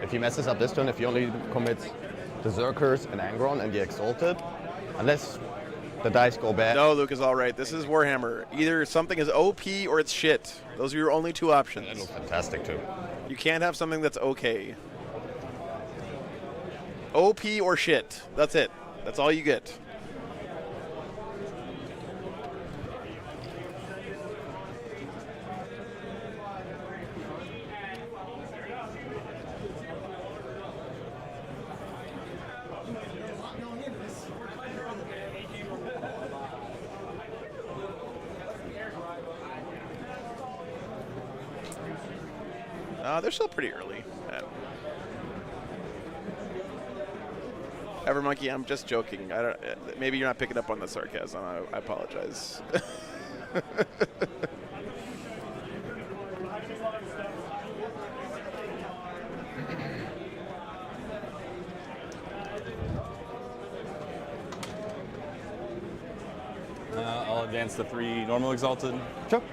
If he messes up this turn, if he only commits the Zerkers and Angron and the Exalted, unless the dice go bad. No, Luke is all right. This is Warhammer. Either something is OP or it's shit. Those are your only 2 options. That looks fantastic too. You can't have something that's okay. OP or shit. That's it. That's all you get. They're still pretty early. Evermonkey, I'm just joking. I don't. Maybe you're not picking up on the sarcasm. I apologize. I'll advance the 3 normal exalted. Sure.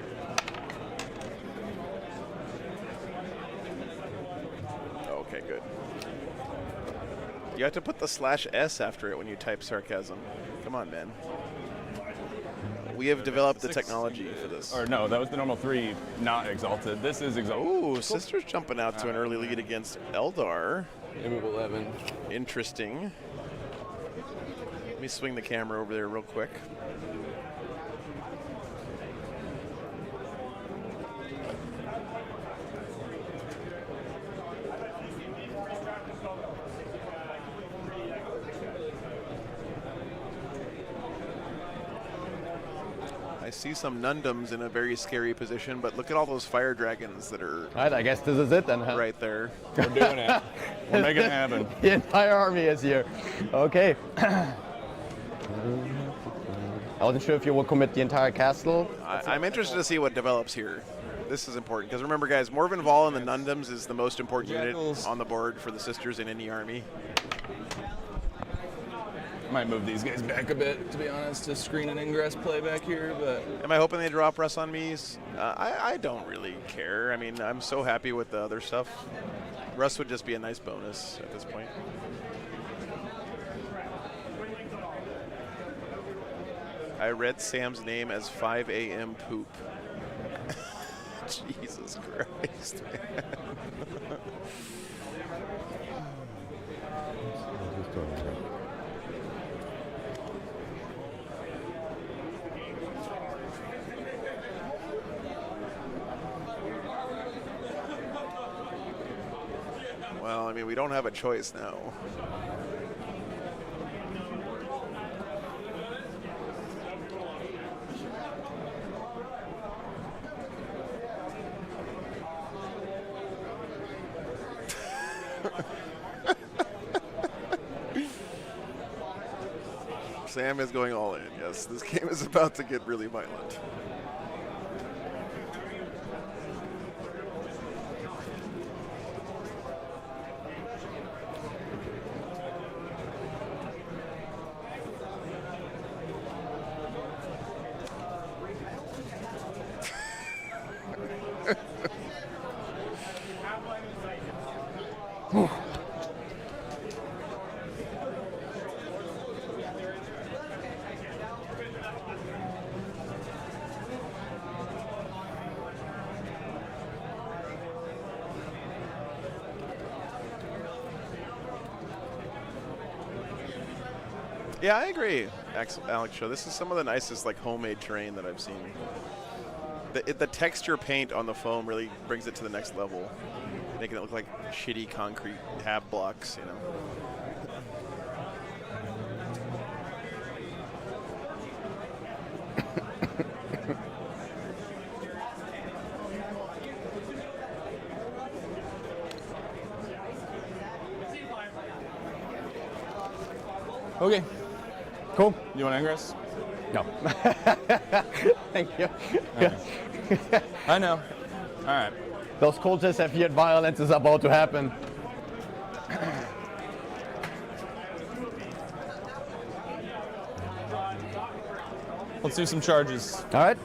Okay, good. You have to put the /S after it when you type sarcasm. Come on, man. We have developed the technology for this. Or no, that was the normal 3, not exalted. This is exalted. Ooh, cool. Sister's jumping out to an early lead against Eldar. They move 11. Interesting. Let me swing the camera over there real quick. I see some Nundums in a very scary position, but look at all those fire dragons that are All right, I guess this is it then, huh? right there. We're doing it. We're making it happen. The entire army is here. Okay. I wasn't sure if you will commit the entire castle. I'm interested to see what develops here. This is important, because remember, guys, Morvenn Vahl and the Nundums is the most important unit on the board for the Sisters in any army. I might move these guys back a bit, to be honest, to screen an ingress play back here, but... Am I hoping they drop Russ on me? I don't really care. I mean, I'm so happy with the other stuff. Russ would just be a nice bonus at this point. I read Sam's name as 5 a.m. poop. Jesus Christ, man. Well, I mean, we don't have a choice now. Sam is going all in, yes. This game is about to get really violent. Yeah, I agree, Alex Show. This is some of the nicest like homemade terrain that I've seen. The texture paint on the foam really brings it to the next level, making it look like shitty concrete hab blocks, you know. Okay. Cool. You want ingress? No. Thank you. I know. All right. Those cultists have heard violence is about to happen. Let's do some charges. All right.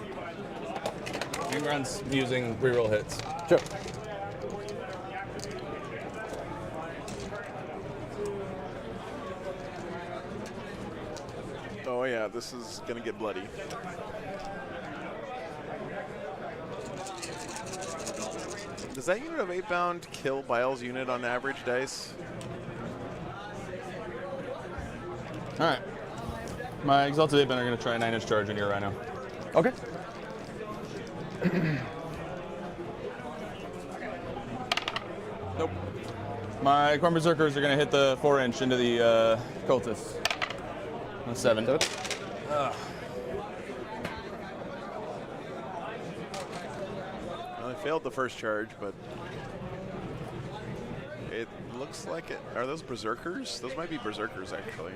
Ingron's using reroll hits. Sure. Oh yeah, this is gonna get bloody. Does that unit of 8-bound kill Bile's unit on average dice? All right. My Exalted 8-bound are going to try a 9-inch charge on your Rhino. Okay. Nope. My Corn Berserkers are going to hit the 4-inch into the Cultists. On 7. Well, I failed the first charge, but It looks like it. Are those berserkers? Those might be berserkers, actually.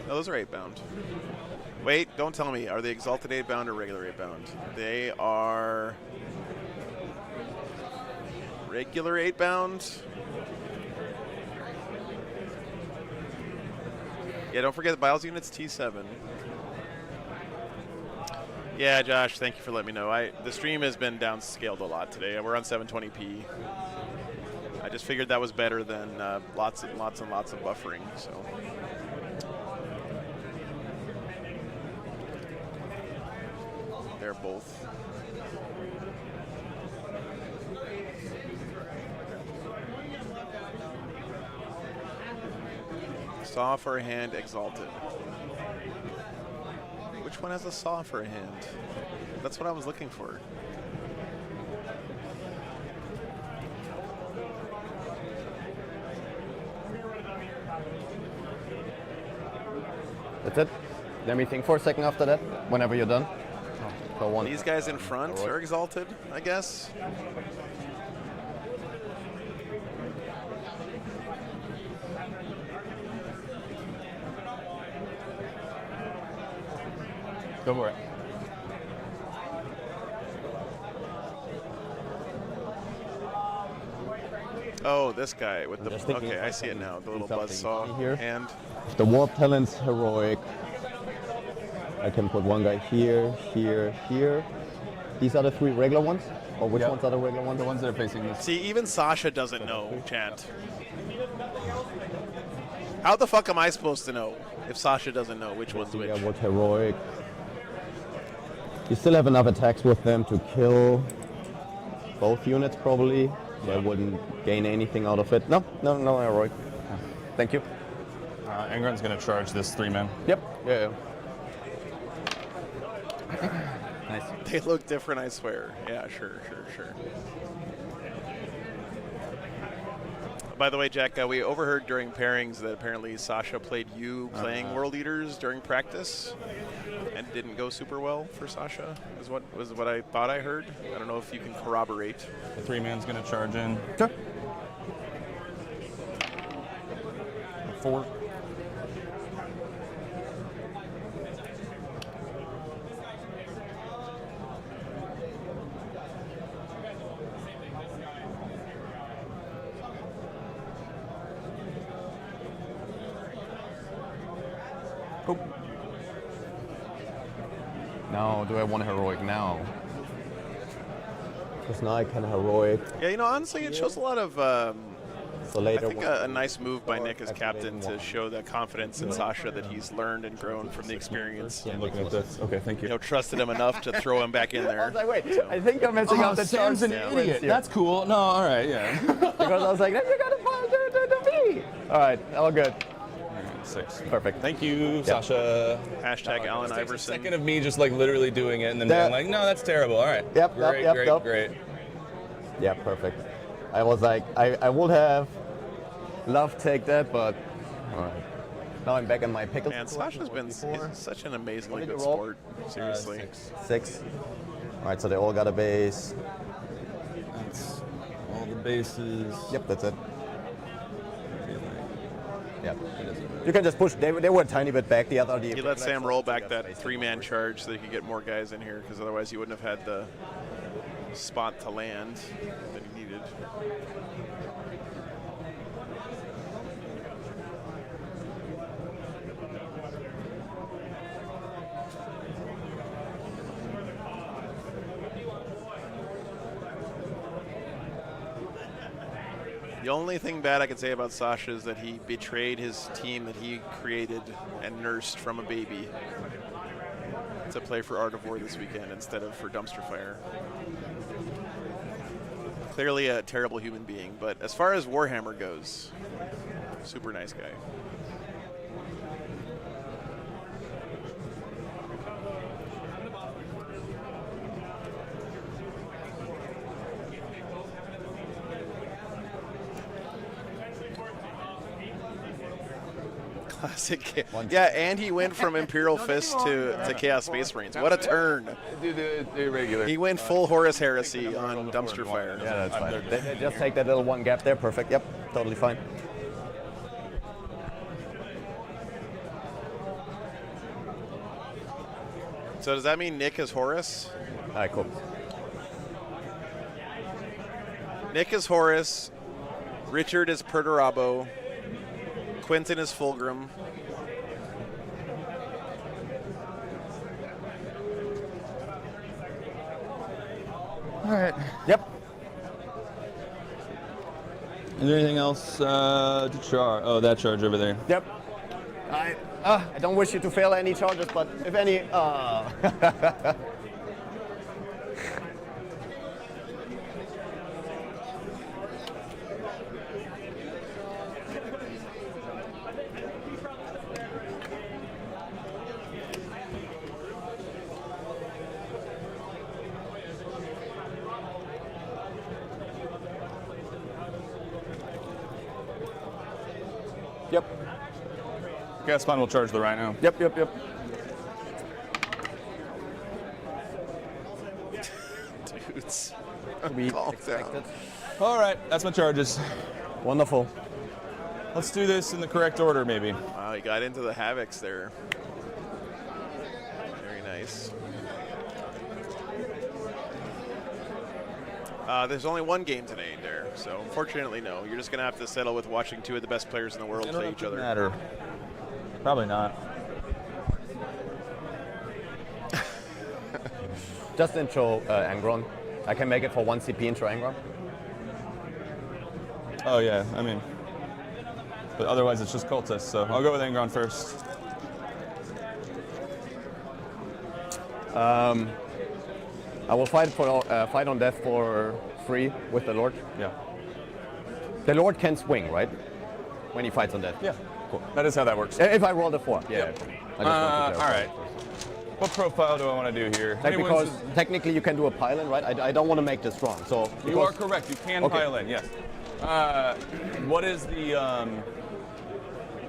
No, those are 8-bound. Wait, don't tell me. Are they exalted 8-bound or regular 8-bound? They are regular 8-bound. Yeah, don't forget the Biles unit's T7. Yeah, Josh, thank you for letting me know. The stream has been downscaled a lot today. We're on 720p. I just figured that was better than lots and lots of buffering. So. They're both. Saw for a hand, exalted. Which one has a saw for a hand? That's what I was looking for. That's it. Let me think for a second after that, whenever you're done. So one. These guys in front are exalted, I guess. Go for it. Oh, this guy with the. Okay, I see it now. The little buzzsaw here. hand. The Warp Talent's heroic. I can put one guy here, here, here. These are the 3 regular ones? Or which ones are the regular ones? The ones that are facing this. See, even Sasha doesn't know, Chant. How the fuck am I supposed to know if Sasha doesn't know which one's which? Yeah, what heroic. You still have enough attacks with them to kill both units, probably. So I wouldn't gain anything out of it. No heroic. Thank you. Angron's going to charge this 3-man. Yep. Yeah. Nice. They look different, I swear. Yeah, sure. By the way, Jack, we overheard during pairings that apparently Sasha played you playing World Eaters during practice, and didn't go super well for Sasha. Was what I thought I heard. I don't know if you can corroborate. The 3-man's going to charge in. Sure. 4. Now, do I want a heroic now? Because now I can heroic. Yeah, honestly, it shows a lot of. So later I think a nice move by Nick as captain to show that confidence in Sasha that he's learned and grown from the experience. I'm looking at this. Okay, thank you. Trusted him enough to throw him back in there. I was like, wait, I think I'm messing up the Sam's an idiot. That's cool. No, all right, yeah. Because I was like, then you got to me. All right, all good. 6. Perfect. Thank you, Sasha. Hashtag Allen Iverson. A second of me just like literally doing it and then being like, no, that's terrible. All right. Yep. Great. Yeah, perfect. I was like, I would have loved to take that, but all right. Now I'm back in my pickle. Man, Sasha's been such an amazingly good sport. Seriously. 6. All right, so they all got a base. That's all the bases. Yep, that's it. Yeah. You can just push. They were a tiny bit back. The other. He let Sam roll back that 3-man charge so they could get more guys in here, because otherwise he wouldn't have had the spot to land that he needed. The only thing bad I could say about Sasha is that he betrayed his team that he created and nursed from a baby to play for Art of War this weekend instead of for Dumpster Fire. Clearly a terrible human being, but as far as Warhammer goes, super nice guy. Classic. Yeah, and he went from Imperial Fist to Chaos Space Marines. What a turn. Do the regular. He went full Horus Heresy on Dumpster Fire. Yeah, that's fine. They just take that little one gap there. Perfect. Yep, totally fine. So does that mean Nick is Horus? All right, cool. Nick is Horus. Richard is Perturabo. Quentin is Fulgrim. All right. Yep. Is there anything else to charge? Oh, that charge over there. Yep. I don't wish you to fail any charges, but if any, Yep. Gas Spawn will charge the Rhino. Yep. Dudes. We Calm down. All right, that's my charges. Wonderful. Let's do this in the correct order, maybe. Wow, he got into the Havocs there. Very nice. There's only one game today there, so unfortunately, no. You're just going to have to settle with watching two of the best players in the world play each other. Matter. Probably not. Just intro Angron. I can make it for 1 CP intro Angron. Oh yeah, I mean, but otherwise it's just cultists. So I'll go with Angron first. I will fight on death for free with the Lord. Yeah. The Lord can swing, right? When he fights on death. Yeah. Cool. That is how that works. If I roll the 4. Yeah. Yep. I just want to All clarify. right. What profile do I want to do here? Like because technically you can do a pile-in, right? I don't want to make this wrong. So You are correct. You can Okay. pile in, yes. What is the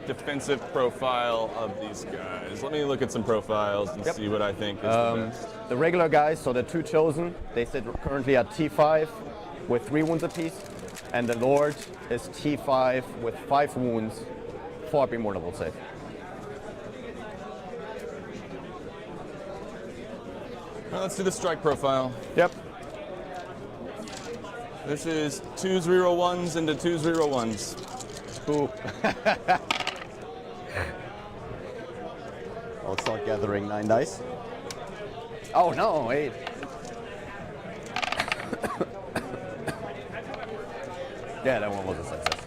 defensive profile of these guys? Let me look at some profiles and see what I think is the best. the regular guys, so the 2 chosen, they sit currently at T5 with 3 wounds apiece, and the Lord is T5 with 5 wounds, 4 immortal save. Well, let's do the strike profile. Yep. This is 2/0/1s into 2/0/1s. Ooh. I'll start gathering 9 dice. Oh no, 8. Yeah, that one was a success.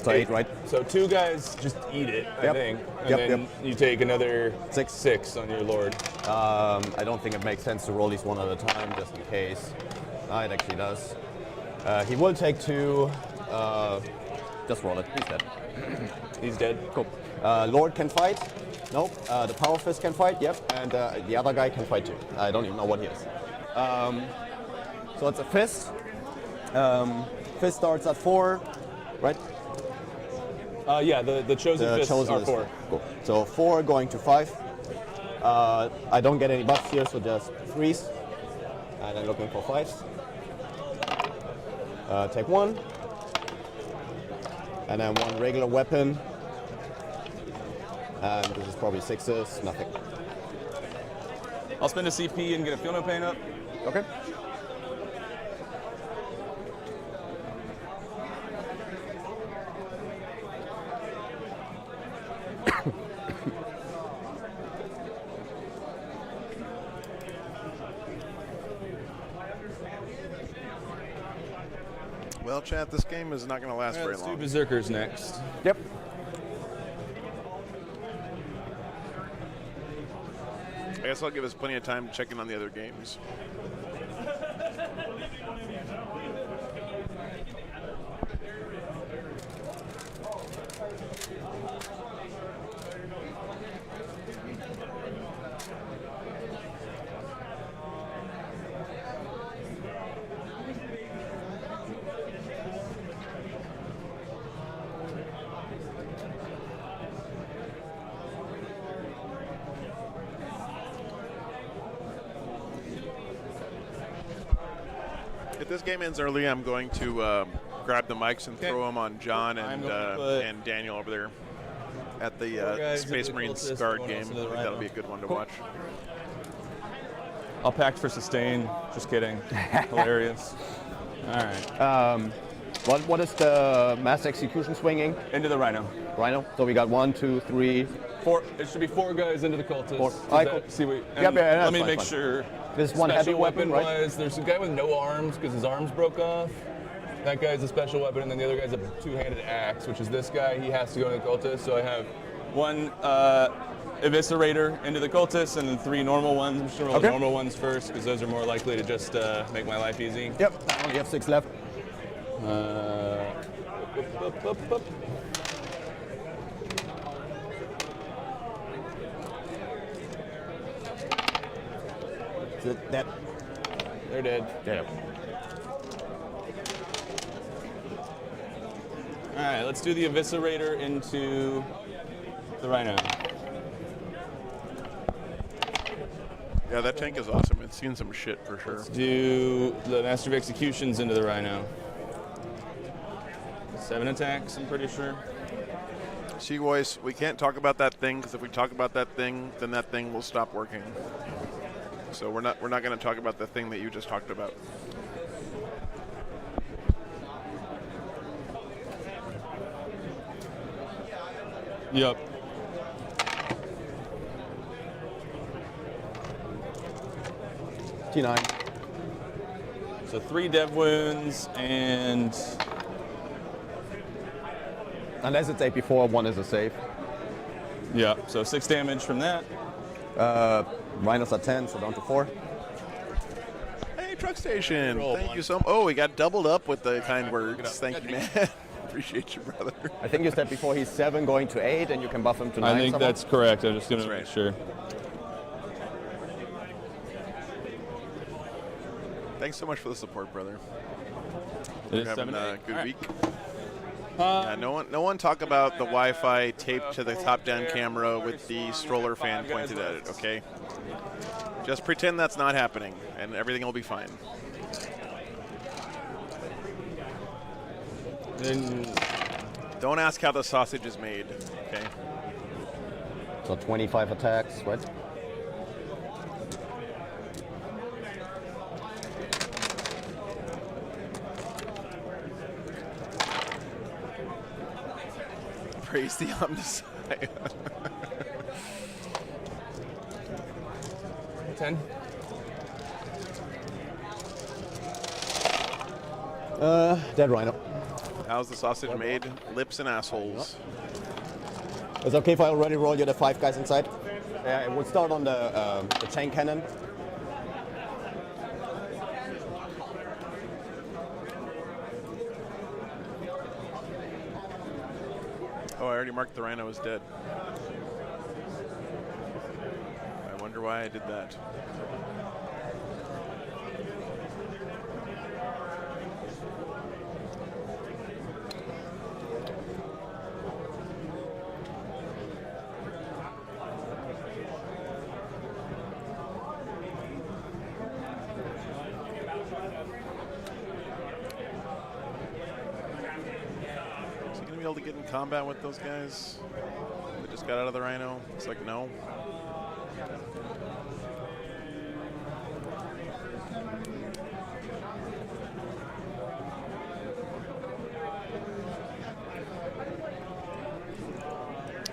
So 8, right? So 2 guys just eat it, I Yep. think. And Yep, then you take another 6 on your Lord. I don't think it makes sense to roll these one at a time, just in case. It actually does. He will take 2. Just roll it. He's dead. He's dead. Cool. Lord can fight. Nope. The Power Fist can fight. Yep. And the other guy can fight too. I don't even know what he is. So it's a fist. Fist starts at 4, right? Yeah, the chosen fists are 4. Cool. So 4 going to 5. I don't get any buffs here, so just 3s. And I'm looking for 5s. Take 1. And then 1 regular weapon. And this is probably 6s, nothing. I'll spend a CP and get a Feel No Pain up. Okay. Well, chat, this game is not going to last very Let's do long. Berserkers next. Yep. I guess I'll give us plenty of time to check in on the other games. If this game ends early, I'm going to grab the mics and throw them on John and Daniel over there at the Space Marines guard game. I think that'll be a good one to watch. I'll pact for sustain. Just kidding. Hilarious. All right. What is the mass execution swinging? Into the Rhino. Rhino. So we got 1, 2, 3, 4. It should be 4 guys into the cultists. 4. All right, cool. See what? Let me make sure. This is one heavy weapon, right? Wise, there's a guy with no arms because his arms broke off. That guy's a special weapon, and then the other guy's a two-handed axe, which is this guy. He has to go into the cultist. So I have 1 eviscerator into the cultists, and then 3 normal ones. I'm just gonna roll the normal ones first because those are more likely to just make my life easy. Yep. I only have 6 left. That they're dead. Yeah. All right, let's do the eviscerator into the Rhino. Yeah, that tank is awesome. It's seen some shit for sure. Let's do the Master of Executions into the Rhino. 7 attacks, I'm pretty sure. See, boys, we can't talk about that thing because if we talk about that thing, then that thing will stop working. So we're not going to talk about the thing that you just talked about. Yep. T9. So 3 dev wounds and... Unless it's 8 before, 1 is a save. Yeah, so 6 damage from that. Rhinos are 10, so down to 4. Hey, Truck Station. Thank you so much. Oh, we got doubled up with the kind words. Thank you, man. Appreciate you, brother. I think you said before he's 7 going to 8, and you can buff him to 9. I think somehow. that's correct. I'm just going to make sure. Thanks so much for the support, brother. It is We're having 7 a 8. good All week. right. Yeah, no one talk about the Wi-Fi taped to the top-down camera with the stroller fan pointed at it, okay? Just pretend that's not happening, and everything will be fine. Don't ask how the sausage is made, okay? So 25 attacks, right? Praise the Omnissiah. 10. Dead Rhino. How's the sausage made? Lips and assholes. It's okay if I already roll you the 5 guys inside? Yeah, it would start on the chain cannon. Oh, I already marked the Rhino as dead. I wonder why I did that. Able to get in combat with those guys that just got out of the Rhino? It's like, no.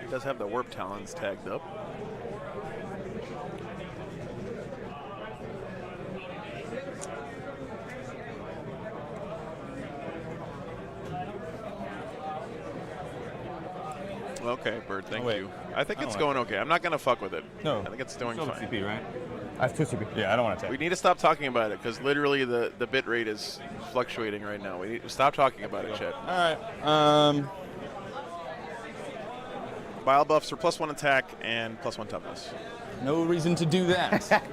He does have the warp talons tagged up. Okay, Bird, thank you. I think it's going okay. I'm not going to fuck with it. No. I think it's doing Still fine. CP, right? I have 2 CP. Yeah, I don't want to take. We need to stop talking about it because literally the bit rate is fluctuating right now. We need to stop talking about it, Chet. All right. Bile buffs are +1 attack and +1 toughness. No reason to do that.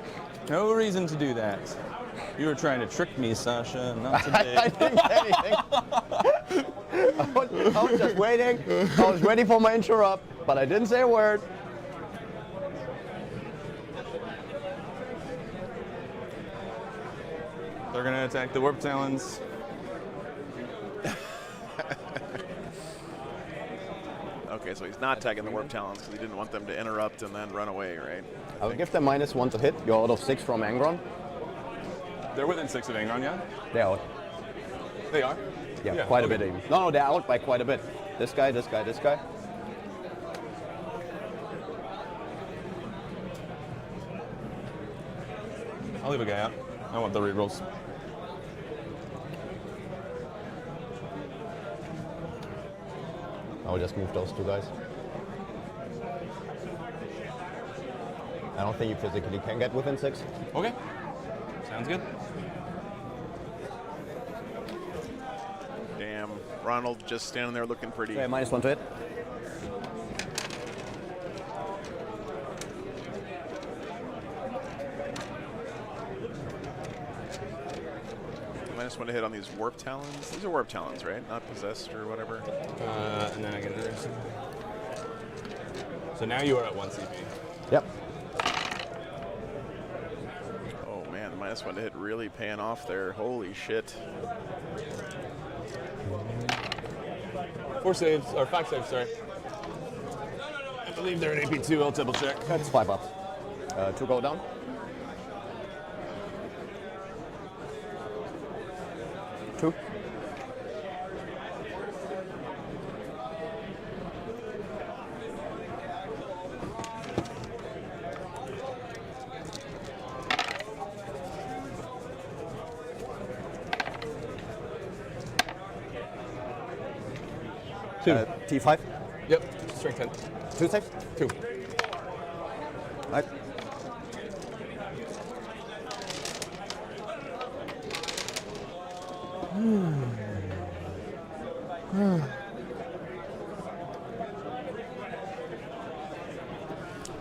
No reason to do that. You were trying to trick me, Sasha. Not today. I didn't say anything. I was just waiting. I was ready for my interrupt, but I didn't say a word. They're gonna attack the Warp Talons. Okay, so he's not attacking the Warp Talons because he didn't want them to interrupt and then run away, right? I'll give them -1 to hit. You're out of 6 from Angron. They're within 6 of Angron, yeah? They're out. They are? Yeah, quite a bit even. No, they're out by quite a bit. This guy, this guy, this guy. I'll leave a guy out. I want the rerolls. I'll just move those 2 guys. I don't think you physically can get within 6. Okay. Sounds good. Damn, Ronald just standing there looking pretty. Okay, -1 to hit. -1 to hit on these Warp Talons. These are Warp Talons, right? Not possessed or whatever. And then I get this. So now you are at 1 CP. Yep. Oh man, the -1 to hit really paying off there. Holy shit. 4 saves, or 5 saves, sorry. I believe they're at AP2, I'll double check. That's 5 up. 2 go down. Two. T5. Yep, strength 10. 2 saves? 2. Right.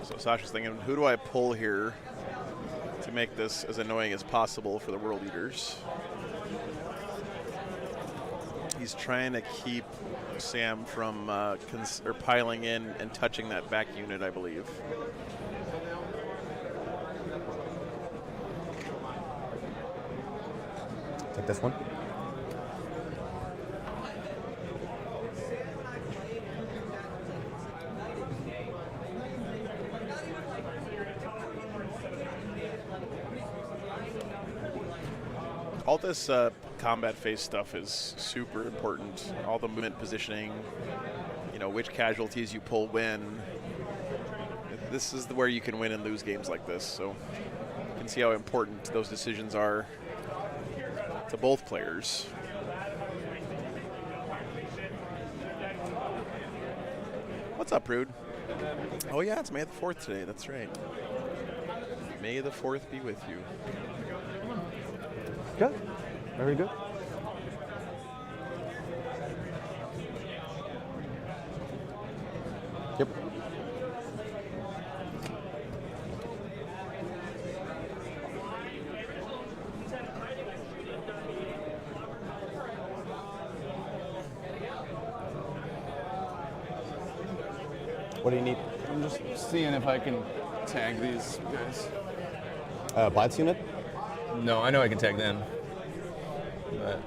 So Sasha's thinking, who do I pull here to make this as annoying as possible for the World Eaters? He's trying to keep Sam from piling in and touching that back unit, I believe. Take this one. All this combat phase stuff is super important. All the movement positioning, you know, which casualties you pull when. This is where you can win and lose games like this. So you can see how important those decisions are to both players. What's up, Rude? Oh yeah, it's May the 4th today. That's right. May the 4th be with you. Good. Very good. Yep. What do you need? I'm just seeing if I can tag these guys. Bites unit? No, I know I can tag them. But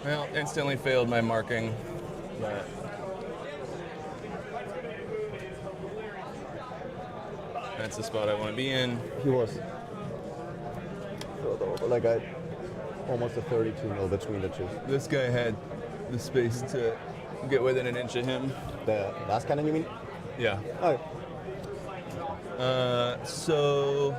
well, instantly failed my marking, but that's the spot I want to be in. He was. Like almost a 32 mil between the two. This guy had the space to get within an inch of him. The last cannon, you mean? Yeah. Oh. So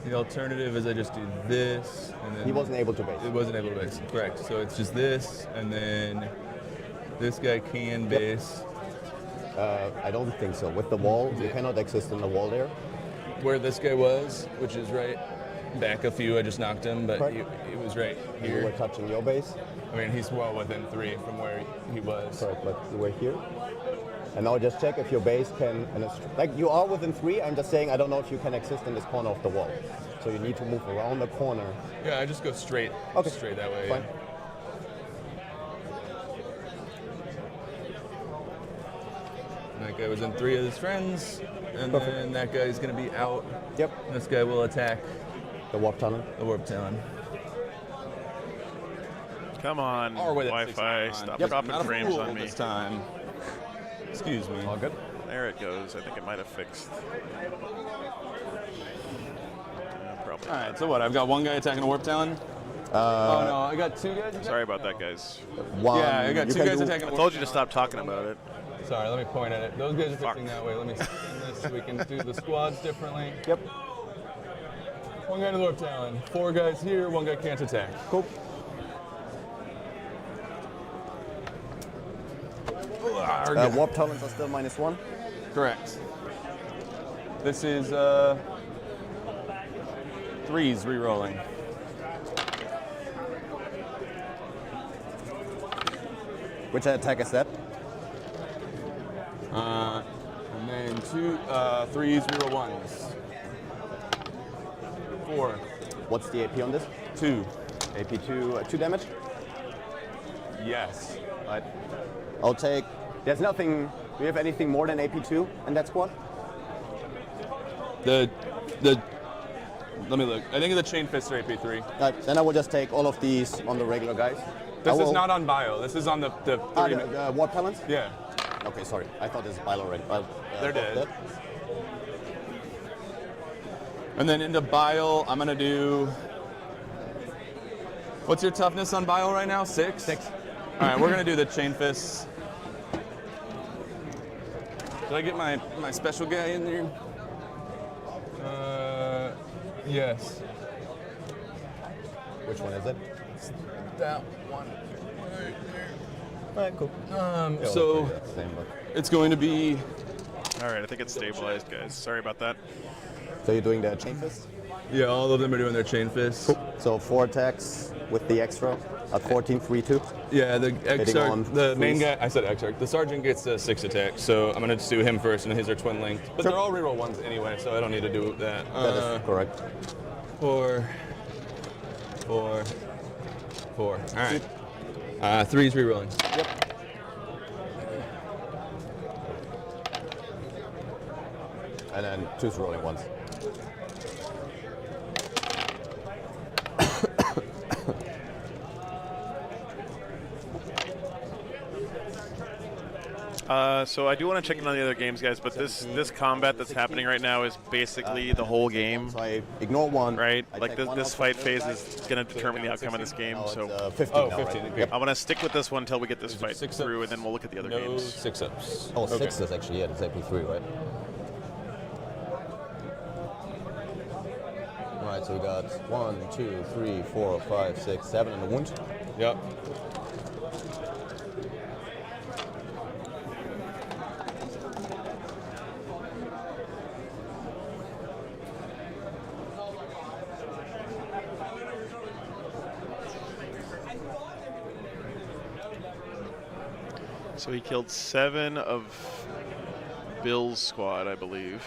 the alternative is I just do this, and then He wasn't able to base. It wasn't able to base. Correct. So it's just this, and then this guy can base. I don't think so. With the wall, you cannot exist in the wall there. Where this guy was, which is right back a few, I just knocked him, but Correct. he was right here. You were touching your base. I mean, he's well within 3 from where he was. Correct, but you were here. And now just check if your base can, and it's like you are within 3, I'm just saying I don't know if you can exist in this corner of the wall. So you need to move around the corner. Yeah, I just go straight. Okay. Straight that way. Fine. Yeah. That guy was in 3 of his friends, and then that guy's going to be out. Yep. This guy will attack the warp talon. The warp talon. Come on, Wi-Fi, stop dropping Not a frames fool on me. this time. Excuse me. All good. There it goes. I think it might have fixed. Probably. All right. So what? I've got one guy attacking a warp talon. Oh no, I got 2 guys. Sorry about that, guys. Yeah, I got 2 guys attacking. I told you to stop talking about it. Sorry, let me point at it. Those guys are fixing that way. Let me spin this so we can do the squads differently. Yep. 1 guy to the warp talon. 4 guys here. 1 guy can't attack. Cool. Warp talons are still -1. Correct. This is 3s re-rolling. Which attack is that? And then 2 3s reroll 1s. 4. What's the AP on this? 2. AP 2 damage? Yes. Right. I'll take. There's nothing. Do you have anything more than AP 2 in that squad? Let me look. I think the chain fists are AP 3. Right. Then I will just take all of these on the regular guys. This is not on bio. This is on the the warp talons? Yeah. Okay, sorry. I thought this is bio already. They're dead. And then into bile, I'm gonna do. What's your toughness on bile right now? 6? 6. All right, we're gonna do the chain fists. Did I get my special guy in there? Yes. Which one is it? That one. All right, cool. So it's going to be. All right, I think it's stabilized, guys. Sorry about that. So you're doing the chain fist? Yeah, all of them are doing their chain fists. Cool. So 4 attacks with the extra at 14, 3, 2. Yeah, the main freeze. guy. I said Exarch. The sergeant gets 6 attacks, so I'm gonna just do him first, and his are twin linked. But Sure. they're all reroll 1s anyway, so I don't need to do that. That is correct. 4, 4, 4. All right. 3's rerolling. Yep. And then 2's rolling 1s. So I do want to check in on the other games, guys, but this combat that's happening right now is basically the whole game. So I ignore 1. Right? I Like take one this out fight from phase this is going to determine the outcome of this game. So 15 now, 15. right? Okay. I want to stick with this one until we get this fight six through, ups? and then we'll look at the other No games. 6-ups. Oh, Okay. 6 is actually, yeah, it's AP3, right? Alright, so we got 1, 2, 3, 4, 5, 6, 7 in the wound. Yep. So he killed 7 of Bill's squad, I believe.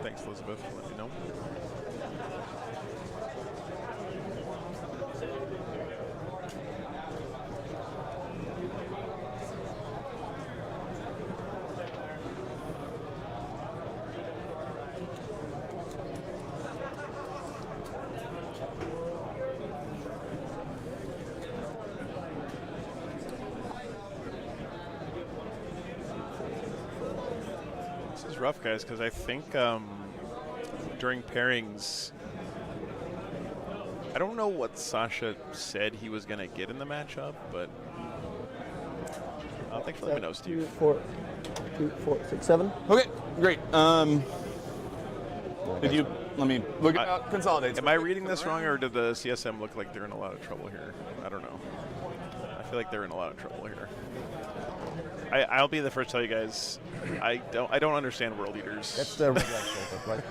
Thanks, Elizabeth, for letting me know. This is rough, guys, because I think during pairings, I don't know what Sasha said he was going to get in the matchup, but thanks for letting me know, Steve. 2, 4, 2, 4, 6, 7. Okay, great. Did you let me look at consolidate? Am I reading this wrong, or did the CSM look like they're in a lot of trouble here? I don't know. I feel like they're in a lot of trouble here. I'll be the first to tell you guys, I don't understand World Eaters. That's the red light filter, right?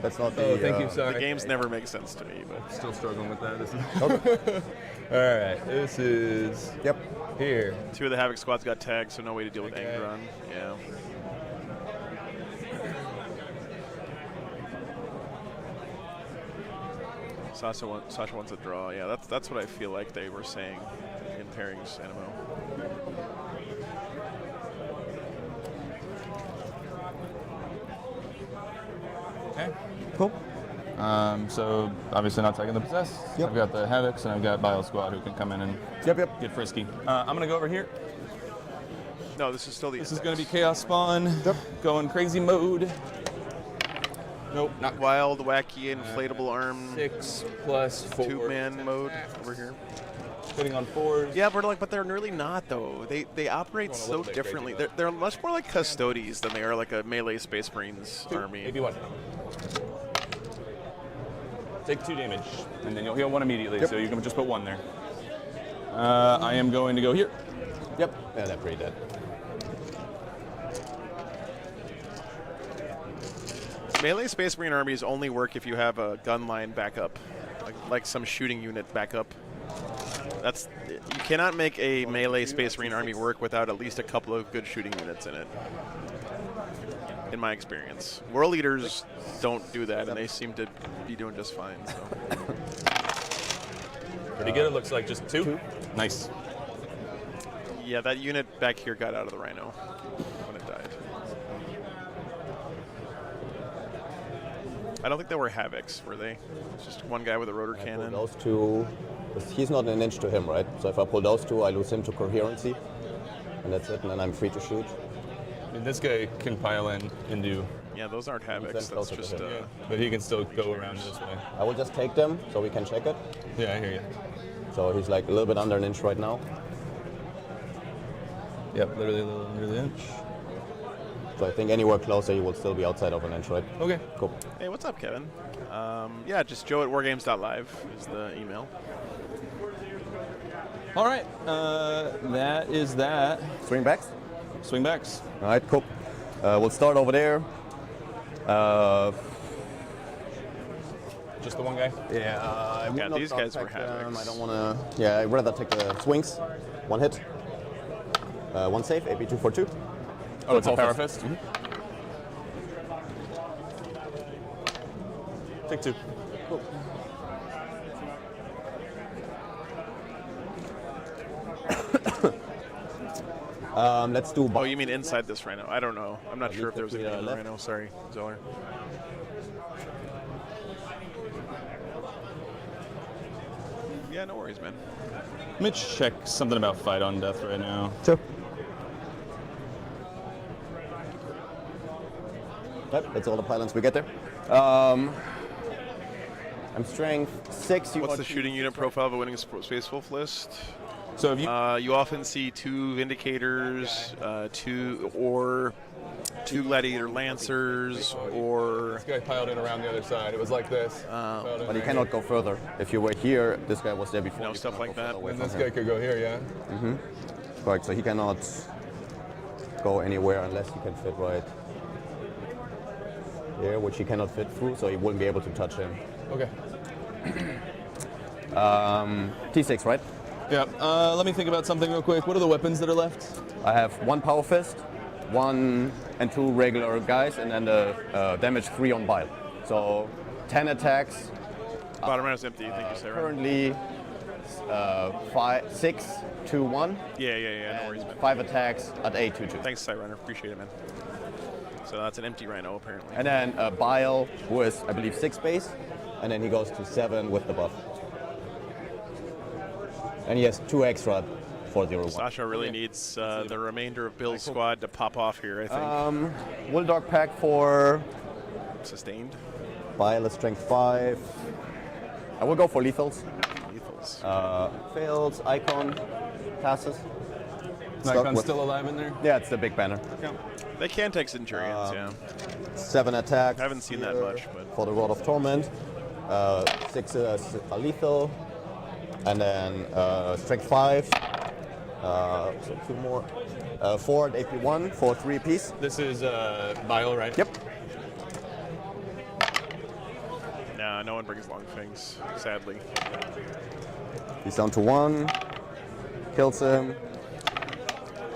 That's not the. Oh, thank you. Sorry. The games never make sense to me, but Still struggling with that. Okay. All right, this is here. 2 of the Havoc squads got tagged, so no way to deal with Okay. Angron. Yeah. Sasha wants a draw. Yeah, that's what I feel like they were saying in pairings, Animo. Okay. Cool. So obviously not taking the possess. Yep. I've got the Havocs and I've got Bio Squad who can come in and get frisky. I'm gonna go over here. No, this is still the. This is gonna be Chaos Spawn. Going crazy mode. Nope, not wild, wacky, inflatable arm. 6 plus 4. 2-man mode over here. Hitting on 4s. Yeah, but they're really not though. They operate so differently. They're much more like Custodes than they are like a melee Space Marines army. Maybe 1. Take 2 damage, and then you'll heal 1 immediately. So you can just put 1 there. I am going to go here. Yep. Yeah, they're pretty dead. Melee Space Marine armies only work if you have a gun line backup, like some shooting unit backup. You cannot make a melee Space Marine army work without at least a couple of good shooting units in it. In my experience, World Eaters don't do that, and they seem to be doing just fine. So. Pretty good. It looks like just 2. Nice. Yeah, that unit back here got out of the Rhino when it died. I don't think they were Havocs, were they? It's just one guy with a rotor cannon. Those 2, he's not an inch to him, right? So if I pull those 2, I lose him to coherency, and that's it, and then I'm free to shoot. I mean, this guy can pile in and do. Yeah, those aren't Havocs. That's just. But he can still go around this way. I will just take them so we can check it. Yeah, I hear you. So he's like a little bit under an inch right now. Yep, literally a little under the inch. So I think anywhere closer, you will still be outside of an inch, right? Okay. Cool. Hey, what's up, Kevin? Yeah, just Joe at wargames.live is the email. All right, that is that. Swing backs? Swing backs. All right, cool. We'll start over there. Just the one guy? Yeah, I would not these guys were attack them. Havocs. I don't want to. Yeah, I'd rather take the swings. 1 hit. 1 save, AP 242. Oh, it's a power fist? Mm-hmm. Take 2. Cool. Let's do. Oh, you mean inside this Rhino? I don't know. I'm not sure if there was a game in the left. Rhino. Sorry, Zoller. Yeah, no worries, man. Let me check something about fight on death right now. Sure. Yep, that's all the pylons we get there. I'm strength 6. What's the shooting unit profile of a winning Space Wolf list? So if you you often see 2 Vindicators, 2 Gladiator Lancers, or this guy piled in around the other side. It was like this. But you cannot go further. If you were here, this guy was there before. No, stuff like that. And this guy could go here, yeah. Mm-hmm. Correct. So he cannot go anywhere unless he can fit right here, which he cannot fit through, so he wouldn't be able to touch him. Okay. T6, right? Yeah. Let me think about something real quick. What are the weapons that are left? I have 1 power fist, 1 and 2 regular guys, and then the damage 3 on bile. So 10 attacks. Bottom round is empty. Thank you, Sarah. Currently 6, 2, 1. Yeah. No worries, man. 5 attacks at 8, 2, 2. Thanks, Siderunnner. Appreciate it, man. So that's an empty Rhino, apparently. And then Bile, who is, I believe, 6 base, and then he goes to 7 with the buff. And he has 2 extra 401. Sasha really needs the remainder of Bill's squad to pop off here, I think. Will Dog pack for Sustained. Bile is strength 5. I will go for lethals. Lethals. Fails, icon, passes. Icon's still alive in there? Yeah, it's the big banner. Yeah. They can take Centurions, yeah. 7 attacks. I haven't seen that much, but for the Rod of Torment. 6 is a lethal. And then strength 5. So 2 more. 4 at AP1 for 3 apiece. This is Bile, right? Yep. Nah, no one brings long things, sadly. He's down to 1. Kills him.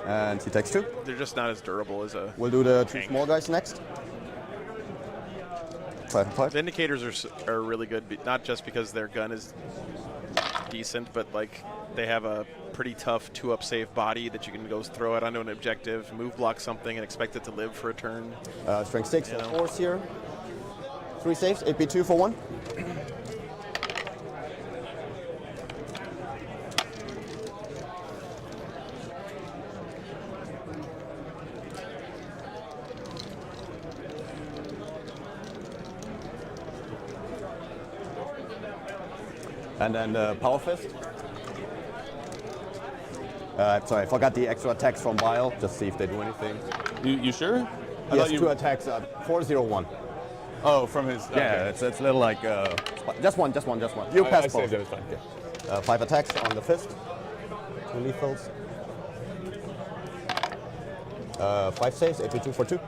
And he takes 2. They're just not as durable as a. We'll do the 2 tank. small guys next. 5 and 5. The indicators are really good, not just because their gun is decent, but like they have a pretty tough 2-up safe body that you can go throw it onto an objective, move block something, and expect it to live for a turn. Strength 6 for force here. 3 saves, AP2 for 1. And then the Power Fist. Sorry, I forgot the extra attacks from Bile. Just see if they do anything. You sure? He has 2 attacks, 401. Oh, from his. Okay. Yeah, it's a little like just one. You pass I both. saved it, it's fine. Okay. 5 attacks on the fist. 2 lethals. 5 saves, AP2 for 2.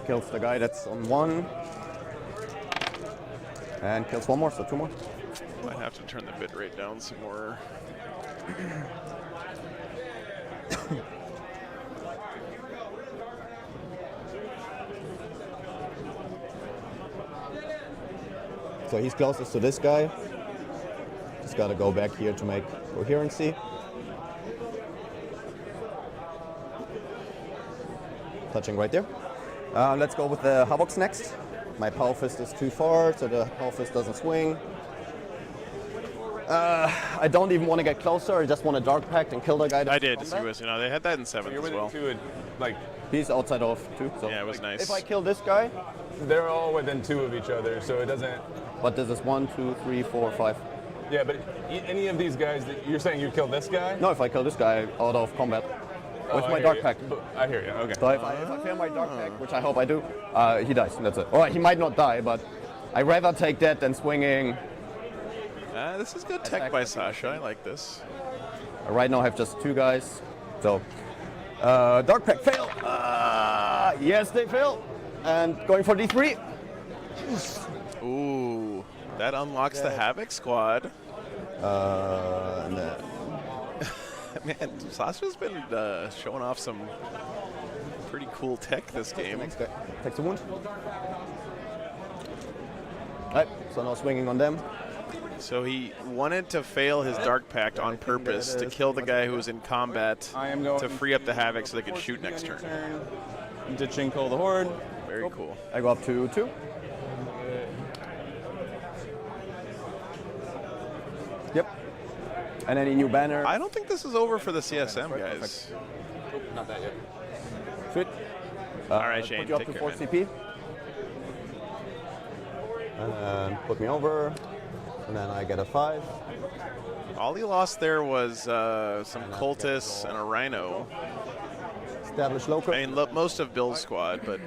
Kills the guy that's on 1. And kills 1 more, so 2 more. Might have to turn the bit rate down some more. So he's closest to this guy. Just gotta go back here to make coherency. Touching right there. Let's go with the Havocs next. My Power Fist is too far, so the Power Fist doesn't swing. I don't even want to get closer. I just want to Dark Pact and kill the guy. I did. So they had that in 7th as well. Like he's outside of 2. So yeah, it was nice. If I kill this guy, they're all within 2 of each other, so it doesn't. But this is 1, 2, 3, 4, 5. Yeah, but any of these guys that you're saying you kill this guy? No, if I kill this guy out of combat with I my hear Dark you. Pact. I hear you. Okay. So if I fail my Dark Pact, which I hope I do, he dies. That's it. Or he might not die, but I'd rather take that than swinging. This is good tech by Sasha. I like this. Right now I have just 2 guys. So Dark Pact fail. Yes, they fail. And going for D3. Ooh, that unlocks the Havoc squad. And then man, Sasha's been showing off some pretty cool tech this game. Next guy takes a wound. Right, so now swinging on them. So he wanted to fail his Dark Pact on purpose to kill the guy who was in combat to free up the Havoc so they could shoot next turn. Ditching Call the Horde. Very cool. I go up to 2. Yep. And any new banner. I don't think this is over for the CSM guys. Not that yet. Sweet. All right, Shane. Put you up take to care, 4 man. CP. And then put me over. And then I get a 5. All he lost there was some cultists and a rhino. Establish local. I mean, most of Bill's squad, but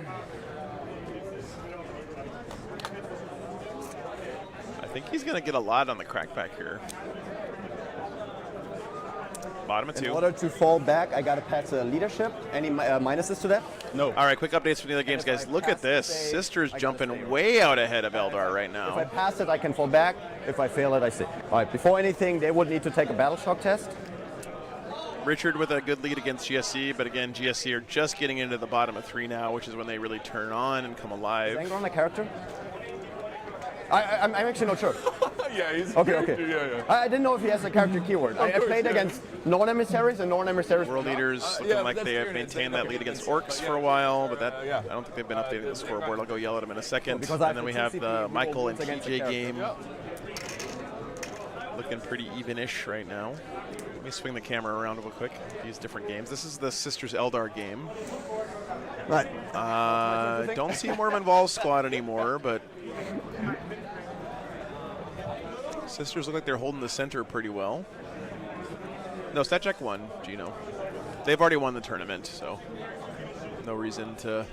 I think he's going to get a lot on the crackback here. Bottom of 2. In order to fall back, I got to pass a leadership. Any minuses to that? No. All right, quick updates from the other games, guys. Look at this. Sister's jumping way out ahead of Eldar right If I now. pass it, I can fall back. If I fail it, I stay. All right, before anything, they would need to take a battle shock test. Richard with a good lead against GSC, but again, GSC are just getting into the bottom of 3 now, which is when they really turn on and come Is alive. anger on the character? I'm actually not sure. Yeah, he's Okay. Yeah. I didn't know if he has a character keyword. I played against non-emissaries and non-emissaries. World leaders looking like they have maintained that lead against orcs for a while, but that I don't think they've been updating the scoreboard. I'll go yell at them in a second. Because I And then we have have the 2 Michael and wins against the TJ character. game. Looking pretty even-ish right now. Let me swing the camera around real quick. Use different games. This is the Sisters Eldar game. Right. Don't see Mormon Vol squad anymore, but Sisters look like they're holding the center pretty well. No, stat check 1, Gino. They've already won the tournament, so no reason to.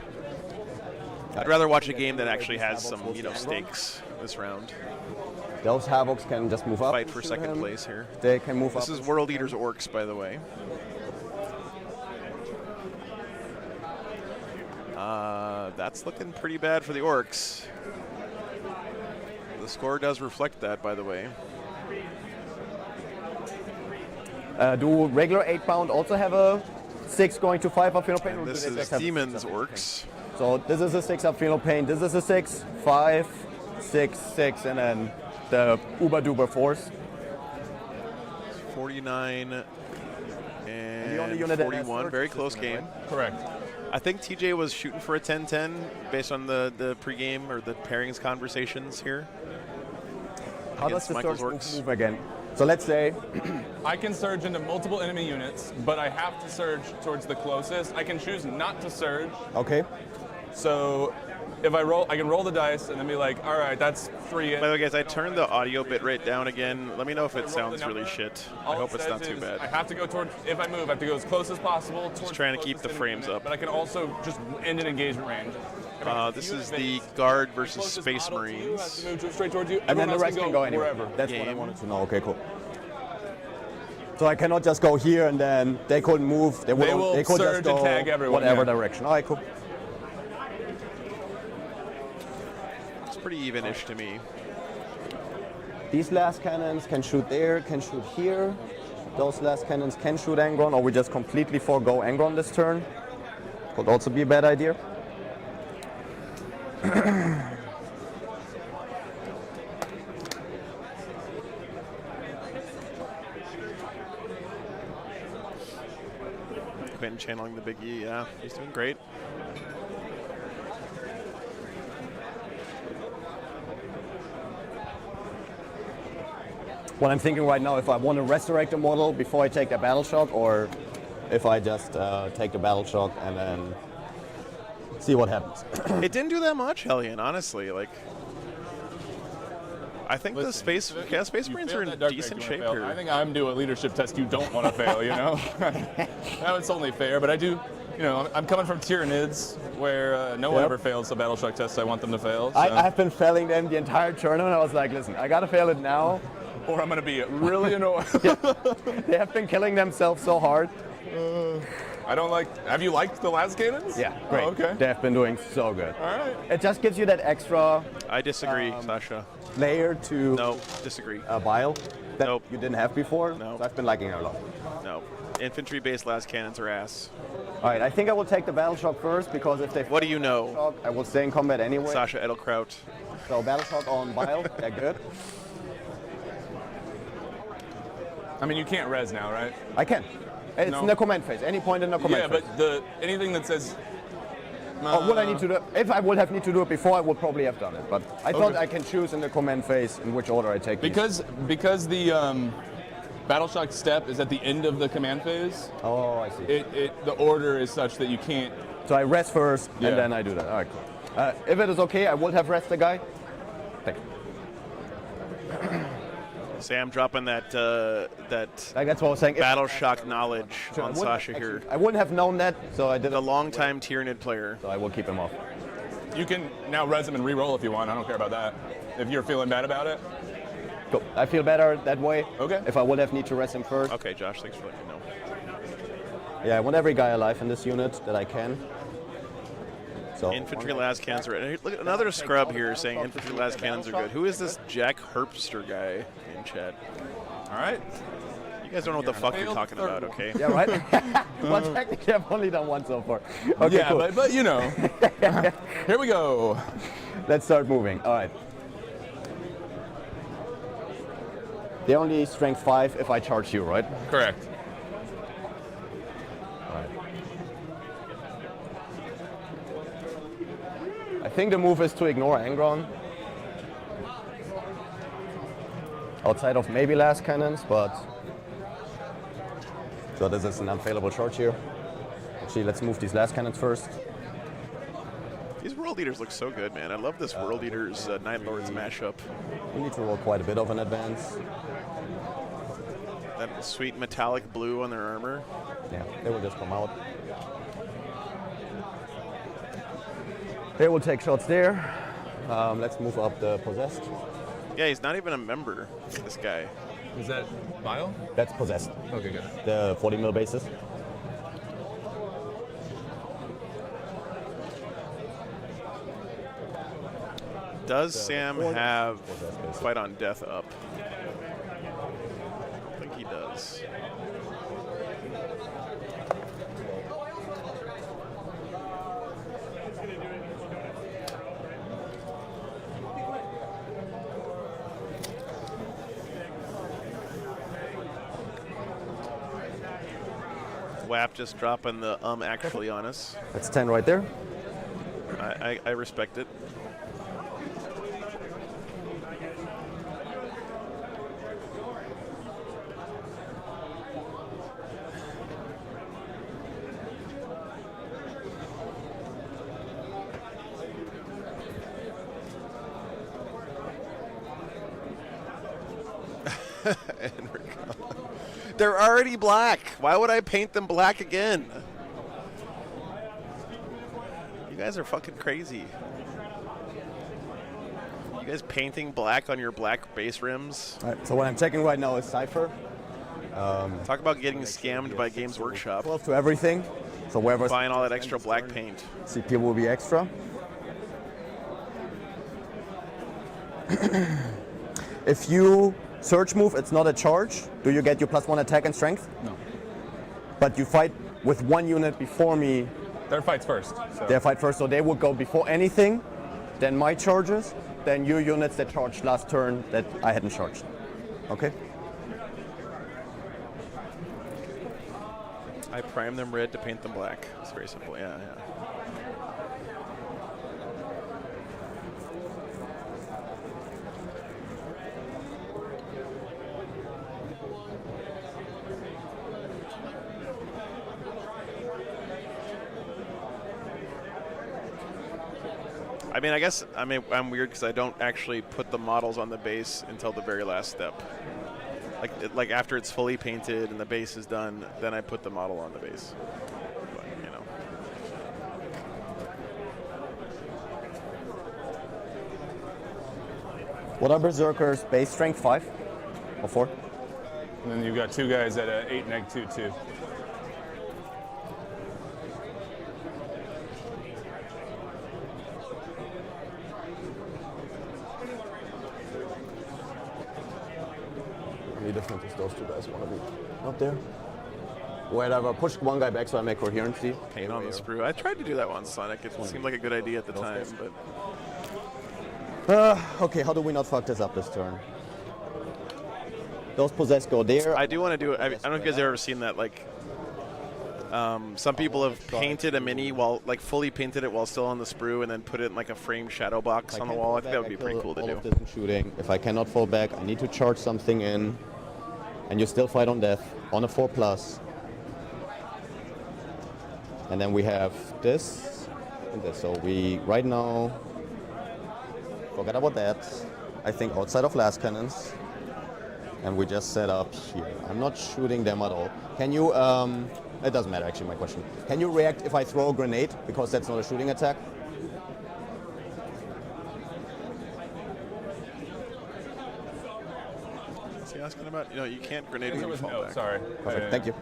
I'd rather watch a game that actually has some, stakes this round. Those Havocs can just move up. Fight and for shoot second him. place here. They can move up. This is World Eaters Orcs, by the way. That's looking pretty bad for the Orcs. The score does reflect that, by the way. Do regular 8-pound also have a 6 going to 5 up Final Pain? And this is Demons Orcs. So this is a 6 up Final Pain. This is a 6, 5, 6, 6, and then the Uber Duber Force. 49 the only unit and that has 41. surge Very is close this unit, game. right? Correct. I think TJ was shooting for a 10-10 based on the pregame or the pairings conversations here. How does against the Michael's surge Orcs. move again? So let's say I can surge into multiple enemy units, but I have to surge towards the closest. I can choose not to surge. Okay. So if I roll, I can roll the dice and then be like, all right, that's 3. By the way, guys, I turned the audio bit rate down again. Let me know if it sounds number. really shit. All I hope it it's not says too is bad. I have to go towards, if I move, I have to go as close as possible. Just trying to keep the closest frames unit, up. But I can also just end an engagement range. This is the Guard versus Space Has Marines. to move straight towards you. and then Everyone the else rest can go anywhere. wherever. That's what I Game. wanted to know. Okay, cool. So I cannot just go here and then they couldn't move. They will could surge just go and tag everyone, whatever yeah. direction. All right, cool. It's pretty even-ish to me. These last cannons can shoot there, can shoot here. Those last cannons can shoot Angron, or we just completely forego Angron this turn. Could also be a bad idea. Quentin channeling the Big E, yeah, he's doing great. What I'm thinking right now, if I want to resurrect a model before I take the battle shock, or if I just take the battle shock and then see what happens. It didn't do that much, Hellion, honestly. Like, I think the Space Marines are in decent shape here. I think I'm doing a leadership test you don't want to fail, you know? Now it's only fair, but I do, you know, I'm coming from Tyranids where no one ever fails the battle shock test I want them to fail. So. I've been failing them the entire tournament. I was like, listen, I got to fail it now. Or I'm going to be really annoyed. They have been killing themselves so hard. I don't like. Have you liked the last cannons? Yeah, great. Oh, okay. They have been doing so good. All right. It just gives you that extra. I disagree, Sasha. Layer to. No, disagree. Bile that Nope. you didn't have before. No. So I've been liking it a lot. No. Infantry-based last cannons are ass. All right, I think I will take the battle shock first because if they. What do you know? Shock, I will stay in combat anyway. Sasha Edelkraut. So battle shock on Bile, they're good. I mean, you can't res now, right? I can. It's No. in the command phase. Any point in the command phase. Yeah, but anything that says. Oh, would I need to do it? If I would have need to do it before, I would probably have done it. But I thought Okay. I can choose in the command phase in which order I take these. Because the battle shock step is at the end of the command phase. Oh, I see. The order is such that you can't. So I rest first, Yeah. and then I do that. All right, cool. If it is okay, I would have rest the guy. Thank you. Sam dropping that Like that's what I was saying. battle shock knowledge Sure, I on wouldn't- Sasha here. I wouldn't have known that, so I did A long-time Tyranid player. So I will keep him off. You can now res them and re-roll if you want. I don't care about that. If you're feeling bad about it. Cool. I feel better that way. Okay. If I would have need to rest him first. Okay, Josh, thanks for letting me know. Yeah, I want every guy alive in this unit that I can. So Infantry las cannons are. Look at another scrub here saying infantry las cannons are good. Who is this Jack Herpster guy in chat? All right. You guys don't know what the fuck you're talking about, okay? Yeah, right? Well, technically, I've only done one so far. Okay, yeah, cool. but you know. Here we go. Let's start moving. All right. They only strength 5 if I charge you, right? Correct. All right. I think the move is to ignore Angron. Outside of maybe last cannons, but so this is an unfailable charge here. Actually, let's move these last cannons first. These World Eaters look so good, man. I love this World Eaters Night Lords mashup. We need to roll quite a bit of an advance. That sweet metallic blue on their armor. Yeah, they will just come out. They will take shots there. Let's move up the possessed. Yeah, he's not even a member, this guy. Is that bio? That's possessed. Okay, good. The 40 mil basis. Does Sam have Fight on Death up? I don't think he does. WAP just dropping the actually on us. That's 10 right there. I respect it. They're already black. Why would I paint them black again? You guys are fucking crazy. You guys painting black on your black base rims? All right, so what I'm checking right now is Cypher. Talk about getting scammed by Games Workshop. 12 to everything. So wherever buying all that extra black paint. CP will be extra. If you search move, it's not a charge. Do you get your +1 attack and strength? No. But you fight with one unit before me. Their fight's first. So. Their fight first, so they would go before anything, then my charges, then your units that charged last turn that I hadn't charged. Okay? I prime them red to paint them black. It's very simple, yeah. I mean, I guess I'm weird because I don't actually put the models on the base until the very last step. Like after it's fully painted and the base is done, then I put the model on the base. But, you know. What are Berserkers base strength 5 or 4? And then you've got two guys at 8 neg 2 too. Different as those two guys want to be up there. Whatever, push one guy back so I make coherency. Paint on the sprue. I tried to do that once, Sonic. It seemed like a good idea at the time, but. Okay, how do we not fuck this up this turn? Those possessed go there. I do want to do it. I don't know if you guys have ever seen that. Like, some people have painted a mini fully painted it while still on the sprue, and then put it in like a framed shadow box on the wall. I think that would be pretty cool to do. Shooting. If I cannot fall back, I need to charge something in. And you still fight on death on a 4+. And then we have this and this. So we right now forget about that. I think outside of last cannons. And we just set up here. I'm not shooting them at all. Can you it doesn't matter actually, my question. Can you react if I throw a grenade? Because that's not a shooting attack. Asking about, you can't grenade when you fall back. Sorry. Perfect. Thank you.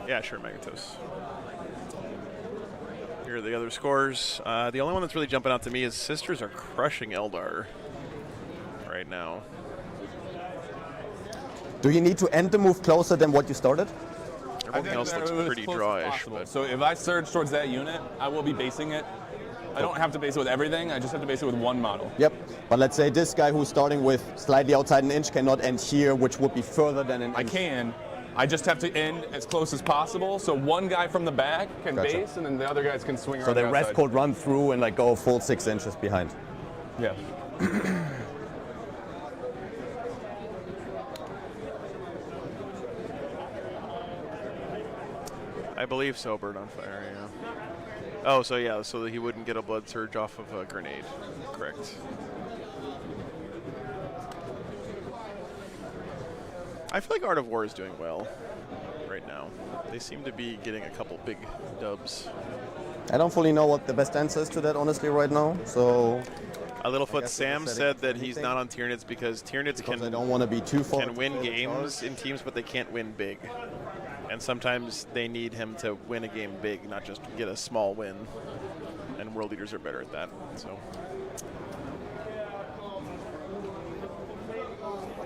Yeah, sure, Megatos. Here are the other scores. The only one that's really jumping out to me is Sisters are crushing Eldar right now. Do you need to end the move closer than what you started? Everything else looks pretty drawish. But so if I surge towards that unit, I will be basing it. I don't have to base it with everything. I just have to base it with one model. Yep. But let's say this guy who's starting with slightly outside an inch cannot end here, which would be further than an inch. I can. I just have to end as close as possible. So one guy from the back can base, and then the other guys can swing around. So the rest outside. could run through and go full 6 inches behind. Yeah. I believe so, Bird on Fire, yeah. Oh, so yeah, so that he wouldn't get a blood surge off of a grenade. Correct. I feel like Art of War is doing well right now. They seem to be getting a couple big dubs. I don't fully know what the best answer is to that, honestly, right now. So A Littlefoot guess Sam it's said setting that he's anything. not on Tyranids because Tyranids I don't want to be too far. can win games in teams, but they can't win big. And sometimes they need him to win a game big, not just get a small win. And World Leaders are better at that. So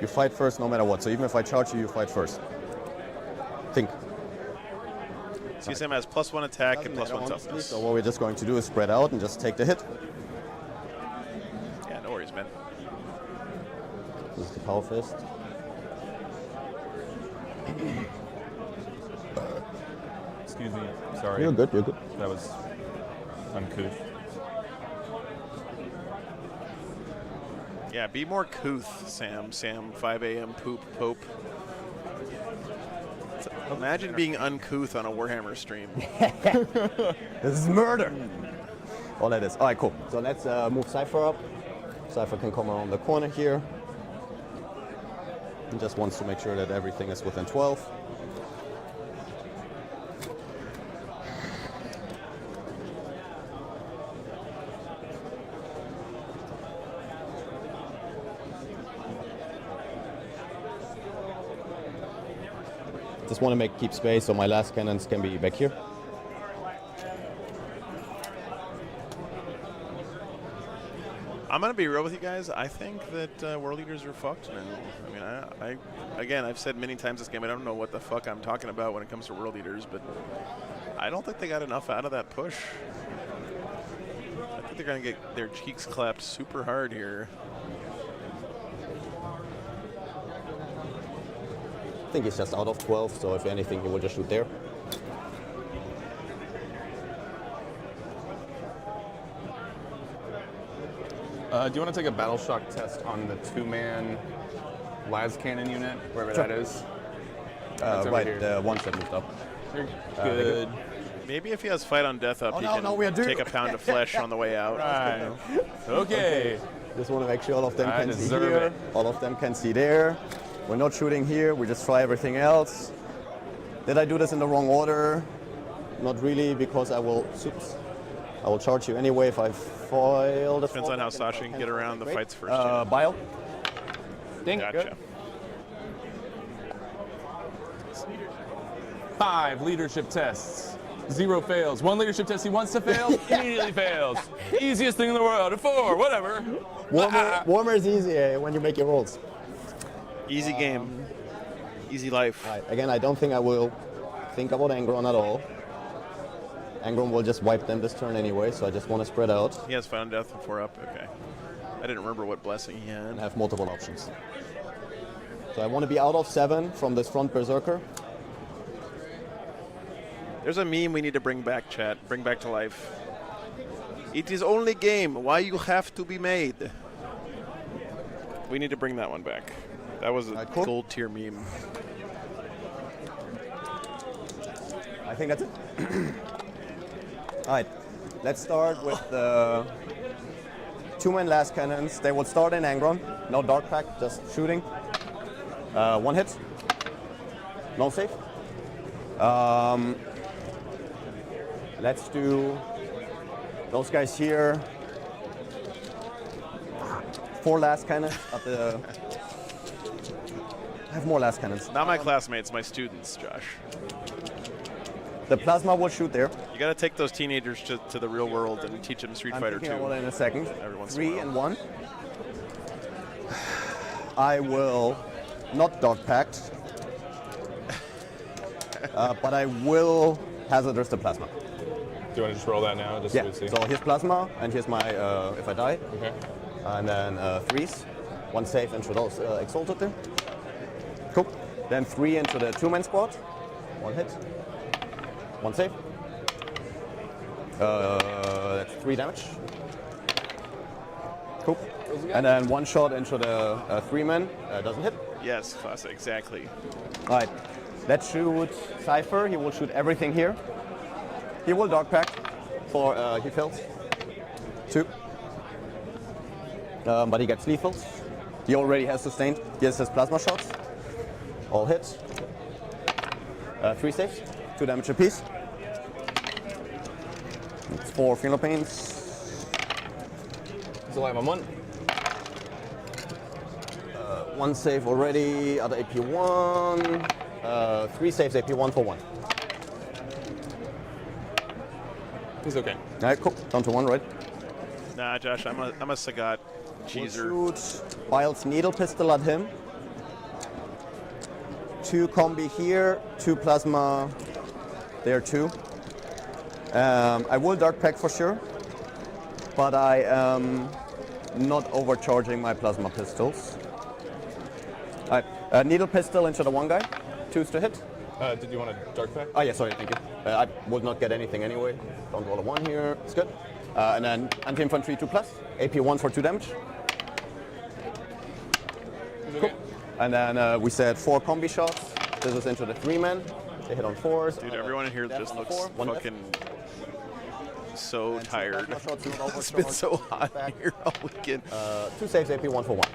You fight first no matter what. So even if I charge you, you fight first. Think. CSM has +1 attack and Doesn't +1 matter, honestly. toughness. So what we're just going to do is spread out and just take the hit. Yeah, no worries, man. This is the power fist. Excuse me. Sorry. You're good. You're good. That was uncouth. Yeah, be more couth, Sam. Sam, 5 a.m. poop pope. Imagine being uncouth on a Warhammer stream. This is murder. All that is. All right, cool. So let's move Cypher up. Cypher can come around the corner here. He just wants to make sure that everything is within 12. Just want to keep space so my last cannons can be back here. I'm gonna be real with you guys. I think that World Leaders are fucked now. I mean, again, I've said many times this game, I don't know what the fuck I'm talking about when it comes to World Leaders, but I don't think they got enough out of that push. I think they're gonna get their cheeks clapped super hard here. I think he's just out of 12, so if anything, he will just shoot there. Do you want to take a battle shock test on the 2-man las cannon unit, wherever that is? That's over Right, here. the ones that moved up. You're good. Maybe if he has fight on death up, he can take a pound of flesh on the way out. Right. Okay. Just want to make sure all of them I can see deserve here. it. All of them can see there. We're not shooting here. We just try everything else. Did I do this in the wrong order? Not really, because I will charge you anyway if I foil the Depends on how Sasha can get around the fights first. Bile. Ding. Gotcha. 5 leadership tests. 0 fails. 1 leadership test he wants to fail, immediately fails. Easiest thing in the world. A 4, whatever. Warmer is easy when you make your rolls. Easy game. Easy life. Right. Again, I don't think I will think about Angron at all. Angron will just wipe them this turn anyway, so I just want to spread out. He has found death and 4 up. Okay. I didn't remember what blessing he had. And have multiple options. So I want to be out of 7 from this front berserker. There's a meme we need to bring back, chat. Bring back to life. It is only game. Why you have to be made? We need to bring that one back. That was a gold tier meme. I think that's it. All right, let's start with the 2-man last cannons. They will start in Angron. No dark pack, just shooting. 1 hit. No save. Let's do those guys here. 4 last cannons at the. I have more last cannons. Not my classmates, my students, Josh. The plasma will shoot there. You got to take those teenagers to the real world and teach them Street Fighter 2. I'm thinking about it in a second. Every once 3 in a and while. 1. I will not dog pact, but I will hazardous the plasma. Do you want to just roll that now? Just Yeah, so we see? so here's plasma, and here's my, if I die. Okay. And then 3s. 1 save into those exalted there. Cool. Then 3 into the 2-man squad. 1 hit. 1 save. That's 3 damage. Cool. And then 1 shot into the 3-man. Doesn't hit. Yes, classic, exactly. All right. Let's shoot Cypher. He will shoot everything here. He will dog pack for he fails. 2. But he gets lethals. He already has sustained. Here's his plasma shots. All hits. 3 saves. 2 damage apiece. It's 4 Final Pains. Still have one. One save already, other AP1. 3 saves, AP1 for 1. He's okay. All right, cool. Down to 1, right? Nah, Josh, I'm a Sagat cheeser. We'll shoot Byl's needle pistol at him. 2 combi here, 2 plasma there too. I will dark pack for sure, but I am not overcharging my plasma pistols. All right, needle pistol into the one guy, 2s to hit. Did you want a dark pack? Oh yeah, sorry, thank you. I would not get anything anyway. Don't roll a 1 here, it's good. And then anti-infantry 2+, AP1 for 2 damage. Cool. And then we said 4 combi shots. This is into the 3-man. They hit on 4s. Dude, everyone in here just looks fucking so tired. It's been so hot here all weekend. 2 saves, AP1 for 1.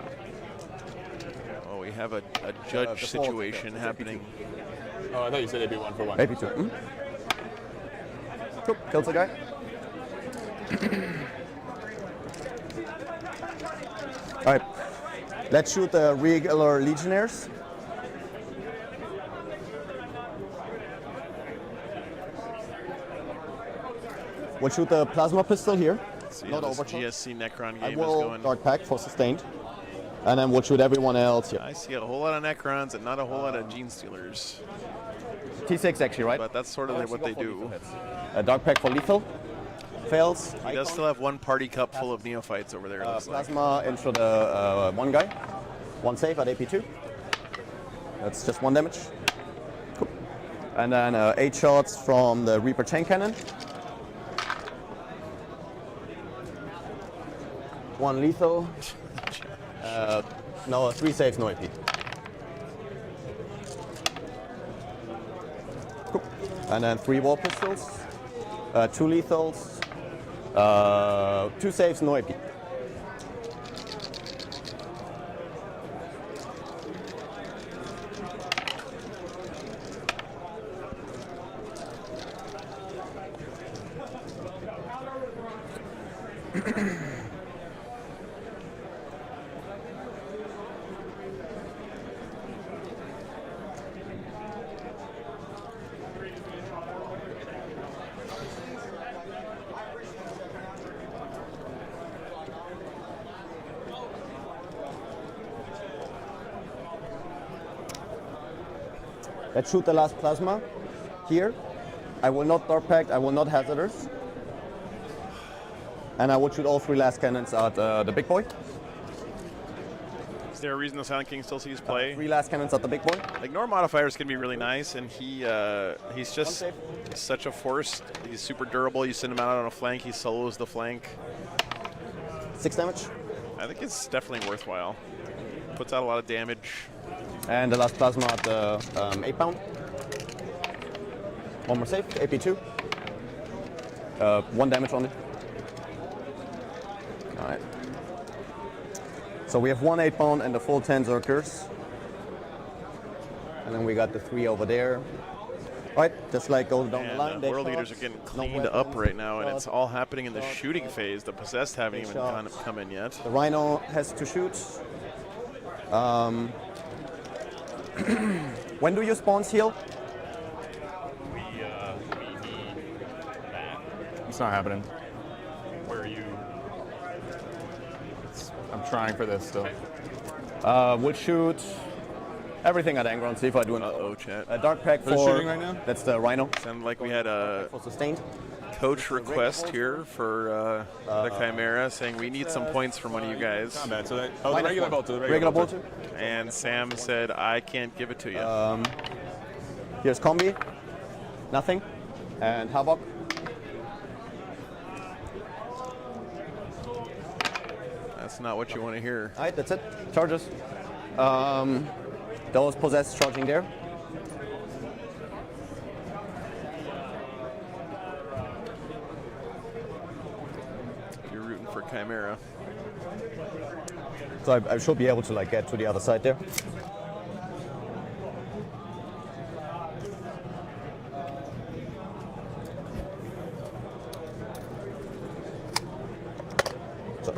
Oh, we have a judge situation happening. Oh, I thought you said AP1 for 1. AP2. Cool. Kills the guy. All right. Let's shoot the regular legionnaires. We'll shoot the plasma pistol here. See Not how this overcharge. GSC Necron I game is will going. dark pack for sustained. And then we'll shoot everyone else here. I see a whole lot of Necrons and not a whole lot of Gene Stealers. T6 actually, right? But that's sort of what they do. A dark pack for lethal. Fails. He does still have one party cup full of neophytes over there. Looks like. Plasma into the one guy. 1 save at AP2. That's just 1 damage. Cool. And then 8 shots from the Reaper chain cannon. 1 lethal. No, 3 saves, no AP. Cool. And then 3 wall pistols. 2 lethals. 2 saves, no AP. Let's shoot the last plasma here. I will not dark pack, I will not hazardous. And I will shoot all 3 last cannons at the big boy. Is there a reason the Silent King still sees play? 3 last cannons at the big boy. Like, Norm modifiers can be really nice, and he's just such a force. He's super durable. You send him out on a flank, he solos the flank. 6 damage. I think it's definitely worthwhile. Puts out a lot of damage. And the last plasma at the 8 pound. 1 more save, AP2. 1 damage on it. Alright. So we have 1 8 pound and the full 10 Zerkers. And then we got the 3 over there. Alright, just like goes down the line. World leaders are getting cleaned up right now, and it's all happening in the shooting phase. The possessed haven't even come in yet. The Rhino has to shoot. When do you spawns heal? It's not happening. Where are you? I'm trying for this still. We'll shoot everything at Angron. See if I do an chat. A dark pack They're for shooting right now? That's the Rhino. Sounded like we had a sustained coach request here for the Chimera, saying we need some points from one of you guys. Not bad. So the regular bolter. The regular bolter. And Sam said, I can't give it to you. Here's Combi. Nothing. And Havoc. That's not what you want to hear. Alright, that's it. Charges. Those possessed charging there. You're rooting for Chimera. So I should be able to like get to the other side there. So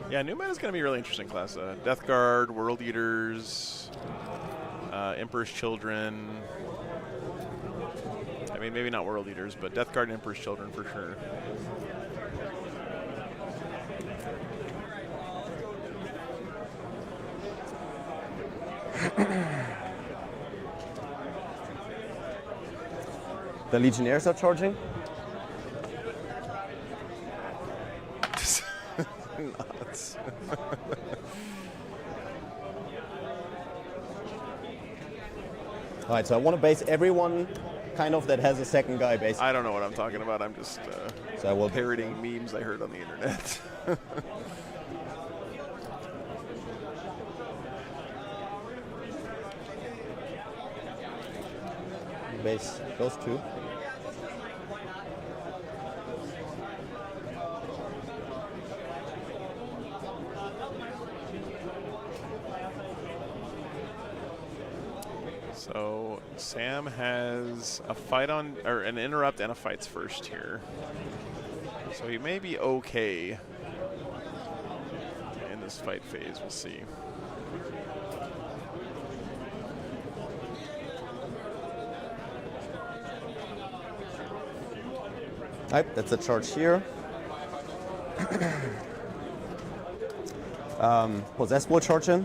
Yeah, new meta is going to be a really interesting class. Death Guard, World Eaters, Emperor's Children. I mean, maybe not World Eaters, but Death Guard and Emperor's Children for sure. The Legionnaires are charging. Nuts. All right, so I want to base everyone kind of that has a second guy base. I don't know what I'm talking about. I'm just so I will parroting memes I heard on the internet. Base those two. So Sam has a fight on, or an interrupt and a fights first here. So he may be okay in this fight phase. We'll see. Right, that's a charge here. Possess will charge in.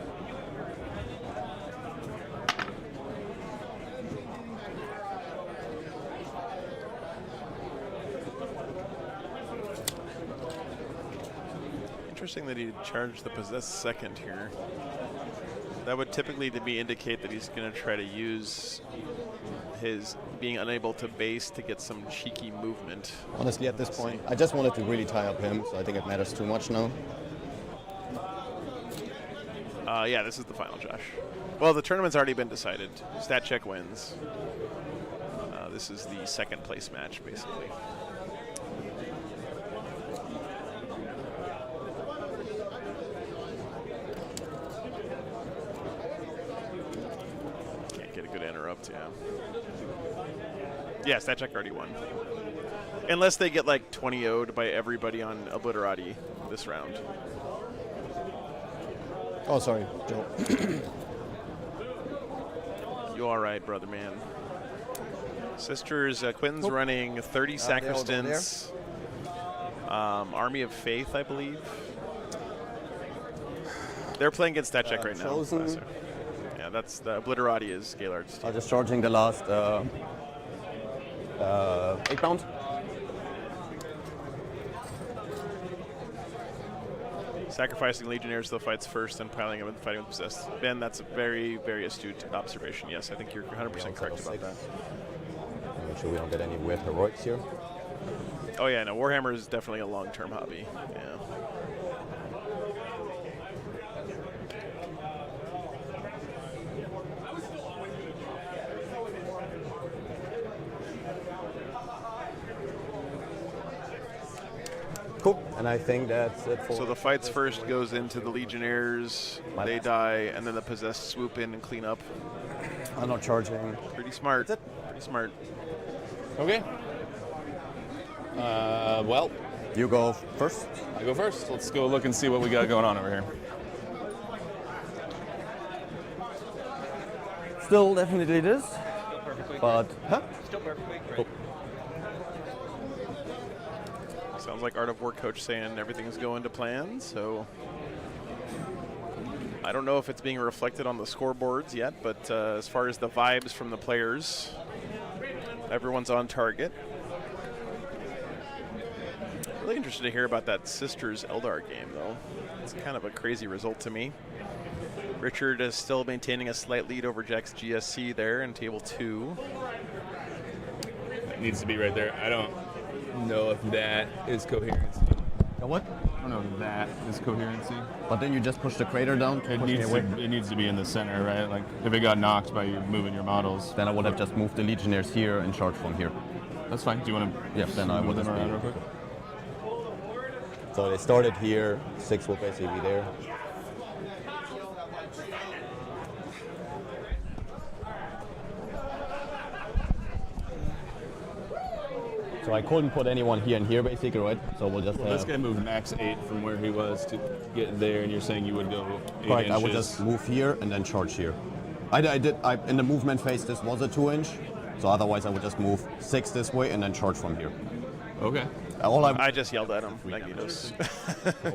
Interesting that he charged the possess second here. That would typically to me indicate that he's going to try to use his being unable to base to get some cheeky movement. Honestly, at this point, I just wanted to really tie up him, so I think it matters too much now. Yeah, this is the final, Josh. Well, the tournament's already been decided. Stat check wins. This is the second place match, basically. Can't get a good interrupt, yeah. Yeah, stat check already won. Unless they get like 20 0'd by everybody on Obliterati this round. Oh, sorry, Joe. You all right, brother man? Sisters, Quinton's running 30 Sacristants. Army of Faith, I believe. They're playing against stat check right now. Yeah, that's the Obliterati is Gaillard's team. Just charging the last 8 pounds. Sacrificing Legionnaires to the fights first and piling them and fighting with possessed. Ben, that's a very, very astute observation. Yes, I think you're 100% correct about that. Make sure we don't get any weird heroics here. Oh yeah, no, Warhammer is definitely a long-term hobby. Yeah. Cool, and I think that's it for... So the fights first goes into the Legionnaires, they die, and then the possessed swoop in and clean up. I'm not charging. Pretty smart. Pretty smart. Okay. Well. You go first. I go first. Let's go look and see what we got going on over here. Still definitely it is. But, Still perfectly great. Cool. Sounds like Art of War coach saying everything is going to plan, so I don't know if it's being reflected on the scoreboards yet, but as far as the vibes from the players, everyone's on target. Really interested to hear about that Sisters Eldar game, though. It's kind of a crazy result to me. Richard is still maintaining a slight lead over Jack's GSC there in table 2. It needs to be right there. I don't know if that is coherency. What? I don't know if that is coherency. But then you just push the crater down. It needs to be in the center, right? Like if it got knocked by you moving your models. Then I would have just moved the Legionnaires here and charged from here. That's fine. Do you want to? Yeah, then I move would them around real quick. So they started here, 6 will basically be there. So I couldn't put anyone here and here, basically, right? So we'll just. Well, this guy moved max 8 from where he was to get there, and you're saying you would go 8 Correct. inches. I would just move here and then charge here. I in the movement phase, this was a 2-inch. So otherwise, I would just move 6 this way and then charge from here. Okay. I just yelled at him.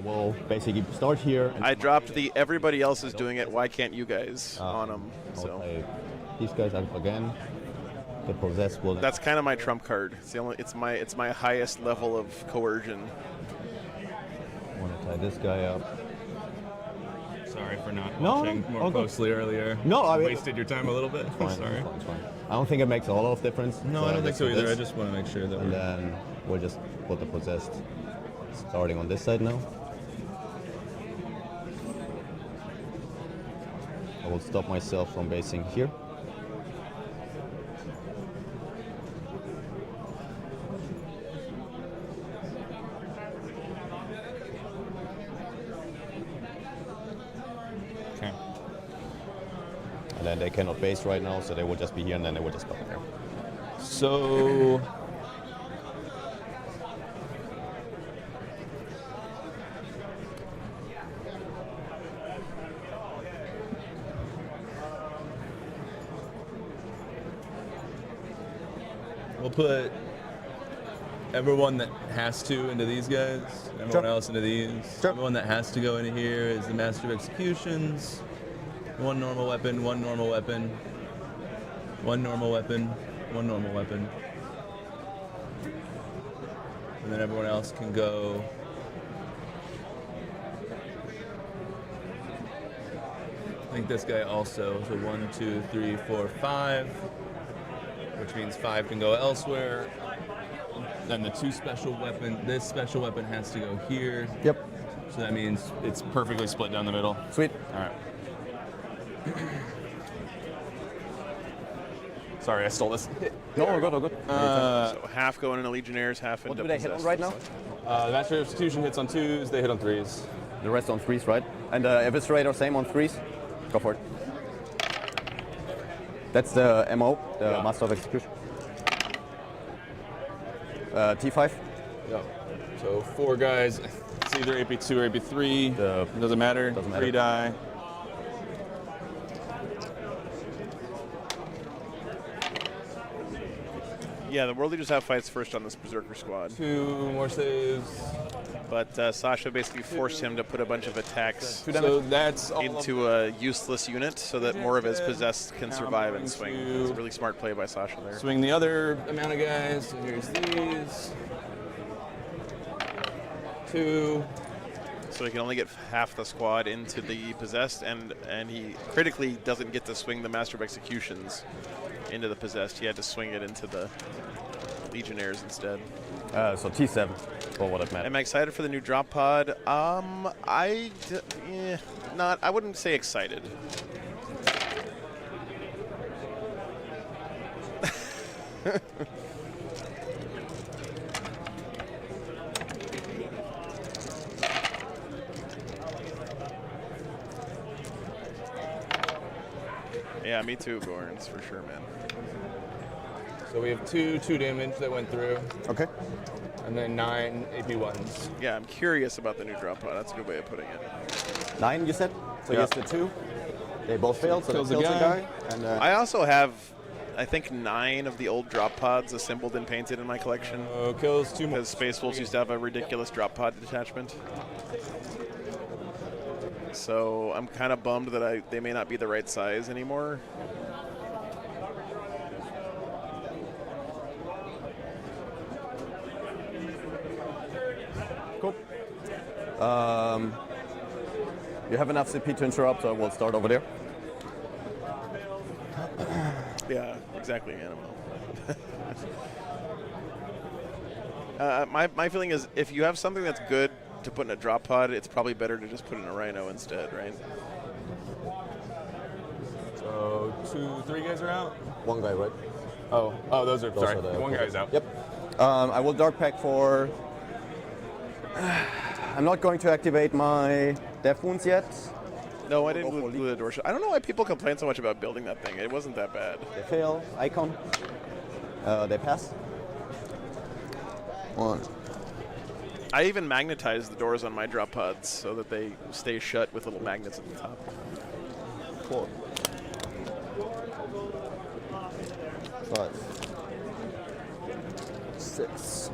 We'll basically start here. I dropped the everybody else is doing it. Why can't you guys on them? So these guys up again. The possess will. That's kind of my trump card. It's my highest level of coercion. I want to tie this guy up. Sorry for not watching more closely earlier. No, I mean, wasted your time a little bit. It's fine, Sorry. It's fine. I don't think it makes a lot of difference. No, I don't think so either. I just want to make sure that. And then we'll just put the possessed starting on this side now. I will stop myself from basing here. Okay. And then they cannot base right now, so they will just be here, and then they will just come there. So. We'll put everyone that has to into these guys, everyone else into these. Everyone that has to go into here is the Master of Executions. One normal weapon, one normal weapon, one normal weapon, one normal weapon. And then everyone else can go. I think this guy also. So 1, 2, 3, 4, 5. Which means 5 can go elsewhere. Then the 2 special weapon, this special weapon has to go here. Yep. So that means it's perfectly split down the middle. Sweet. All right. Sorry, I stole this. No, all good, all good. So half going into Legionnaires, half into What do they hit on Possessed. right now? The Master of Execution hits on 2s, they hit on 3s. The rest on 3s, right? And Eviscerator, same on 3s? Go for it. That's the MO, the Master of Execution. T5? Yeah. So 4 guys, it's either AP2 or AP3. It doesn't matter. 3 die. Yeah, the World Leaders have fights first on this Berserker squad. 2 more saves. But Sasha basically forced him to put a bunch of attacks So that's all into a useless unit so that more of his possessed can survive and swing. It's a really smart play by Sasha there. Swing the other amount of guys. So here's these. 2. So he can only get half the squad into the possessed, and he critically doesn't get to swing the Master of Executions into the possessed. He had to swing it into the Legionnaires instead. So T7, for what it meant. Am I excited for the new drop pod? I wouldn't say excited. Yeah, me too, Gorns, for sure, man. So we have 2 damage that went through. Okay. And then 9 AP1s. Yeah, I'm curious about the new drop pod. That's a good way of putting it. 9, you said? So yes, the 2. They both failed, so Kills that the kills guy. the guy. And, I also have, I think, 9 of the old drop pods assembled and painted in my collection. Kills 2 more. Because Space Wolves used to have a ridiculous drop pod detachment. So I'm kind of bummed that they may not be the right size anymore. Cool. You have enough CP to interrupt, so we'll start over there. Yeah, exactly, Animal. My feeling is if you have something that's good to put in a drop pod, it's probably better to just put in a Rhino instead, right? So 2, 3 guys are out? 1 guy, right? Oh, those are, sorry. are the 1 guy's out. Yep. I will Dark Pack for... I'm not going to activate my Death Wounds yet. No, I didn't glue the door shut. I don't know why people complain so much about building that thing. It wasn't that bad. They fail. Icon. They pass. 1. I even magnetize the doors on my drop pods so that they stay shut with little magnets at the top. 4. 5. 6.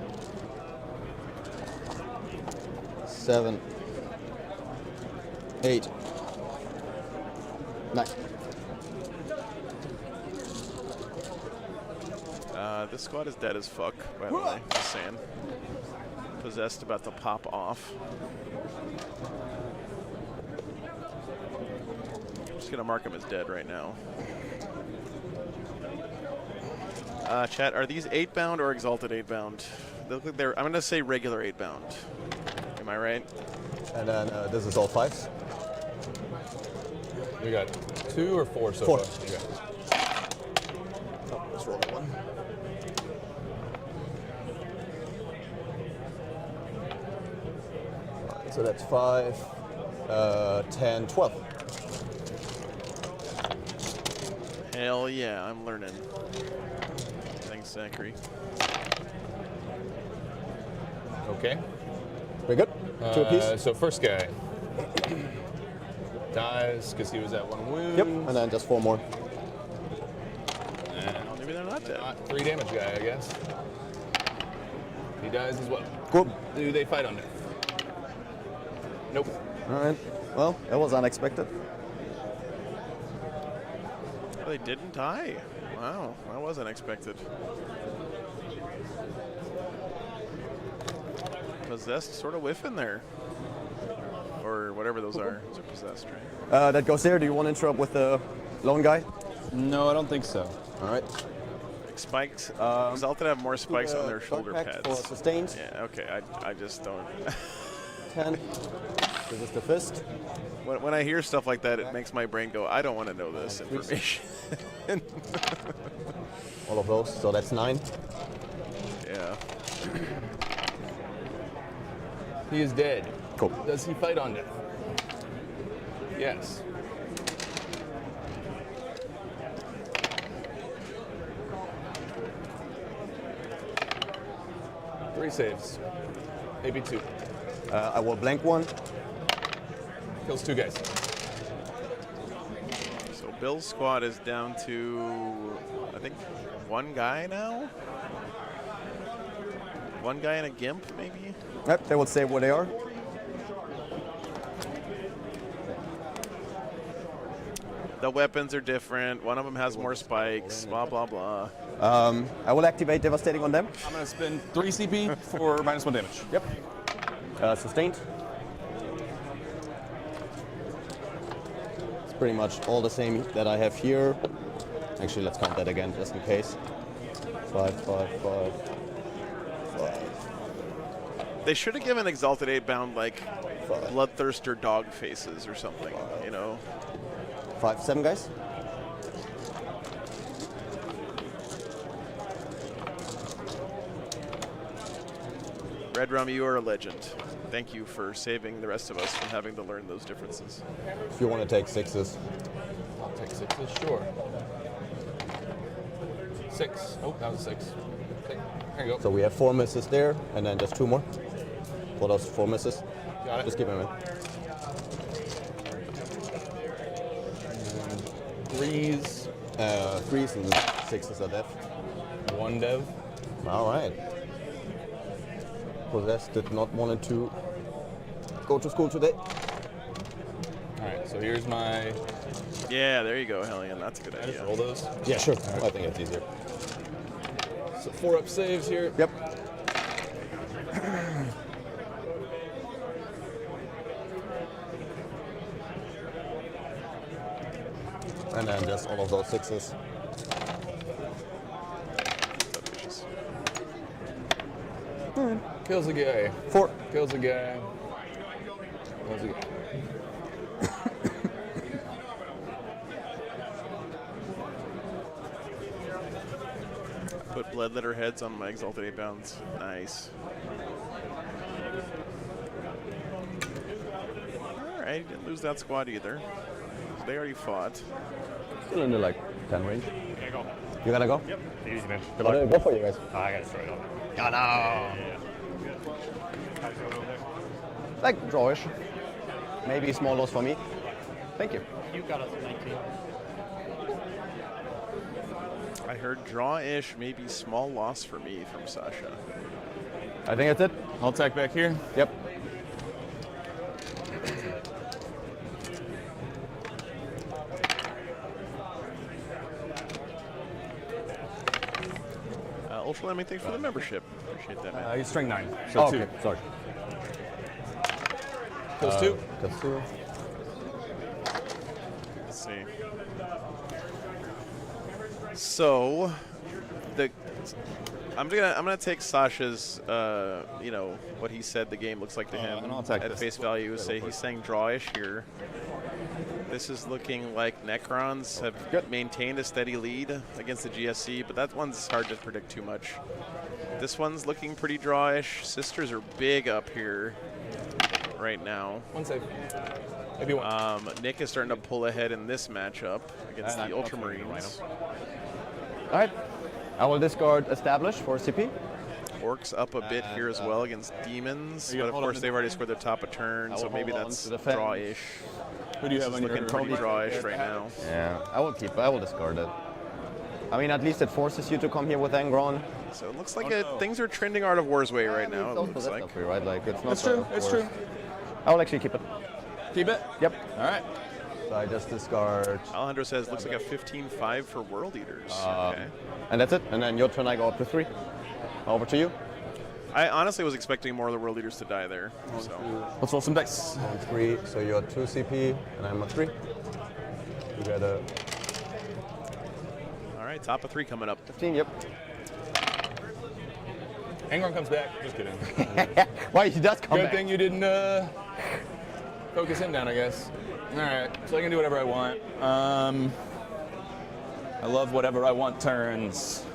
7. 8. 9. This squad is dead as fuck, by the way. Just saying. Possessed about to pop off. I'm just gonna mark him as dead right now. Chat, are these 8-bound or exalted 8-bound? They look like they're, I'm gonna say regular 8-bound. Am I right? And then this is all 5s. We got 2 or 4 so 4. far. Okay. Oh, let's roll that one. So that's 5, 10, 12. Hell yeah, I'm learning. Thanks, Zachary. Okay. Pretty good. 2 apiece. So first guy dies because he was at 1 wound. Yep, and then just 4 more. And maybe they're not dead. 3 damage guy, I guess. He dies as well. Cool. Do they fight on it? Nope. All right. Well, that was unexpected. Oh, they didn't die. Wow, that was unexpected. Possessed sort of whiff in there. Or whatever those are. Those are possessed, right? That goes there. Do you want to interrupt with the lone guy? No, I don't think so. All right. Like spikes. Exalted have more spikes on their shoulder Dark Pact pads. for sustained. Yeah, okay. I just don't. 10. This is the fist. When I hear stuff like that, it makes my brain go, I don't want to know this information. All of those. So that's 9. Yeah. He is dead. Cool. Does he fight on death? Yes. Three saves. Maybe 2. I will blank 1. Kills 2 guys. So Bill's squad is down to, I think, 1 guy now? 1 guy and a gimp, maybe? Yep, they will say where they are. The weapons are different. One of them has more spikes, blah, blah, blah. I will activate Devastating on them. I'm going to spend 3 CP for -1 damage. Yep. Sustained. It's pretty much all the same that I have here. Actually, let's count that again just in case. 5, 5, 5, 5. They should have given Exalted 8-bound, like, Bloodthirster dog faces or something, you know? 5, 7 guys. Red Rum, you are a legend. Thank you for saving the rest of us from having to learn those differences. If you want to take 6s. I'll take 6s, sure. 6. Oh, that was a 6. Okay, here you go. So we have 4 misses there, and then just 2 more. For those 4 misses. Got it. Just keep them in. 3s. 3s and 6s are death. 1 dev. All right. Possessed did not want to go to school today. All right, so here's my... Yeah, there you go, Hellion. That's a good I idea. just roll those? Yeah, sure. I think it's easier. So 4 up saves here. Yep. And then just all of those 6s. Kills a guy. 4. Kills a guy. Kills a guy. Put blood letter heads on my Exalted 8-bounds. Nice. Alright, didn't lose that squad either. They already fought. Still in the like 10 range. Okay, go. You gotta go? Yep. Easy, man. Good luck. Go for you guys. I gotta start it on. Oh, no. Yeah. Like drawish. Maybe small loss for me. Thank you. You got us 19. I heard draw-ish, maybe small loss for me from Sasha. I think that's it. I'll attack back here. Yep. Ultra Lemming, thanks for the membership. Appreciate that, man. He's string 9. So 2. Okay, sorry. Goes 2. Goes 2. Let's see. So, I'm gonna take Sasha's, what he said the game looks like to him and I'll attack at this. face value. Say he's saying drawish here. This is looking like Necrons have maintained a steady lead against the GSC, but that one's hard to predict too much. This one's looking pretty drawish. Sisters are big up here right now. One save. Maybe one. Nick is starting to pull ahead in this matchup against the Ultramarines. All right. I will discard establish for CP. Orcs up a bit here as well against demons, but of course they've already scored their top of turn, so maybe that's draw-ish. Who do you have on your looking pretty draw-ish right now? Yeah, I will discard it. I mean, at least it forces you to come here with Angron. So it looks like things are trending Art of War's way right now. It looks like. Right? Like it's not. That's true. It's true. I will actually keep it. Keep it? Yep. All right. So I just discard. Alejandro says looks like a 15-5 for World Eaters. Okay. And that's it. And then your turn, I go up to 3. Over to you. I honestly was expecting more of the World Eaters to die there. So. Let's roll some dice. On 3, so you're 2 CP, and I'm on 3. You got a. All right, top of 3 coming up. 15. Yep. Angron comes back. Just kidding. Why he does come Good back. thing you didn't focus him down, I guess. All right, so I can do whatever I want. I love whatever I want turns.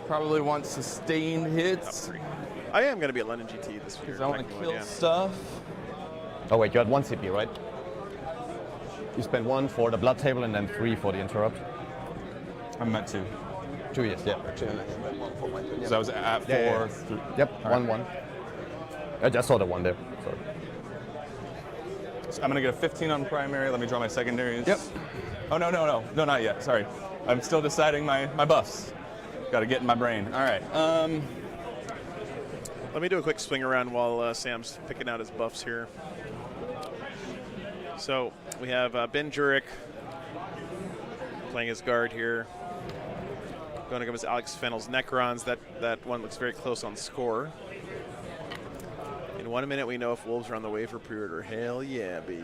Probably want sustained hits. I am going to be at London GT this year. Because I want to kill stuff. Oh wait, you had 1 CP, right? You spent 1 for the blood table and then 3 for the interrupt. I'm at 2. 2 years, yeah. So I was at 4. Yeah. Yep, All 1-1. I just saw the 1 there. Sorry. So I'm going to get a 15 on primary. Let me draw my secondaries. Yep. Oh, no, not yet. Sorry. I'm still deciding my buffs. Got to get in my brain. All right. Let me do a quick swing around while Sam's picking out his buffs here. So we have Ben Jurek playing his guard here. Going against Alex Fennell's Necrons. That one looks very close on score. In 1 minute, we know if Wolves are on the way for pre-order. Hell yeah, baby.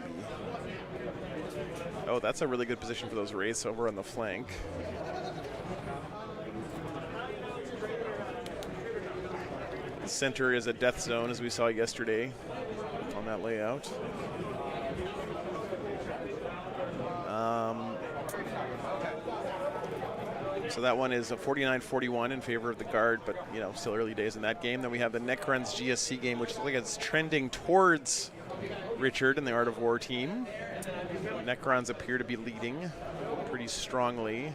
Oh, that's a really good position for those Wraiths over on the flank. The center is a death zone, as we saw yesterday on that layout. So that one is a 49-41 in favor of the guard, but still early days in that game. Then we have the Necrons GSC game, which looks like it's trending towards Richard and the Art of War team. Necrons appear to be leading pretty strongly.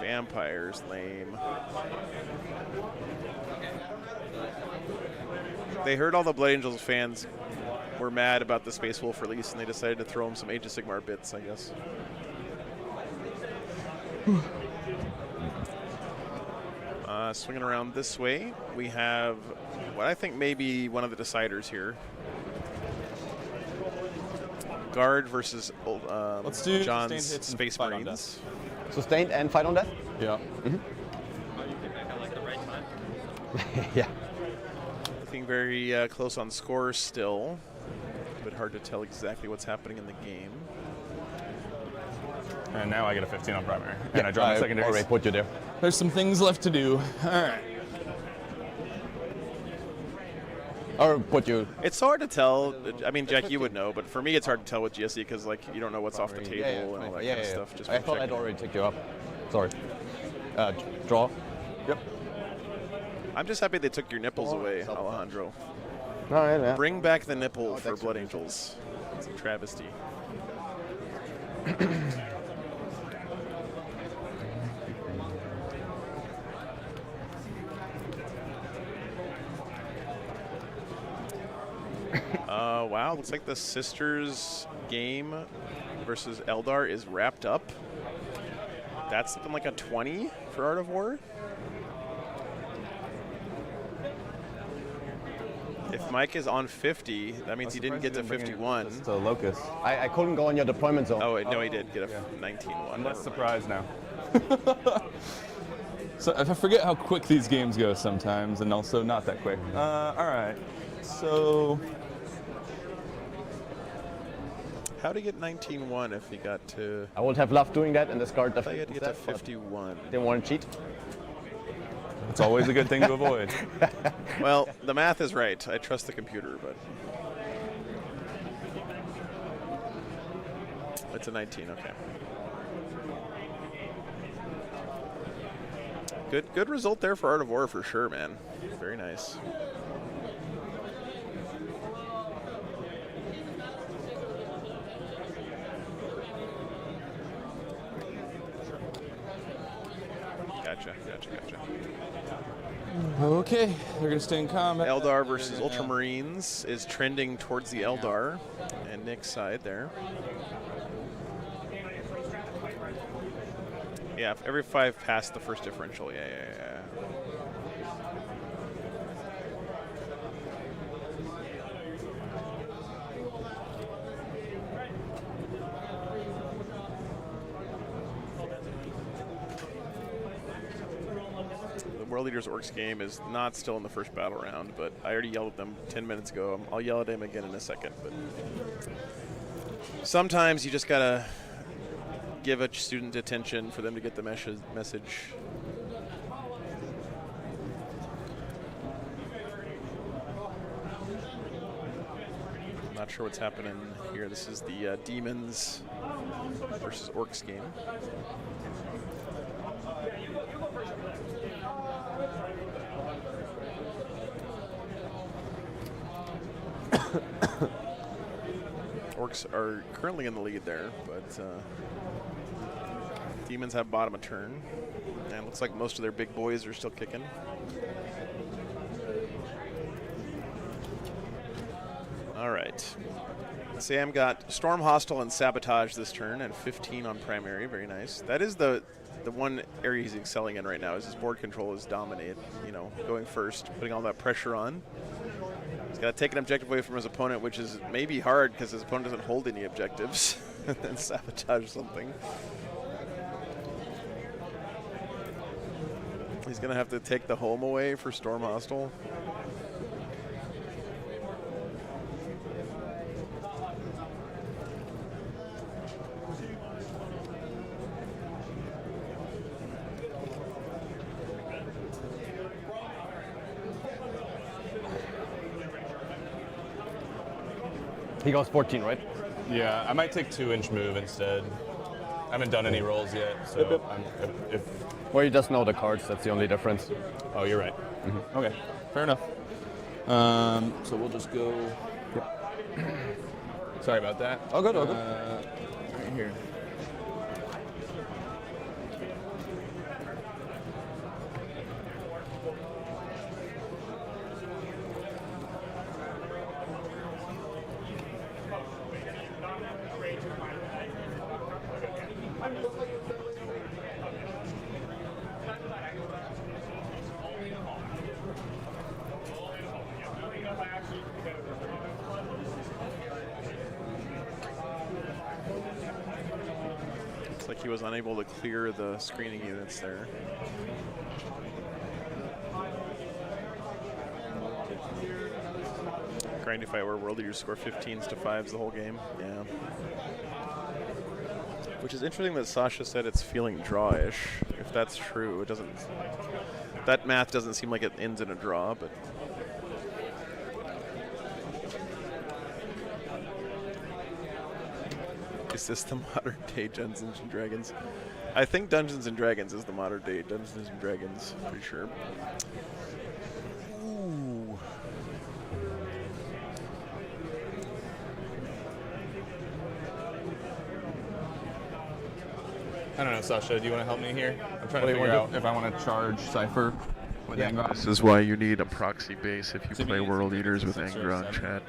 Vampires, lame. They heard all the Blood Angels fans were mad about the Space Wolf release, and they decided to throw them some Age of Sigmar bits, I guess. Swinging around this way, we have what I think may be one of the deciders here. Guard versus Let's do John's sustained hits and Space fight on Marines. Sustained and fight on death? Yeah. Yeah. Looking very close on scores still. A bit hard to tell exactly what's happening in the game. And now I get a 15 on primary. And I draw my secondaries. Already put you there. There's some things left to do. All right. Or put you. It's hard to tell. I mean, Jack, you would know, but for me, it's hard to tell with GSC because you don't know what's off the table and all that kind of stuff. Just I thought I'd already ticked you up. Sorry. Draw. Yep. I'm just happy they took your nipples away, Alejandro. All right, yeah. Bring back the nipple for Blood Angels. It's a travesty. Wow, looks like the Sisters game versus Eldar is wrapped up. That's something like a 20 for Art of War. If Mike is on 50, that means he didn't get to 51. It's the Locust. I couldn't go on your deployment zone. Oh, no, he did get a 19-1. I'm less surprised now. So I forget how quick these games go sometimes, and also not that quick. All right, so How to get 19-1 if he got to... I would have loved doing that and discard the... I thought you had to get to 51. Didn't want to cheat. It's always a good thing to avoid. Well, the math is right. I trust the computer, but... It's a 19, okay. Good result there for Art of War for sure, man. Very nice. Gotcha. Okay, they're gonna stay in combat. Eldar versus Ultramarines is trending towards the Eldar and Nick's side there. Yeah, every 5 past the first differential. Yeah. The World Leaders Orcs game is not still in the first battle round, but I already yelled at them 10 minutes ago. I'll yell at him again in a second, but sometimes you just gotta give a student attention for them to get the message. Not sure what's happening here. This is the Demons versus Orcs game. Orcs are currently in the lead there, but Demons have bottom a turn, and it looks like most of their big boys are still kicking. All right. Sam got Storm Hostile and Sabotage this turn, and 15 on primary. Very nice. That is the one area he's excelling in right now. Is his board control is dominate. You know, going first, putting all that pressure on. He's got to take an objective away from his opponent, which is maybe hard because his opponent doesn't hold any objectives, and then sabotage something. He's going to have to take the home away for Storm Hostile. He goes 14, right? Yeah, I might take 2-inch move instead. I haven't done any rolls yet, so if Well, he does know the cards. That's the only difference. Oh, you're right. Mm-hmm. Okay, fair enough. So we'll just go. Sorry about that. Oh, good. Right here. Looks like he was unable to clear the screening units there. Grindy fight where World Leaders score 15s to 5s the whole game. Yeah. Which is interesting that Sasha said it's feeling draw-ish. If that's true, it doesn't. That math doesn't seem like it ends in a draw, but. Is this the modern day Dungeons and Dragons? I think Dungeons and Dragons is the modern day Dungeons and Dragons, pretty sure. Ooh. I don't know, Sasha, do you want to help me here? I'm trying to figure out if I want to charge Cypher with Angra. This is why you need a proxy base if you play World Eaters with Angra on chat.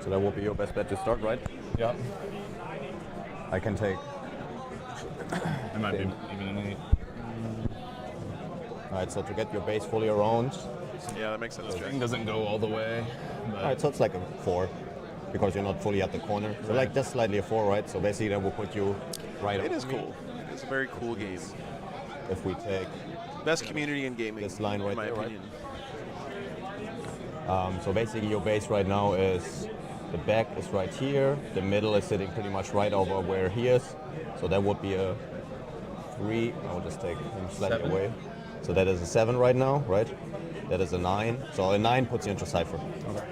So that will be your best bet to start, right? Yeah. I can take. It might be even an 8. Alright, so to get your base fully around. Yeah, that makes sense. The thing doesn't go all the way. Alright, so it's like a 4 because you're not fully at the corner. So like just slightly a 4, right? So basically that will put you right. It is cool. It's a very cool game. If we take best community in gaming. This line right in my there, opinion. Right? So basically your base right now is the back is right here. The middle is sitting pretty much right over where he is. So that would be a 3. I'll just take him slightly 7. away. So that is a 7 right now, right? That is a 9. So a 9 puts you into Cypher. Okay.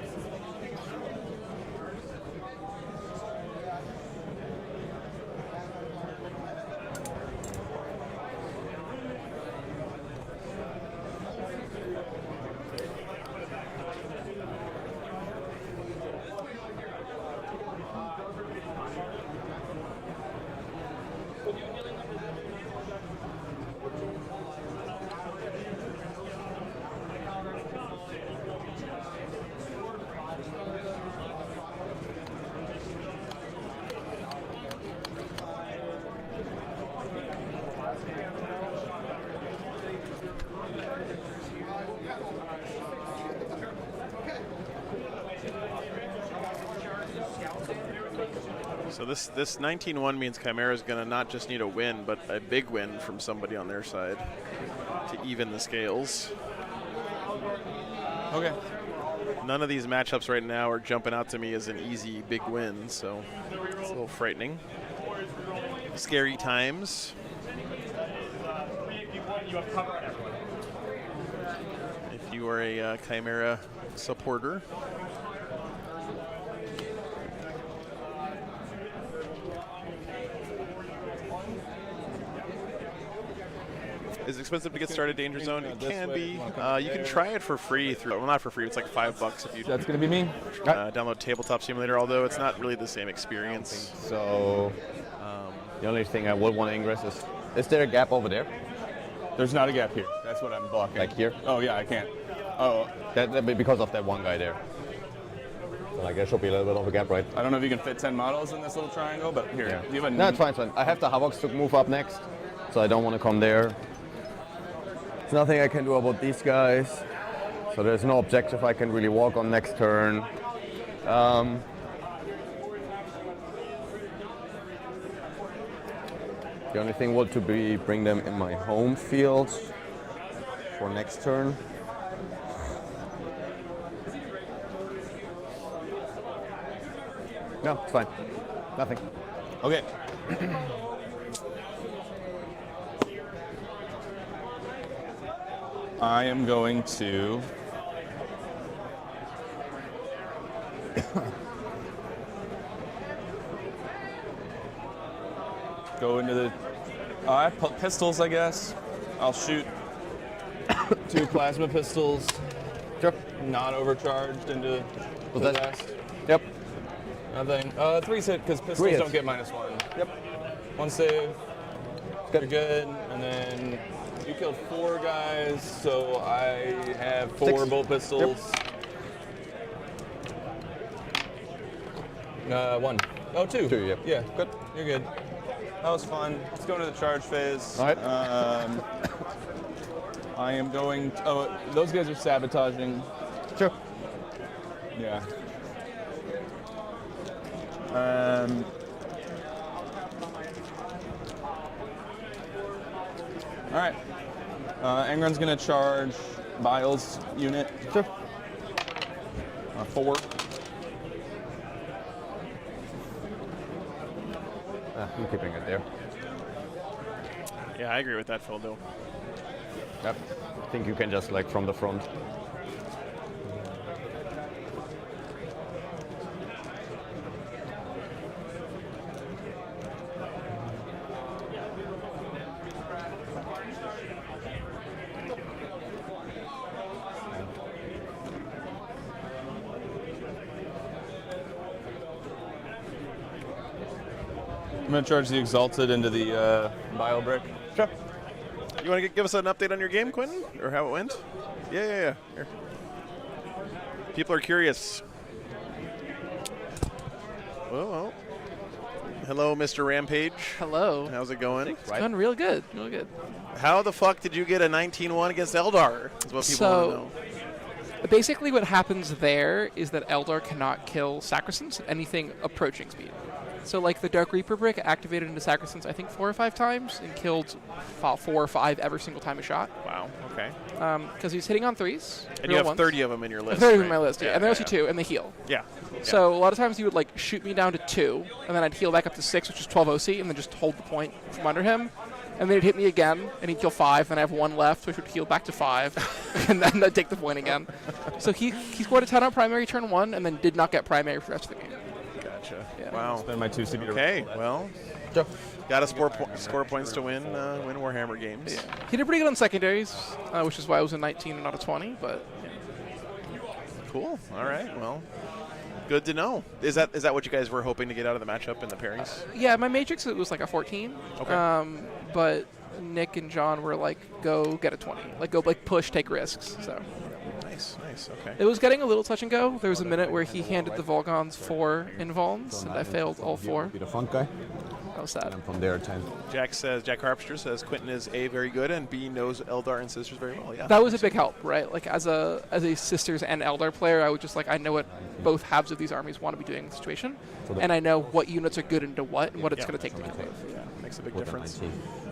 So this 19-1 means Chimera is going to not just need a win, but a big win from somebody on their side to even the scales. Okay. None of these matchups right now are jumping out to me as an easy big win, so it's a little frightening. Scary times. If you are a Chimera supporter. Is it expensive to get started Danger Zone? It can be. You can try it for free through. Well, not for free. It's like $5 if you. That's gonna be me. Download Tabletop Simulator, although it's not really the same experience. So the only thing I would want to ingress is there a gap over there? There's not a gap here. That's what I'm blocking. Like here? Oh yeah, I can't. Oh, that because of that one guy there. So like there should be a little bit of a gap, right? I don't know if you can fit 10 models in this little triangle, but here. Yeah. You have a No, it's fine, it's fine. I have the Havocs to move up next, so I don't want to come there. There's nothing I can do about these guys. So there's no objective I can really walk on next turn. The only thing would to be bring them in my home field for next turn. No, it's fine. Nothing. Okay. I am going to go into the pistols, I guess. I'll shoot 2 plasma pistols. Sure. Not overcharged into the that? vest. Yep. Nothing. 3 hit because pistols don't get -1. Yep. 1 save. Good. You're good. And then you killed 4 guys, so I have 4 bolt pistols. Yep. 1. Oh, 2. 2, yep. Yeah, good. You're good. That was fun. Let's go to the charge phase. All right. I am going. Oh, those guys are sabotaging. Sure. Yeah. All right. Angron's gonna charge Biles unit. Sure. 4. I'm keeping it there. Yeah, I agree with that, Phil, though. Yep. I think you can just like from the front. I'm gonna charge the Exalted into the Bile Brick. Sure. You want to give us an update on your game, Quentin, or how it went? Yeah. Here. People are curious. Whoa. Hello, Mr. Rampage. Hello. How's it going? It's going real good. Real good. How the fuck did you get a 19-1 against Eldar? Is what people want to know. Basically what happens there is that Eldar cannot kill Sacrasans at anything approaching speed. So like the Dark Reaper brick activated into Sacrasans I think 4 or 5 times and killed 4 or 5 every single time he shot. Wow, okay. Because he's hitting on 3s. And you have 30 of them in your list, 30 right? in my list, yeah. And they're also 2, and they heal. Yeah. So a lot of times he would like shoot me down to 2, and then I'd heal back up to 6, which is 12 OC, and then just hold the point from under him. And then he'd hit me again, and he'd kill 5, and I have 1 left, which would heal back to 5, and then I'd take the point again. So he scored a 10 on primary turn 1, and then did not get primary for the rest of the game. Gotcha. Yeah. Wow. Spend my 2 CB to Okay, well, got to score points to win Warhammer games. Yeah. He did pretty good on secondaries, which is why I was a 19 and not a 20, but yeah. Cool. All right, well, good to know. Is that what you guys were hoping to get out of the matchup in the pairings? Yeah, my matrix, it was like a 14. Okay. But Nick and John were like, go get a 20. Like, go like push, take risks. So. Nice, okay. It was getting a little touch and go. There was a minute where he handed the Volgons 4 invulns, and I failed all 4. Be the funk guy. That was sad. I'm from there 10. Jack Harpster says Quentin is A, very good, and B, knows Eldar and Sisters very well. Yeah. That was a big help, right? Like as a Sisters and Eldar player, I would just like, I know what both halves of these armies want to be doing in the situation, and I know what units are good into what and what it's going to take to kill both. Yeah, makes a big difference.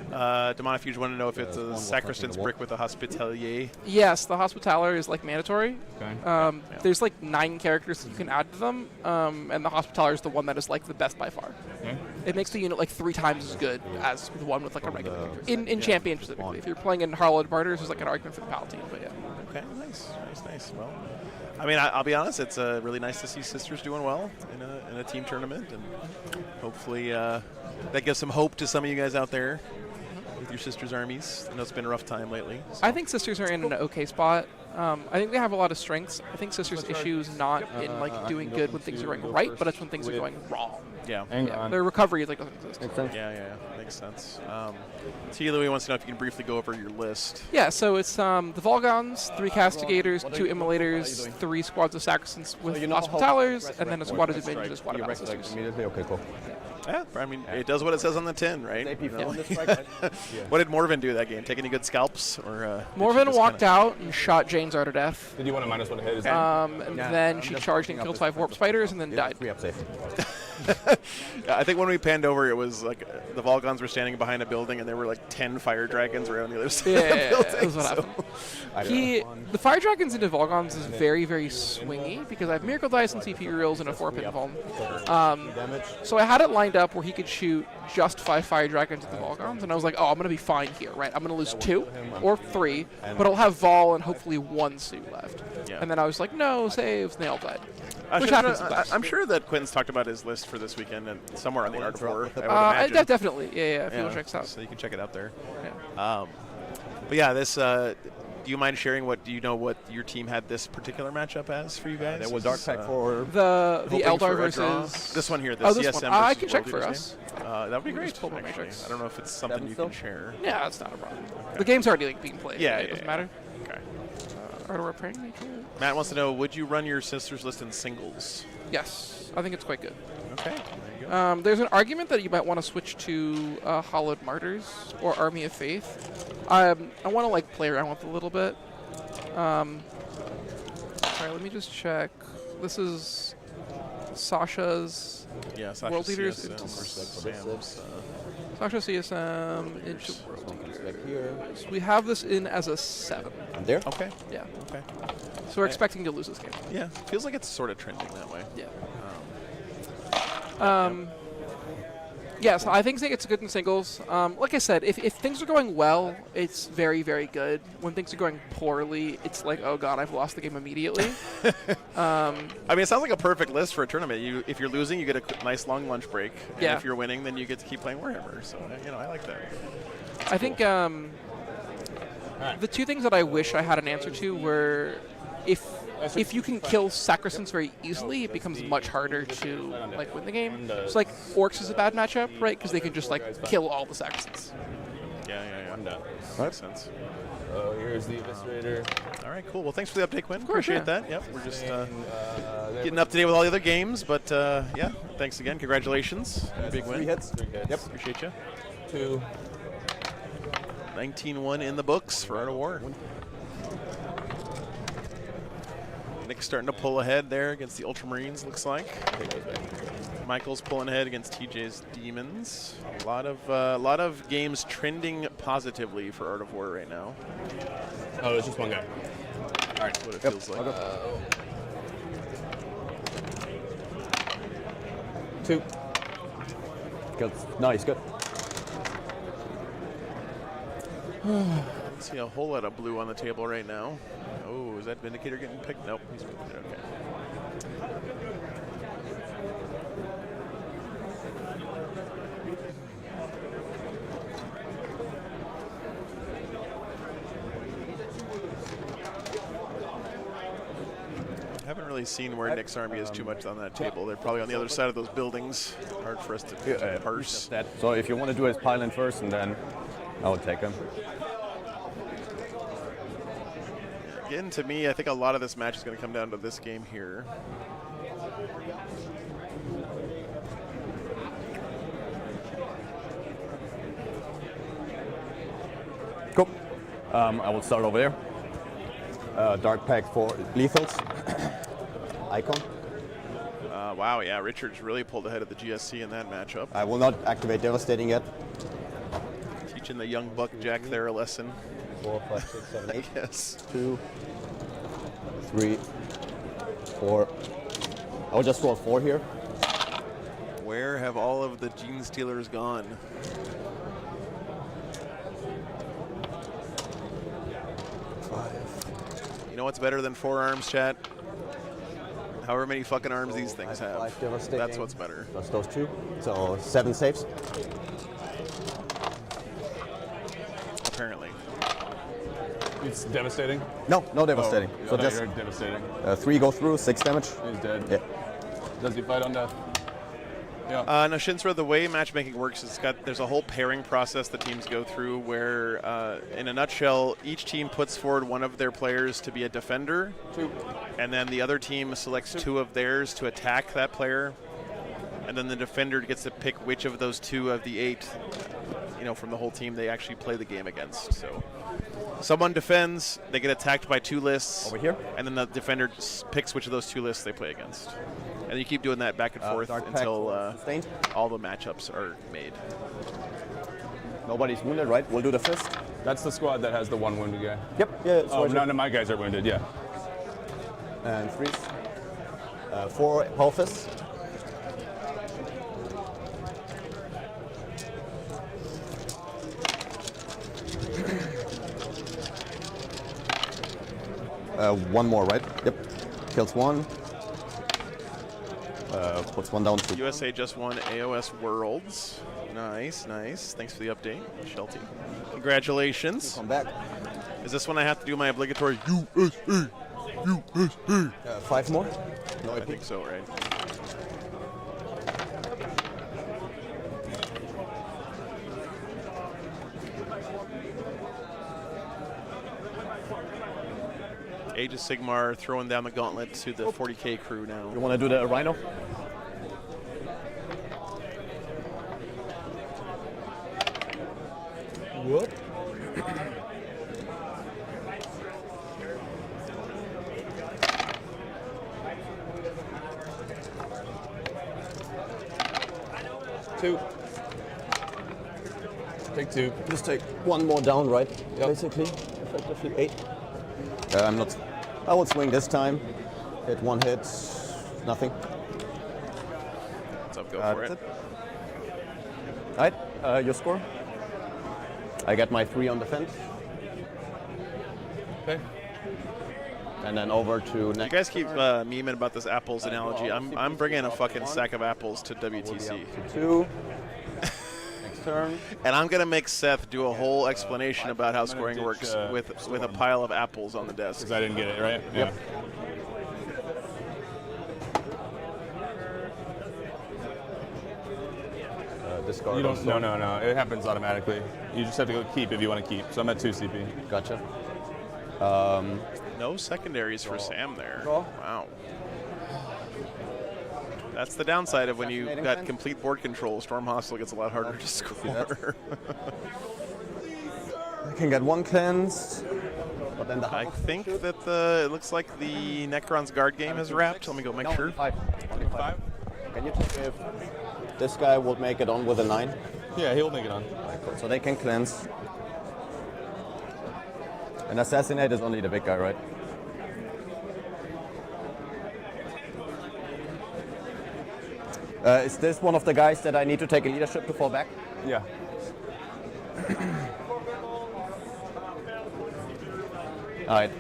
Demonifuge want to know if it's a Sacrastan's brick with a Hospitalier. Yes, the Hospitaller is like mandatory. Okay. There's like 9 characters that you can add to them, and the Hospitaller is the one that is like the best by far. Okay. It makes the unit like 3 times as good as the one with like a regular character. In Champion specifically. If you're playing in Harlowed Martyrs, there's like an argument for the Palatine, but yeah. Okay, nice. Well, I mean, I'll be honest, it's really nice to see Sisters doing well in a team tournament, and hopefully that gives some hope to some of you guys out there with your Sisters armies. I know it's been a rough time lately. So. I think Sisters are in an okay spot. I think they have a lot of strengths. I think Sisters' issue is not in like doing good when things are going right, but it's when things are going wrong. Yeah. Their recovery like doesn't exist. Yeah. Makes sense. T. Louis wants to know if you can briefly go over your list. Yeah, so it's the Volgons, 3 Castigators, 2 Immolators, 3 squads of Sacrasans with Hospitallers, and then a squad of Diviners, a squad of Battle Sisters. Okay, cool. Yeah, I mean, it does what it says on the tin, right? What did Morven do that game? Take any good scalps? Or Morven walked out and shot Jane's Art to death. Did you want a -1 hit? And then she charged and killed 5 Warp Spiders and then died. I think when we panned over, it was like the Volgons were standing behind a building and there were like 10 Fire Dragons around the other side of the building. That's what happened. The Fire Dragons into Volgons is very, very swingy because I have Miracle Dice and CP Reels and a 4-pin Vuln. So I had it lined up where he could shoot just 5 Fire Dragons at the Volgons, and I was like, oh, I'm going to be fine here, right? I'm going to lose 2 or 3, but I'll have Vol and hopefully 1 suit left. Yeah. And then I was like, no, saves, and they all died. Which happens sometimes. I'm sure that Quentin's talked about his list for this weekend and somewhere on the Art 4, I would imagine. Definitely, yeah, if you want to check this out. So you can check it out there. Yeah. But yeah, this. Do you mind sharing what your team had this particular matchup as for you guys? It was Dark Pack for the Eldar versus this one here. The this CSM one. I versus can check World for Leaders us. That would be great. Just pull my Actually. matrix. I don't know if it's something you can share. Yeah, that's not a problem. Okay. The game's already like being played. Yeah, it doesn't matter. Okay. Art of Praying Nature. Matt wants to know: would you run your Sisters list in singles? Yes, I think it's quite good. Okay. There you go. There's an argument that you might want to switch to Hallowed Martyrs or Army of Faith. I want to like play around with it a little bit. Sorry, let me just check. This is Sasha's World Leaders. Sasha CSM into World Leaders. We have this in as a 7. There? Okay. Yeah. Okay. So we're expecting to lose this game. Yeah. Feels like it's sort of trending that way. Yeah. Yeah, so I think it's good in singles. Like I said, if things are going well, it's very, very good. When things are going poorly, it's like, oh god, I've lost the game immediately. I mean, it sounds like a perfect list for a tournament. If you're losing, you get a nice long lunch break. And if you're winning, then you get to keep playing Warhammer. So, I like that. I think the 2 things that I wish I had an answer to were if you can kill Sacrasans very easily, it becomes much harder to like win the game. So like Orcs is a bad matchup, right? Because they can just like kill all the Sacrasans. Yeah. Makes sense. Oh, here's the Eviscerator. All right, cool. Well, thanks for the update, Quinn. Of course, Appreciate that. Yep, we're just getting up to date with all the other games, but yeah. thanks again. Congratulations. Big win. 3 hits. Yep. Appreciate you. 2. 19-1 in the books for Art of War. Nick's starting to pull ahead there against the Ultramarines, looks like. Michael's pulling ahead against TJ's Demons. A lot of games trending positively for Art of War right now. Oh, it's just one guy. All right, that's what it feels like. 2. Good. Nice, good. See a whole lot of blue on the table right now. Oh, is that Vindicator getting picked? Nope, he's moving it. Okay. I haven't really seen where Nick's army is too much on that table. They're probably on the other side of those buildings. Hard for us to parse. So if you want to do his pile in first, and then I would take him. Again, to me, I think a lot of this match is going to come down to this game here. Cool. I will start over there. Dark Pact for lethals. Icon. Wow, yeah, Richards really pulled ahead of the GSC in that matchup. I will not activate Devastating yet. Teaching the young Buck Jack there a lesson. 4, 5, 6, 7, 8. Yes. 2, 3, 4. I will just roll 4 here. Where have all of the Gene Stealers gone? You know what's better than 4 arms, chat? However many fucking arms these things have. That's what's better. Plus those 2. So 7 saves. Apparently. It's devastating? No, no devastating. Oh, So no, just you're devastating. 3 go through, 6 damage. He's dead. Yeah. Does he fight on death? Yeah. No, Shinsra, the way matchmaking works is there's a whole pairing process that teams go through where, in a nutshell, each team puts forward one of their players to be a defender, and then the other team selects 2 of theirs to attack that player, and then the defender gets to pick which of those 2 of the 8, from the whole team they actually play the game against. So someone defends, they get attacked by 2 lists, over here, and then the defender picks which of those 2 lists they play against. And you keep doing that back and forth until all the matchups are made. Nobody's wounded, right? We'll do the fist. That's the squad that has the 1 wounded guy. Yep. Yeah. Oh, none of my guys are wounded. Yeah. And 3. 4 pole fists. One more, right? Yep. Kills 1. Puts 1 down. 2. USA just won AOS Worlds. Nice, nice. Thanks for the update, Shelty. Congratulations. Come back. Is this when I have to do my obligatory USA? USA? 5 more? No, I think so, right? Age of Sigmar throwing down the gauntlet to the 40K crew now. You want to do the Rhino? What? Two. Take 2. Just take 1 more down, right? Yep. Basically, effectively 8. I'm not. I will swing this time. Hit 1 hit, nothing. What's up? Go for it. All right, your score. I get my 3 on defense. Okay. And then over to next. You guys keep memeing about this apples analogy. I'm bringing a fucking sack of apples to WTC. 2. Next turn. And I'm gonna make Seth do a whole explanation about how scoring works with a pile of apples on the desk. Because I didn't get it right. Yep. Discard. You don't. No. It happens automatically. You just have to go keep if you want to keep. So I'm at 2 CP. Gotcha. No secondaries for Sam there. Wow. That's the downside of when you've Fascinating got sense. complete board control. Storm Hostile gets a lot harder to score. I can get one cleansed. But then the I think that it looks like the Necron's guard game is wrapped. Let me go make sure. Only 5. Can you check if this guy will make it on with a 9? Yeah, he'll make it on. Right, cool. So they can cleanse. And assassinate is only the big guy, right? Is this one of the guys that I need to take a leadership to fall back? Yeah. All right.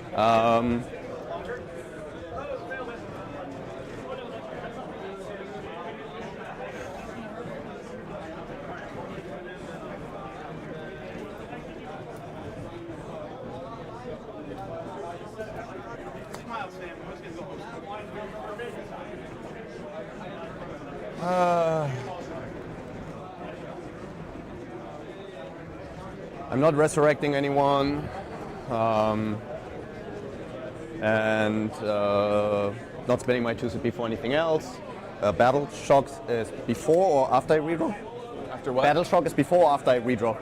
I'm not resurrecting anyone. And not spending my 2 CP for anything else. Battle Shocks is before or after I redraw? After what? Battle Shock is before or after I redraw?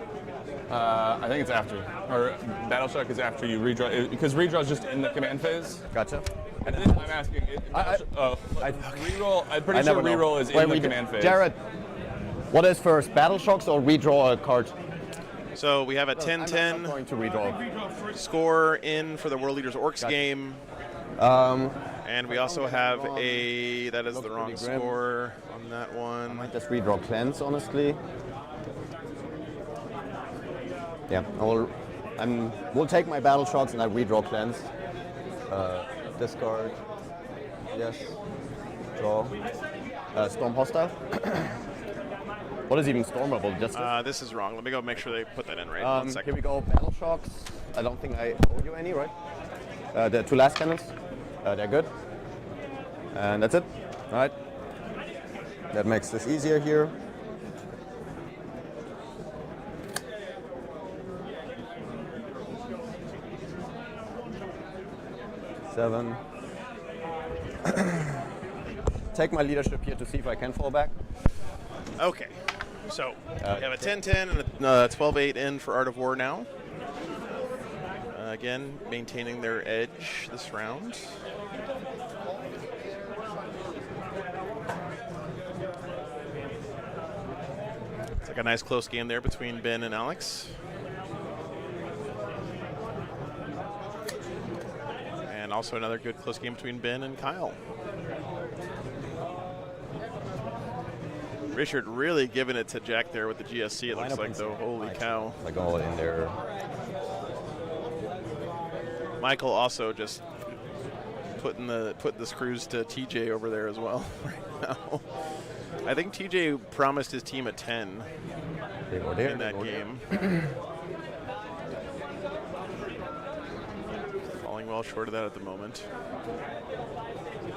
I think it's after. Or Battle Shock is after you redraw. Because redraw is just in the command phase. Gotcha. And then I'm asking, reroll, I'm pretty sure reroll is in the command phase. Jared, what is first, Battle Shocks or redraw a card? So we have a I'm 10-10 not going to redraw. score in for the World Leaders Orcs Gotcha. game. And we also have that is the wrong score on that one. I might just redraw Cleanse, honestly. Yeah, we'll take my Battle Shocks and I redraw Cleanse. Discard. Yes. Draw. Storm Hostile. What is even stormable? Just this is wrong. Let me go make sure they put that in right. 1 second. Here we go. Battle Shocks. I don't think I owe you any, right? The 2 last cannons. They're good. And that's it. All right. That makes this easier here. Seven. Take my leadership here to see if I can fall back. Okay. So we have a 10-10 and a 12-8 in for Art of War now. Again, maintaining their edge this round. It's like a nice close game there between Ben and Alex. And also another good close game between Ben and Kyle. Richard really giving it to Jack there with the GSC, it looks like, though. Holy cow. Like all in there. Michael also just putting the screws to TJ over there as well right now. I think TJ promised his team a 10 in that game. Falling well short of that at the moment.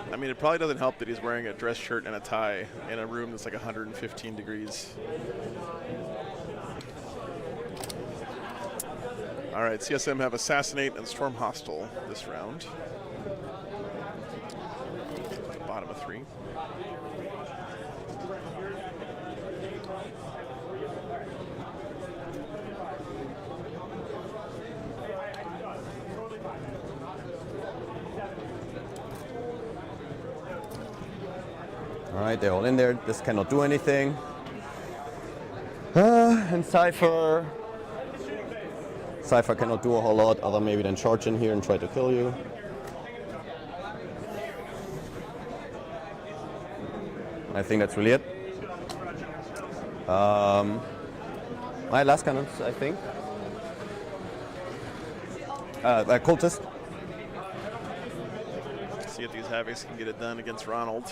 I mean, it probably doesn't help that he's wearing a dress shirt and a tie in a room that's like 115 degrees. All right, CSM have Assassinate and Storm Hostile this round. Bottom of 3. All right, they're all in there. This cannot do anything. And Cypher cannot do a whole lot other maybe than charge in here and try to kill you. I think that's really it. My last cannons, I think. Cultist. See if these Havocs can get it done against Ronald.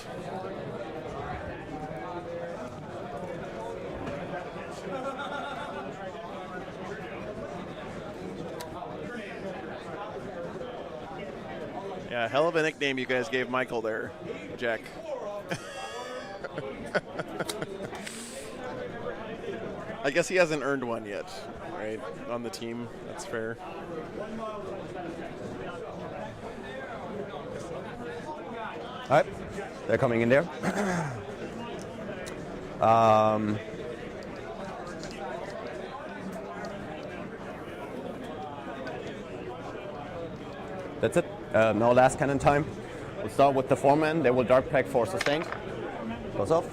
Yeah, hell of a nickname you guys gave Michael there, Jack. I guess he hasn't earned one yet, right, on the team. That's fair. All right. They're coming in there. That's it. Now last cannon time. We'll start with the 4-man. They will dart pack for sustained. Goes off.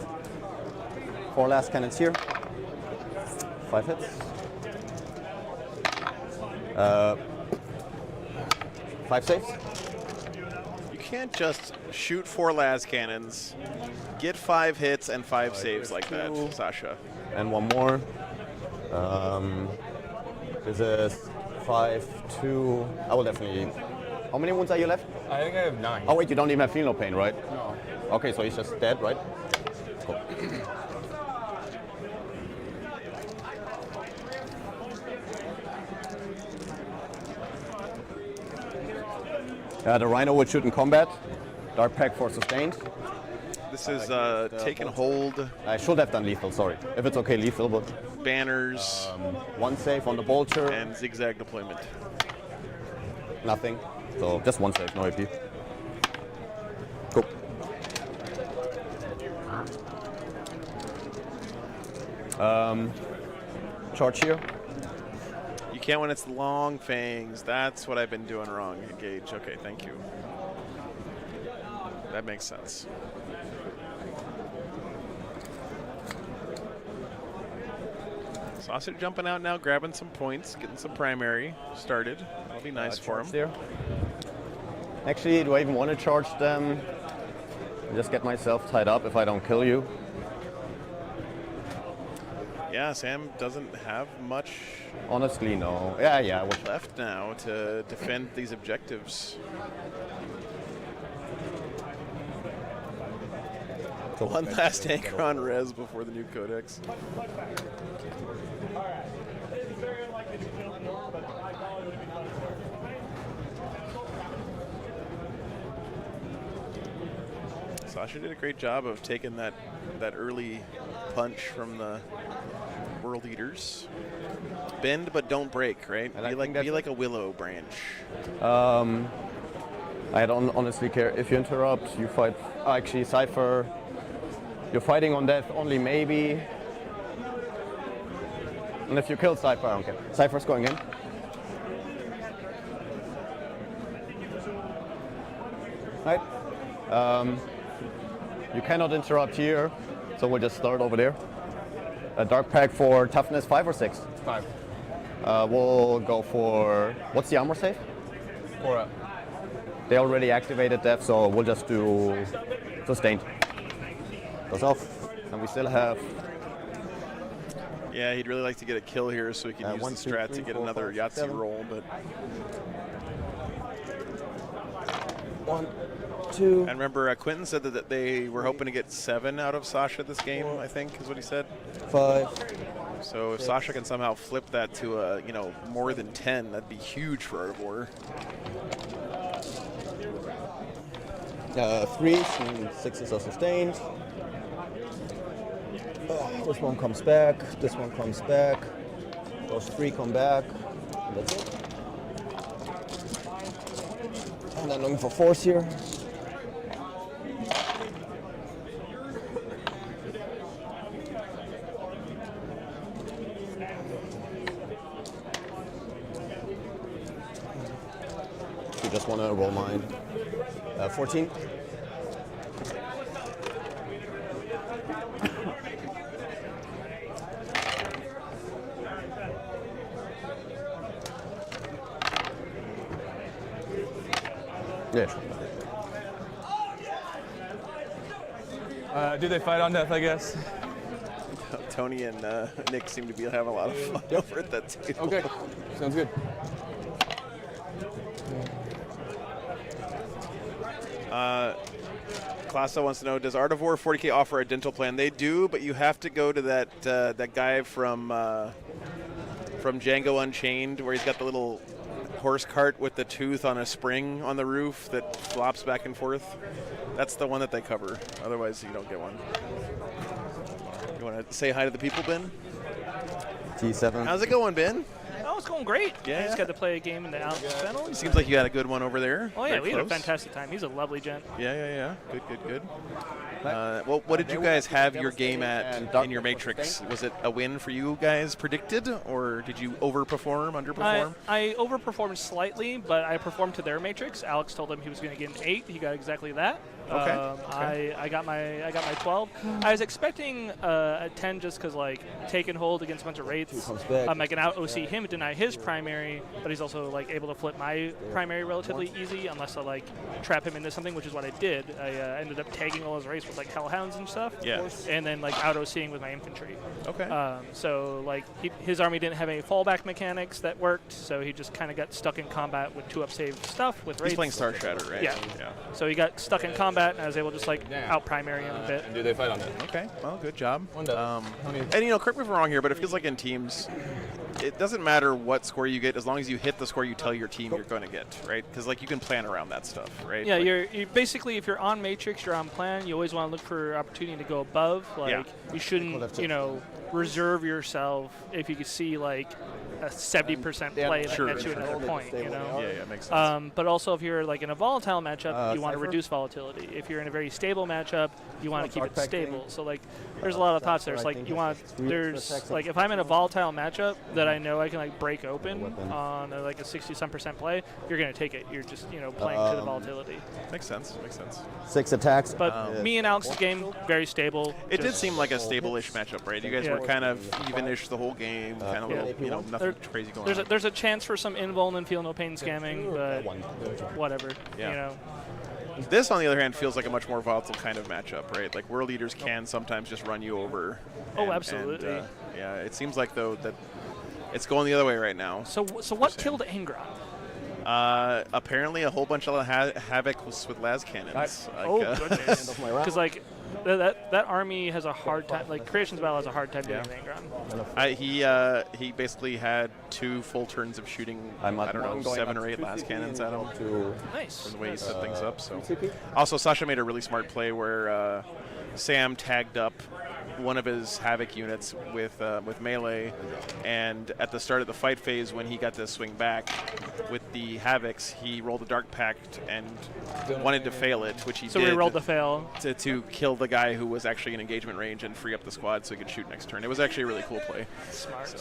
4 last cannons here. 5 hits. 5 saves. You can't just shoot 4 las cannons, get 5 hits and 5 saves like that, Sasha. And one more. This is 5, 2. I will definitely. How many wounds are you left? I think I have 9. Oh wait, you don't even have feel no pain, right? No. Okay, so he's just dead, right? Cool. The Rhino would shoot in combat. Dart pack for sustained. This is take and hold. I should have done lethal, sorry. If it's okay, lethal, but. Banners. 1 save on the bolter. And zigzag deployment. Nothing. So just 1 save, no AP. Cool. Charge here. You can't when it's long fangs. That's what I've been doing wrong. Engage. Okay, thank you. That makes sense. Sausage jumping out now, grabbing some points, getting some primary started. That'll be nice for him. There. Actually, do I even want to charge them? Just get myself tied up if I don't kill you. Yeah, Sam doesn't have much. Honestly, no. Yeah. Left now to defend these objectives. One last anchor on res before the new codex. Sasha did a great job of taking that early punch from the world eaters. Bend but don't break, right? Be like a willow branch. I don't honestly care. If you interrupt, you fight. Actually, Cypher, you're fighting on death only maybe. And if you kill Cypher, I don't care. Cypher's going in. Right. You cannot interrupt here, so we'll just start over there. A dark pack for toughness 5 or 6? 5. We'll go for, what's the armor save? 4 up. They already activated that, so we'll just do sustained. Goes off, and we still have. Yeah, he'd really like to get a kill here so he can use the strat to get another Yahtzee roll, but. 1, 2. And remember, Quentin said that they were hoping to get 7 out of Sasha this game, I think, is what he said. 5. So if Sasha can somehow flip that to more than 10, that'd be huge for Art of War. 3s and 6s are sustained. This one comes back. This one comes back. Those 3 come back. And that's it. And then looking for 4s here. You just want to roll mine. 14. Yeah. Do they fight on death, I guess? Tony and Nick seem to have a lot of fun over at that table. Okay, sounds good. Classo wants to know, does Art of War 40K offer a dental plan? They do, but you have to go to that guy from Django Unchained, where he's got the little horse cart with the tooth on a spring on the roof that flops back and forth. That's the one that they cover. Otherwise, you don't get one. You want to say hi to the people, Ben? T7. How's it going, Ben? Oh, was going great. Yeah, I just got to play a game in the Alex finals. Seems like you had a good one over there. Oh yeah, Very we had a close. fantastic time. He's a lovely gent. Yeah. Good. Well, what did you guys have your game at in your Matrix? Was it a win for you guys predicted, or did you overperform, underperform? I overperformed slightly, but I performed to their Matrix. Alex told him he was going to get an 8. He got exactly that. Okay. I got my 12. I was expecting a 10 just because like take and hold against a bunch of wraiths. I can out OC him, deny his primary, but he's also like able to flip my primary relatively easy unless I like trap him into something, which is what I did. I ended up tagging all his wraiths with like hellhounds and stuff. Yeah. And then like out OCing with my infantry. Okay. So like his army didn't have any fallback mechanics that worked, so he just kind of got stuck in combat with 2-up save stuff with wraiths. He's playing Star Shatter, right? Yeah. So he got stuck in combat, and I was able to just like out primary him a bit. And do they fight on that? Okay. Well, good job. One down. And correct me if I'm wrong here, but it feels like in teams, it doesn't matter what score you get as long as you hit the score you tell your team you're going to get, right? Because like you can plan around that stuff, right? Yeah, like, you're basically, if you're on Matrix, you're on plan. You always want to look for opportunity to go above. Like you shouldn't, reserve yourself if you could see like a 70% play that gets you another point. Yeah, makes sense. But also, if you're like in a volatile matchup, you want to reduce volatility. If you're in a very stable matchup, you want to keep it stable. So like, there's a lot of thoughts there. It's like you want. There's like if I'm in a volatile matchup that I know I can like break open on like a 60-some% play, you're gonna take it. You're just playing to the volatility. Makes sense. 6 attacks. But me and Alex's game very stable. It did seem like a stable-ish matchup, right? You guys were kind of even-ish the whole game, kind of little, nothing crazy going on. There's a chance for some invuln and feel no pain scamming, but whatever. This, on the other hand, feels like a much more volatile kind of matchup, right? Like world leaders can sometimes just run you over. Absolutely. And, it seems like though that it's going the other way right now. So what killed Angron? Apparently, a whole bunch of havoc was with las cannons. Goodness! Because like that army has a hard time. Like Creation's Battle has a hard time getting Angron. He basically had 2 full turns of shooting. I don't know, 7 or 8 las cannons at him. Nice. For the way he set things up. So also Sasha made a really smart play where Sam tagged up one of his Havoc units with melee, and at the start of the fight phase when he got to swing back with the Havocs, he rolled a Dark Pact and wanted to fail it, which he did. So he rolled the fail. To kill the guy who was actually in engagement range and free up the squad so he could shoot next turn. It was actually a really cool play. Smart.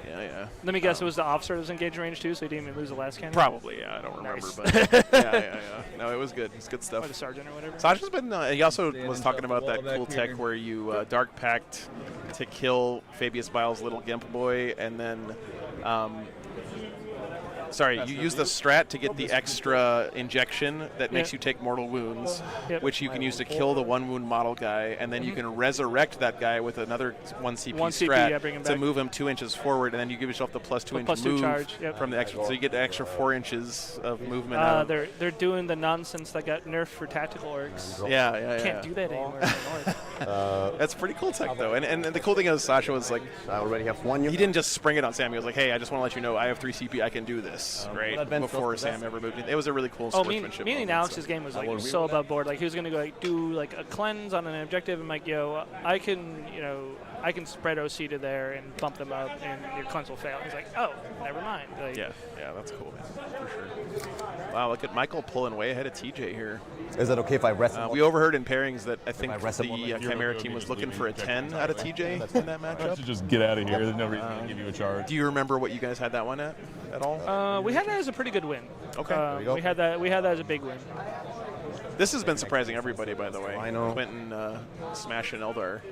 Yeah. Let me guess, it was the officer that was engagement range too, so he didn't even lose the last cannon? Probably, yeah. I don't remember, Nice. but yeah. No, it was good. It's good stuff. Or the sergeant or whatever. Sasha's been, he also was talking about that cool tech where you Dark Pact to kill Fabius Bile's little Gimp boy, and then you use the strat to get the extra injection that makes you take mortal wounds, which you can use to kill the 1 wound model guy, and then you can resurrect that guy with another 1 CP strat bring him to back. move him 2 inches forward, and then you give yourself the +2 inch +2 move charge, from the extra. So you get the extra 4 inches of movement. Out. They're doing the nonsense that got nerfed for tactical orcs. Yeah. Can't do that anymore. That's pretty cool tech though, and the cool thing is Sasha was like, I already have 1. He didn't just spring it on Sam. He was like, hey, I just want to let you know I have 3 CP. I can do this, right? Before Sam ever moved. It was a really cool sportsmanship. Me and Alex's game was like so above board. Like he was gonna go like do like a cleanse on an objective, and like I can spread OC to there and bump them up, and your cleanse will fail. He's like, oh, never mind. Like, yeah, that's cool, man, for sure. Wow, look at Michael pulling way ahead of TJ here. Is it okay if I rest? We overheard in pairings that I think the Chimera team was looking for a 10 out of TJ in that matchup. You just get out of here. There's no reason to give you a charge. Do you remember what you guys had that one at all? We had that as a pretty good win. Okay. We had that as a big win. This has been surprising everybody, by the way. I know. Quentin smashing Eldar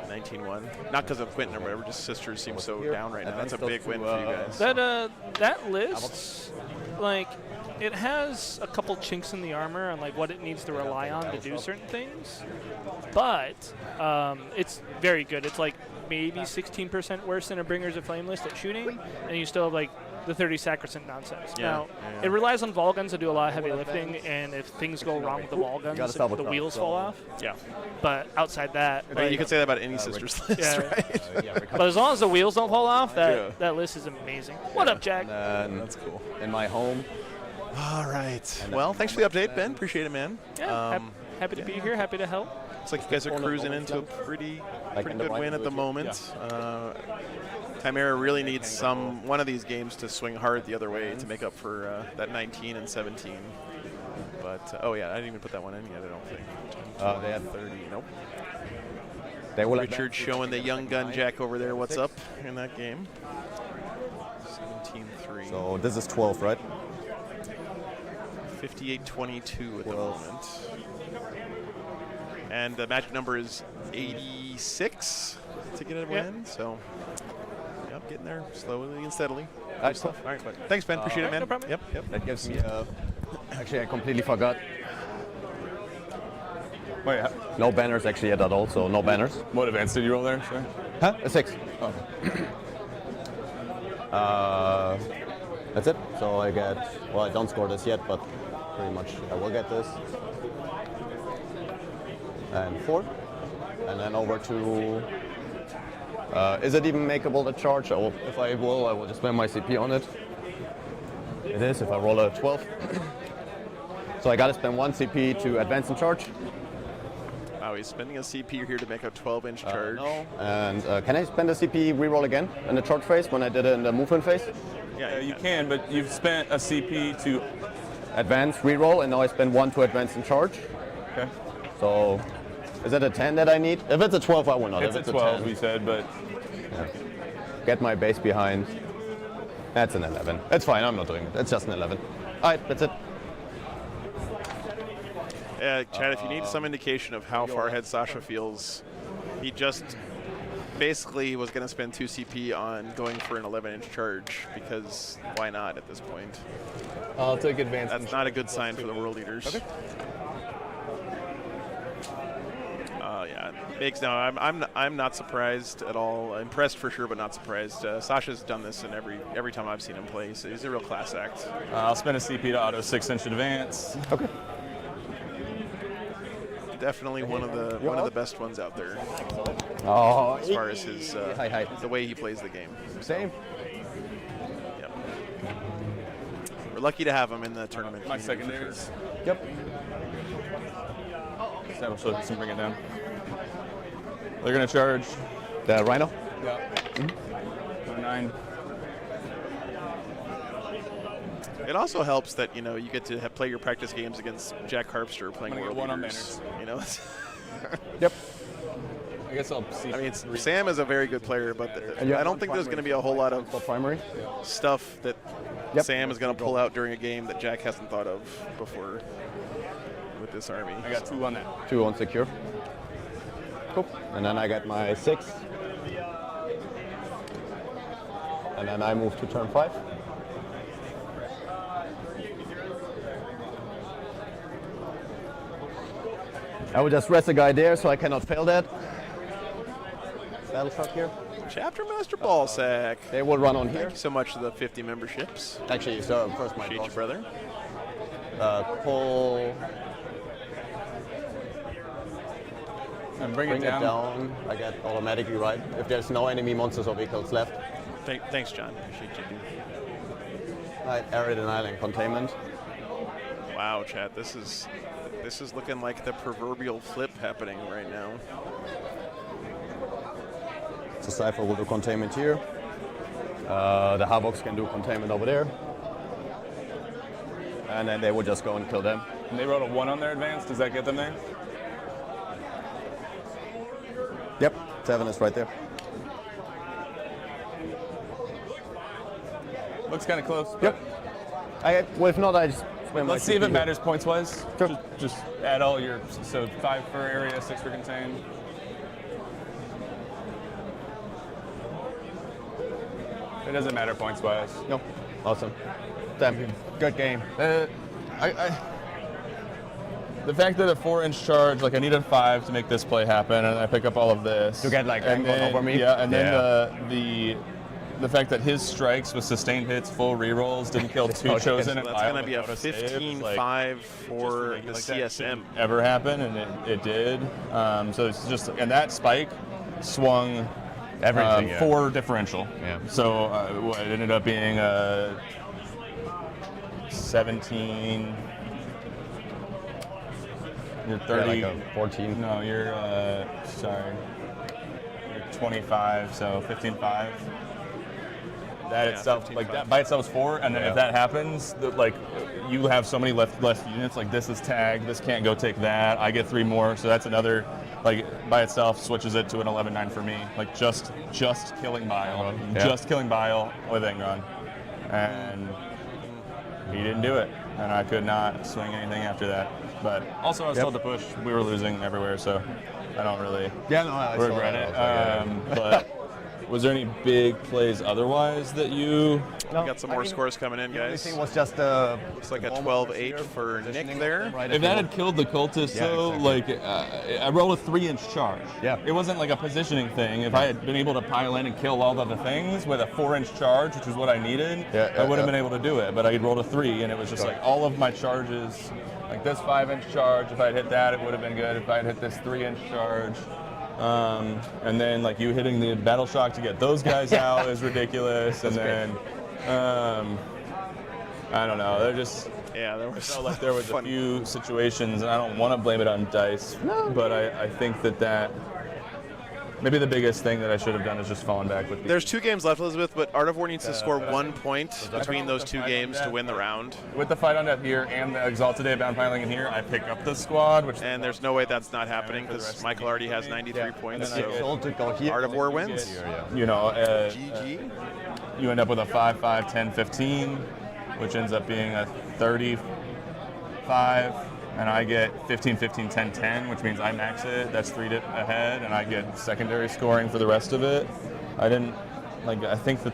19-1. Not because of Quentin or whatever, just Sisters seem so down right now. That's a big win for you guys. That list, like, it has a couple chinks in the armor on like what it needs to rely on to do certain things, but it's very good. It's like maybe 16% worse than a Bringers of Flame list at shooting, and you still have like the 30 sacrosanct nonsense. Now, it relies on Volguns to do a lot of heavy lifting, and if things go wrong with the Volguns, the wheels fall off. Yeah. But outside that, you could say that about any Sisters list, right? But as long as the wheels don't fall off, that list is amazing. What up, Jack? That's cool. In my home. All right. Well, thanks for the update, Ben. Appreciate it, man. Yeah, happy to be here. Happy to help. Looks like you guys are cruising into a pretty good win at the moment. Chimera really needs one of these games to swing hard the other way to make up for that 19 and 17. But oh yeah, I didn't even put that one in yet. I don't think. They had 30. Nope. They will Richard showing the young gun Jack over there what's up in that game. 17-3. So this is 12, right? 58-22 at the moment. And the magic number is 86 to get a win. So, yep, getting there slowly and steadily. Good stuff. All right, but thanks, Ben. Appreciate it, man. No problem. Yep. That gives me. Actually, I completely forgot. Wait, no banners actually at all, so no banners. What advance did you roll there? Sorry. Huh? A 6. Oh. That's it. So I get. Well, I don't score this yet, but pretty much I will get this. And 4. And then over to. Is it even makeable to charge? If I will just spend my CP on it. It is if I roll a 12. So I gotta spend 1 CP to advance and charge. Wow, he's spending a CP here to make a 12-inch charge. No. And can I spend a CP reroll again in the charge phase when I did it in the movement phase? Yeah, you can, but you've spent a CP to advance, reroll, and now I spend 1 to advance and charge. Okay. So, is it a 10 that I need? If it's a 12, I will not. It's if it's a 12, 10, we said, but yeah. Get my base behind. That's an 11. That's fine. I'm not doing it. It's just an 11. All right, that's it. Chad, if you need some indication of how far ahead Sasha feels, he just basically was going to spend 2 CP on going for an 11-inch charge because why not at this point? I'll take advance. That's not a good sign for the world leaders. Okay. Yeah, Biggs. No, I'm not surprised at all. Impressed for sure, but not surprised. Sasha's done this in every time I've seen him play. So he's a real class act. I'll spend a CP to auto 6-inch advance. Okay. Definitely one of the best ones out there. Oh, as far as his the way he plays the game. Same. Yep. We're lucky to have him in the tournament. My secondaries. Sure. Yep. That'll show some bring it down. They're gonna charge the Rhino. Yeah. Mm-hmm. 9. It also helps that you get to play your practice games against Jack Harpster playing world leaders. Yep. I guess I'll see. I mean, Sam is a very good player, but I don't think there's going to be a whole lot of primary stuff that Sam is going to pull out during a game that Jack hasn't thought of before with this army. I got 2 on that. 2 on secure. Cool. And then I got my 6. And then I move to turn 5. I will just rest the guy there so I cannot fail that. Battle shock here. Chapter Master Ballsack. They will run on here. Thank you so much to the 50 memberships. Actually, so first my appreciate you, brother. Pull. And bring it down. I get automatically right. If there's no enemy monsters or vehicles left. Thanks, John. Appreciate you. Right, area denial and containment. Wow, chat. This is looking like the proverbial flip happening right now. So Cypher will do containment here. The Havocs can do containment over there. And then they will just go and kill them. And they rolled a 1 on their advance. Does that get them there? Yep, 7 is right there. Looks kind of close. Yep. Well, if not, I just swim. Let's see if it matters points-wise. Sure. Just add all your, so 5 for area, 6 for contain. It doesn't matter points-wise. No. Awesome. Damn. Good game. The fact that a 4-inch charge, like I needed 5 to make this play happen, and I pick up all of this. To get like and then, over me? Yeah, and then the fact that his strikes with sustained hits, full rerolls, didn't kill 2 chosen. So that's going to be a 15-5 for the CSM. Ever happen, and it did. So it's just, and that spike swung everything. 4 differential. Yeah. So it ended up being 17. You're 30. Yeah, like 14. No, you're sorry. You're 25, so 15-5. that Yeah, itself, 15, like 5. that by itself is 4, and then if that happens, like you have so many left units. Like this is tagged, this can't go take that. I get 3 more, so that's another. Like by itself switches it to an 11-9 for me. Like just killing Bile, just killing Bile with Angron, and he didn't do it, and I could not swing anything after that. But also I was told to push. We were losing everywhere, so I don't really regret it. But was there any big plays otherwise that you? We got some more scores coming in, guys. The only thing was just looks like a 12-8 for Nick there. If that had killed the cultist, though, exactly. like I rolled a 3-inch charge. Yeah. It wasn't like a positioning thing. If I had been able to pile in and kill all the other things with a 4-inch charge, which is what I needed, I would have been able to do it. But I had rolled a 3, and it was just like all of my charges, like this 5-inch charge. If I had hit that, it would have been good. If I had hit this 3-inch charge. And then like you hitting the battle shock to get those guys out is ridiculous. And then I don't know. They're just there was felt like there was a few situations, and I don't want to blame it on dice, but I think that maybe the biggest thing that I should have done is just fallen back with. There's 2 games left, Elizabeth, but Art of War needs to score 1 point between those 2 games to win the round. With the fight on death here and the Exalted Bound Piling in here, I pick up the squad, and there's no way that's not happening because Michael already has 93 points. So Art of War wins. You know, GG. You end up with a 5, 5, 10, 15, which ends up being a 35. And I get 15, 15, 10, 10, which means I max it. That's 3 ahead, and I get secondary scoring for the rest of it. I think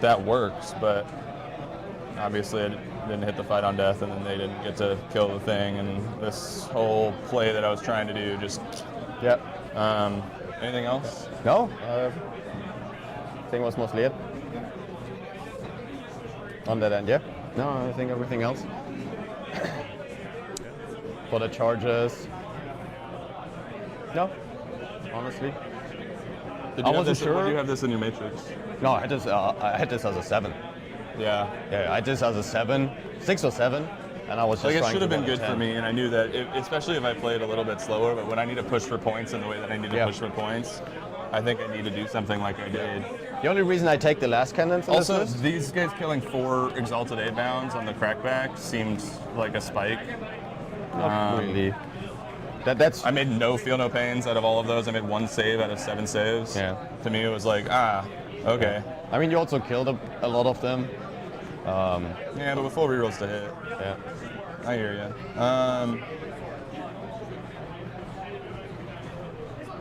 that works, but obviously I didn't hit the fight on death, and then they didn't get to kill the thing, and this whole play that I was trying to do just. Yep. Anything else? No. I think was mostly it. On that end, yeah. No, I think everything else. For the charges. No, honestly. I wasn't sure. Do you have this in your matrix? No, I had this as a 7. Yeah. Yeah, I had this as a 7, 6 or 7, and I was just it trying should have to been go to good 10. for me, and I knew that, especially if I played a little bit slower, but when I need to push for points in the way that I need to push for points, I think I need to do something like I did. The only reason I take the last cannons in also, this list, these guys killing 4 Exalted A-bounds on the crackback seemed like a spike. Not really. That's. I made no feel no pains out of all of those. I made 1 save out of 7 saves. Yeah. To me, it was like, okay. I mean, you also killed a lot of them. Yeah, but with 4 rerolls to hit. Yeah. I hear you.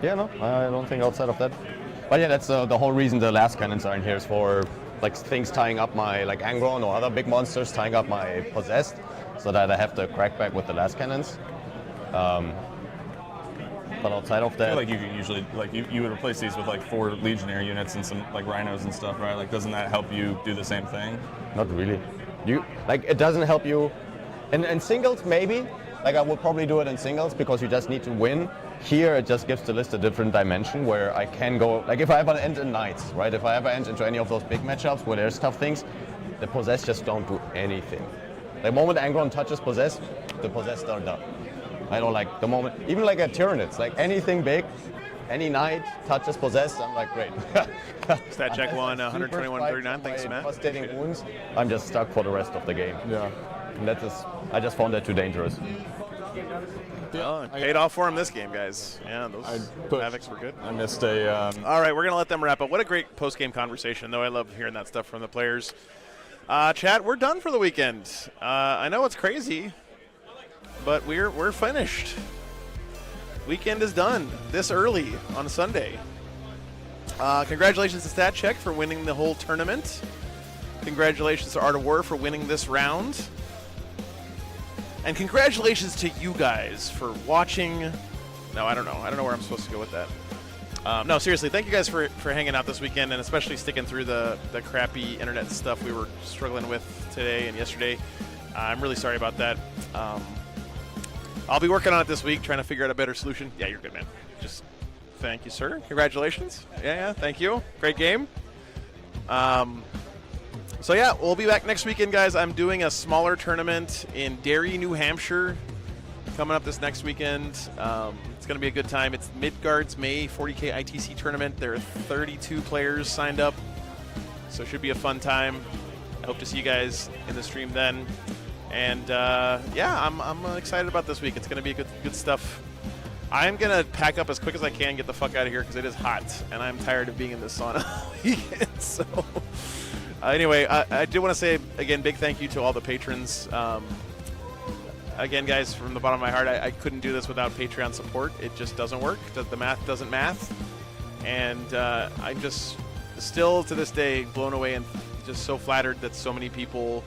Yeah, no, I don't think outside of that. But yeah, that's the whole reason the last cannons are in here is for like things tying up my like Angron or other big monsters tying up my possessed, so that I have the crackback with the last cannons. But outside of that, I feel like you can usually you would replace these with like 4 legionary units and some like rhinos and stuff, right? Like, doesn't that help you do the same thing? Not really. It doesn't help you. In singles, maybe. Like, I would probably do it in singles because you just need to win. Here, it just gives the list a different dimension where I can go. Like, if I ever end in Knights, right? If I ever end into any of those big matchups where there's tough things, the Possessed just don't do anything. The moment Angron touches Possessed, the Possessed are done. I don't like the moment, even like a Tyranids, like anything big, any knight touches Possessed, I'm like, great. Stat check 1, 121.39. Thanks, Matt. Devastating wounds, I'm just stuck for the rest of the game. Yeah. And I just found that too dangerous. Oh, it paid off for him this game, guys. Yeah, those Havocs were good. I missed a. All right, we're going to let them wrap up. What a great post-game conversation, though. I love hearing that stuff from the players. Chat, we're done for the weekend. I know it's crazy, but we're finished. Weekend is done this early on Sunday. Congratulations to Stat Check for winning the whole tournament. Congratulations to Art of War for winning this round. And congratulations to you guys for watching. No, I don't know. I don't know where I'm supposed to go with that. No, seriously, thank you guys for hanging out this weekend and especially sticking through the crappy internet stuff we were struggling with today and yesterday. I'm really sorry about that. I'll be working on it this week, trying to figure out a better solution. Yeah, you're good, man. Just thank you, sir. Congratulations. Yeah, thank you. Great game. So yeah, we'll be back next weekend, guys. I'm doing a smaller tournament in Derry, New Hampshire, coming up this next weekend. It's going to be a good time. It's Midgard's May 40K ITC tournament. There are 32 players signed up, so it should be a fun time. Hope to see you guys in the stream then. And yeah, I'm excited about this week. It's going to be good stuff. I'm going to pack up as quick as I can, get the fuck out of here because it is hot, and I'm tired of being in this sauna all weekend. So anyway, I do want to say, again, big thank you to all the patrons. Again, guys, from the bottom of my heart, I couldn't do this without Patreon support. It just doesn't work. The math doesn't math. And I'm just still, to this day, blown away and just so flattered that so many people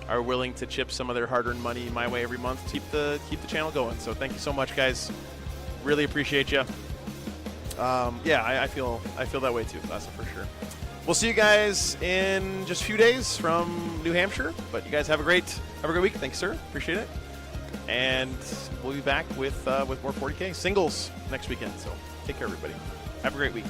are willing to chip some of their hard-earned money my way every month to keep the channel going. So thank you so much, guys. Really appreciate you. Yeah, I feel that way too. That's for sure. We'll see you guys in just a few days from New Hampshire. But you guys have a great week. Thanks, sir. Appreciate it. And we'll be back with more 40K singles next weekend. So take care, everybody. Have a great week.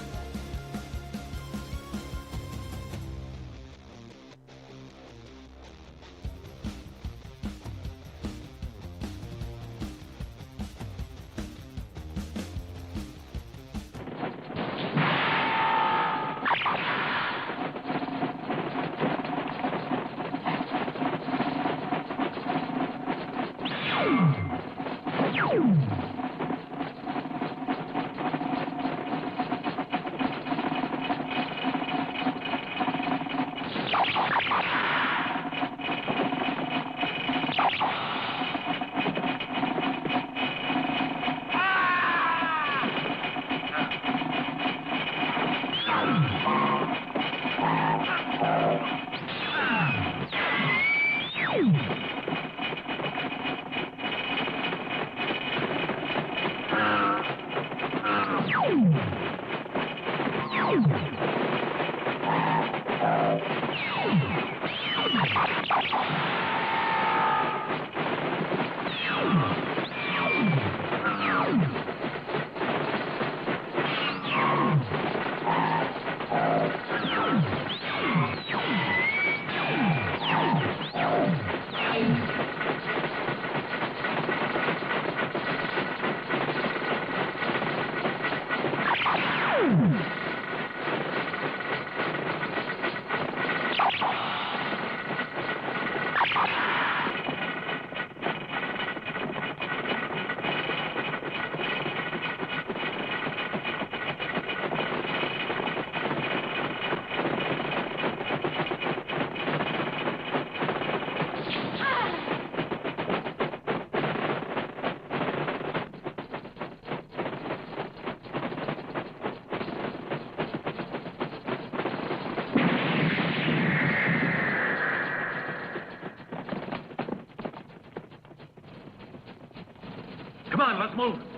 Come on, let's move.